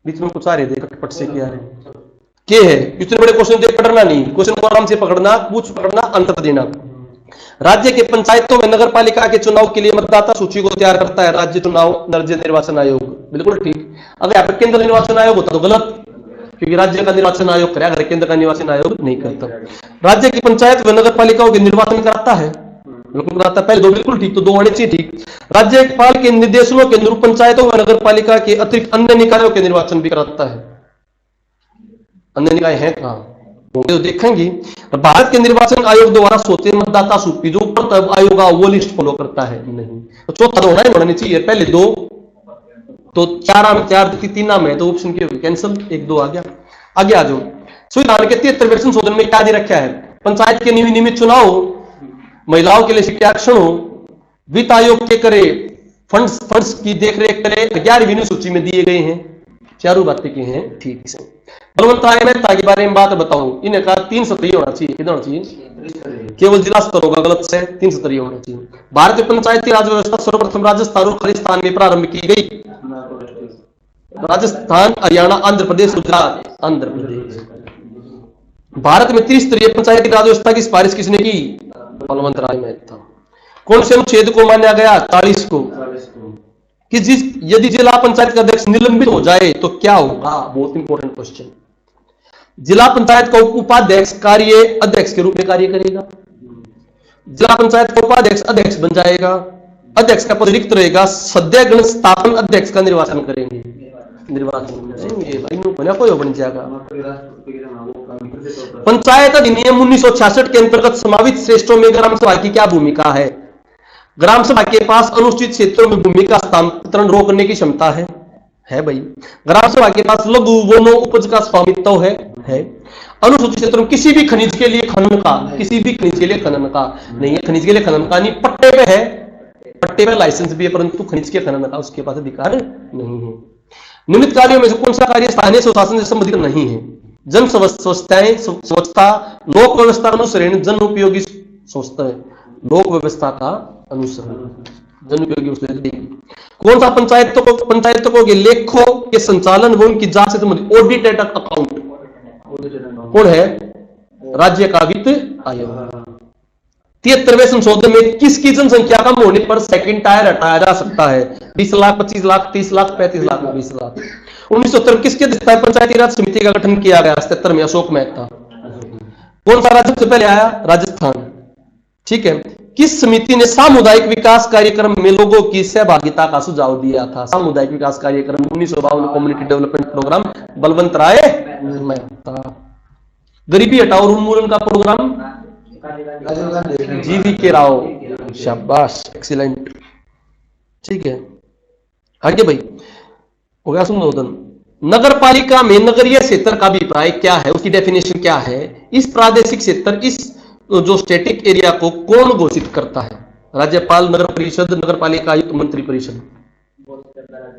बीच में कुछ आ रहे थे कटपट से क्या है, इतने बड़े क्वेश्चन देख डरना नहीं, क्वेश्चन को आराम से पकड़ना, पूछ पकड़ना, अंतर देना। राज्य के पंचायतों में नगर पालिका के चुनाव के लिए मतदाता सूची को तैयार करता है राज्य निर्वाचन आयोग। बिल्कुल ठीक। अगर यहाँ पर केंद्र निर्वाचन आयोग होता तो गलत, क्योंकि राज्य का निर्वाचन आयोग करेगा, अगर केंद्र का निर्वाचन आयोग नहीं करता। राज्य की पंचायत व नगर पालिकाओं के निर्वाचन कराता है, बिल्कुल कराता है। पहले दो बिल्कुल ठीक, तो दो होने चाहिए ठीक। राज्यपाल के निर्देशों के अनुरूप पंचायतों व नगर पालिका के अतिरिक्त अन्य निकायों के निर्वाचन भी कराता है। अन्य निकाय है कहां, तो देखेंगे। भारत के निर्वाचन आयोग द्वारा सोते मतदाता सूची जो ऊपर तब आयोग वो लिस्ट फॉलो करता है नहीं, तो चौथा तो होना चाहिए। पहले दो तो चार तीन नाम है, तो ऑप्शन के कैंसिल, एक दो आ गया। आगे आ जाओ। संविधान के 73वें संशोधन में क्या दे रखा है? पंचायत के नियमित चुनाव, महिलाओं के लिए शिक्षा आरक्षण हो, वित्त आयोग के करे फंड्स की देखरेख करे, 11वीं अनुसूची में दिए गए हैं। चारों बातें की हैं ठीक से। बलवंत राय मेहता के बारे में बात बताऊं, इन्हें कहा 3 स्तरीय होना चाहिए। कितना होना चाहिए? केवल जिला स्तर होगा, गलत से 3 स्तरीय होना चाहिए। भारतीय पंचायती राज व्यवस्था सर्वप्रथम राजस्थान और खालिस्तान में प्रारंभ की गई। राजस्थान, हरियाणा, आंध्र प्रदेश, गुजरात, आंध्र प्रदेश। भारत में त्रिस्तरीय पंचायती राज व्यवस्था की सिफारिश किसने की? बलवंत राय मेहता। कौन से अनुच्छेद को माना गया? 40 को। कि यदि जिला पंचायत का अध्यक्ष निलंबित हो जाए तो क्या होगा? बहुत इंपॉर्टेंट क्वेश्चन। जिला पंचायत का उपाध्यक्ष कार्य अध्यक्ष के रूप में कार्य करेगा। जिला पंचायत का उपाध्यक्ष अध्यक्ष बन जाएगा। अध्यक्ष का पद रिक्त रहेगा। सदस्य स्थापन अध्यक्ष का निर्वाचन करेंगे। कोई बन जाएगा। पंचायत अधिनियम 1966 के अंतर्गत समावित श्रेष्ठों में ग्राम सभा की क्या भूमिका है? ग्राम सभा के पास अनुसूचित क्षेत्रों में भूमि का हस्तांतरण रोकने की क्षमता है भाई। ग्राम सभा के पास लघु वनो उपज का स्वामित्व है। अनुसूचित क्षेत्रों में किसी भी खनिज के लिए खनन का नहीं है। खनिज के लिए खनन का नहीं, पट्टे पे है, पट्टे पे लाइसेंस भी है, परंतु खनिज के खनन का उसके पास अधिकार नहीं है। नियमित कार्यों में से कौन सा कार्य स्थानीय स्वशासन से संबंधित नहीं है? जन स्वच्छता, लोक व्यवस्था अनुसरण, जन उपयोगी स्वच्छता, लोक व्यवस्था का अनुसरण, जन उपयोगी। कौन सा पंचायतों के लेखों के संचालन व उनकी जांच से संबंधित ऑडिटेड अकाउंट कौन है? राज्य का वित्त आयोग। 73वें संशोधन में किसकी जनसंख्या कम होने पर सेकंड टायर हटाया जा सकता है? 20 लाख, 25 लाख, 30 लाख, 35 लाख, 20 लाख। 1970 किसके अध्यक्षता में पंचायती राज समिति का गठन किया गया? 77 में अशोक मेहता। कौन सा राज्य सबसे पहले आया? राजस्थान। ठीक है। किस समिति ने सामुदायिक विकास कार्यक्रम में लोगों की सहभागिता का सुझाव दिया था? सामुदायिक विकास कार्यक्रम 1952 कम्युनिटी डेवलपमेंट प्रोग्राम, बलवंत राय मेहता। गरीबी हटाओ उन्मूलन का प्रोग्राम, GVK राव। शाबाश, एक्सीलेंट। ठीक है। आगे भाई हो गया संशोधन। नगर पालिका में नगरीय क्षेत्र का अभिप्राय क्या है? उसकी डेफिनेशन क्या है? इस प्रादेशिक क्षेत्र, इस जो स्टैटिक एरिया को कौन घोषित करता है? राज्यपाल, नगर परिषद, नगर पालिका आयुक्त, मंत्री परिषद?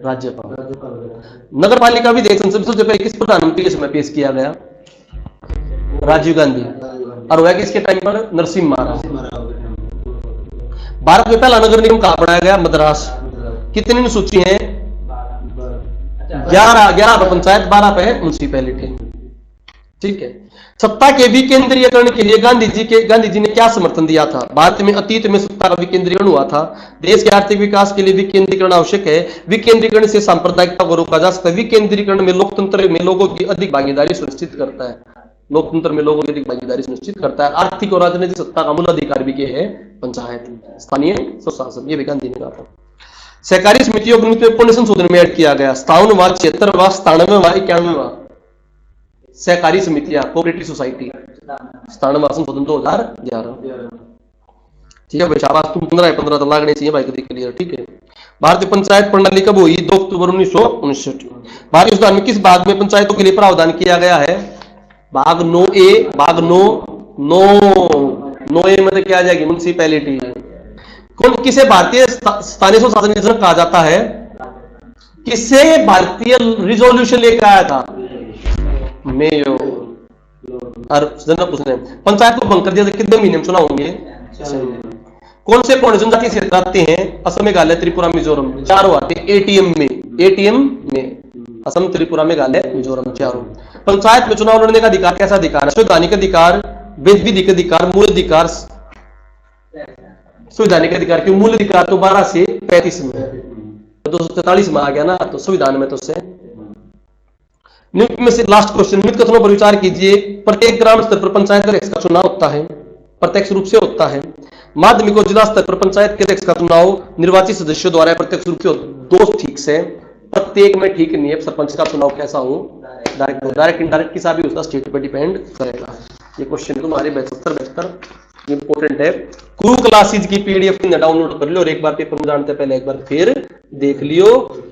राज्यपाल। नगर पालिका विधेयक संसद सबसे पहले किस प्रधानमंत्री के समय पेश किया गया? राजीव गांधी। और वह किसके टाइम पर? नरसिम्हा राव। भारत में पहला नगर निगम कहां बनाया गया? मद्रास। कितनी अनुसूची है? 11 पंचायत, 12 पे म्युनिसिपैलिटी। ठीक है। सत्ता के विकेंद्रीकरण के लिए गांधी जी ने क्या समर्थन दिया था? भारत में अतीत में सत्ता का विकेंद्रीकरण हुआ था। देश के आर्थिक विकास के लिए विकेंद्रीकरण आवश्यक है। विकेंद्रीकरण से सांप्रदायिकता को रोका जा सकता है। विकेंद्रीकरण में लोकतंत्र में लोगों की अधिक भागीदारी सुनिश्चित करता है। लोकतंत्र में लोगों की अधिक भागीदारी सुनिश्चित करता है। आर्थिक और राजनीतिक सत्ता का मूल अधिकार भी है पंचायत, स्थानीय स्वशासन। ये भी गांधी ने कहा था। सहकारी समितियों को कौन संशोधन में ऐड किया गया? 57वां, 76वां, 97वां, 91वां? सहकारी समितियां, कोऑपरेटिव सोसाइटी, 97वां संशोधन 2011। ठीक है भाई, शाबाश। तुम 15 तो लागने चाहिए भाई, कभी क्लियर। ठीक है। भारतीय पंचायत प्रणाली कब हुई? 2 अक्टूबर 1959। भारतीय संविधान में किस भाग में पंचायतों के लिए प्रावधान किया गया है? भाग 9A, भाग 9A में क्या आ जाएगी? म्युनिसिपैलिटी। किसे भारतीय स्थानीय स्वशासन की जनक कहा जाता है? किसे भारतीय रिजोल्यूशन लेकर आया था? मेयो। और जनक उसने पंचायत को भंग कर दिया। कितने महीने में चुनाव होंगे? कौन से कौन जनजातीय क्षेत्र आते हैं? असम, मेघालय, त्रिपुरा, मिजोरम। चारों आते हैं ATM में। असम, त्रिपुरा, मेघालय, मिजोरम, चारों। पंचायत में चुनाव लड़ने का अधिकार कैसा अधिकार है? संवैधानिक अधिकार, विधिक अधिकार, मूल अधिकार, संवैधानिक अधिकार के मूल अधिकार तो 12 से 35 में है, 243 में आ गया ना, तो संविधान में तो से निम्न में से लास्ट क्वेश्चन, निम्न कथनों पर विचार कीजिए। प्रत्येक ग्राम स्तर पर पंचायत अध्यक्ष का चुनाव होता है, प्रत्यक्ष रूप से होता है। माध्यमिक और जिला स्तर पर पंचायत के अध्यक्ष का चुनाव निर्वाचित सदस्यों द्वारा प्रत्यक्ष रूप से। दो ठीक से, प्रत्येक में ठीक नहीं है। सरपंच का चुनाव कैसा हो, डायरेक्ट इंडायरेक्ट किसा भी उसका स्टेट पर डिपेंड करेगा। ये क्वेश्चन तुम्हारे 72 इंपोर्टेंट है। गुरु क्लासेज की पीडीएफ डाउनलोड कर लो और एक बार पेपर में जानते पहले एक बार फिर देख लियो,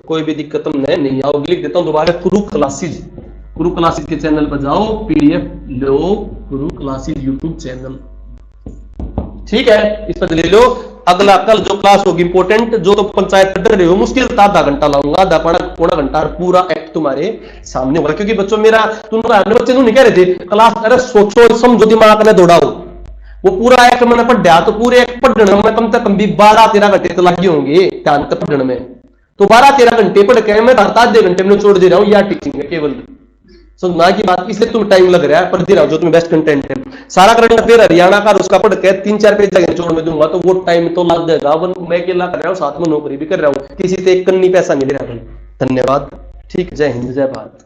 कोई भी दिक्कत नहीं आओगी। लिख देता हूं दोबारा, गुरु क्लासेज के चैनल पर जाओ, पीडीएफ लो, गुरु क्लासेज यूट्यूब चैनल, ठीक है, इस पर ले लो। अगला कल जो क्लास होगी इंपोर्टेंट, जो तो पंचायत पढ़ रहे हो मुश्किल से आधा घंटा लाऊंगा, आधा पौना घंटा पूरा एक्ट तुम्हारे सामने होगा। क्योंकि बच्चों मेरा बच्चे नहीं कह रहे थे क्लास, अरे सोचो समझो दिमाग में दौड़ाओ, वो पूरा एक्ट मैंने पढ़ा तो पूरे एक्ट पढ़ने में कम से कम भी 12-13 घंटे तो लगे होंगे ध्यान तक पढ़ने में। तो 12-13 घंटे पढ़ के मैं आधे घंटे में छोड़ दे रहा हूँ, या टीचिंग है केवल समझना की बात, इसलिए तुम्हें टाइम लग रहा है, पढ़ दे रहा हूं जो तुम्हें बेस्ट कंटेंट है। सारा करंट अफेयर हरियाणा का उसका पढ़ के 3-4 पेज लगे छोड़ में दूंगा, तो वो टाइम तो लग जाएगा। मैं अकेला कर रहा हूँ, साथ में नौकरी भी कर रहा हूँ, किसी से एक कन्नी पैसा मिल रहा है। धन्यवाद, ठीक, जय हिंद, जय भारत।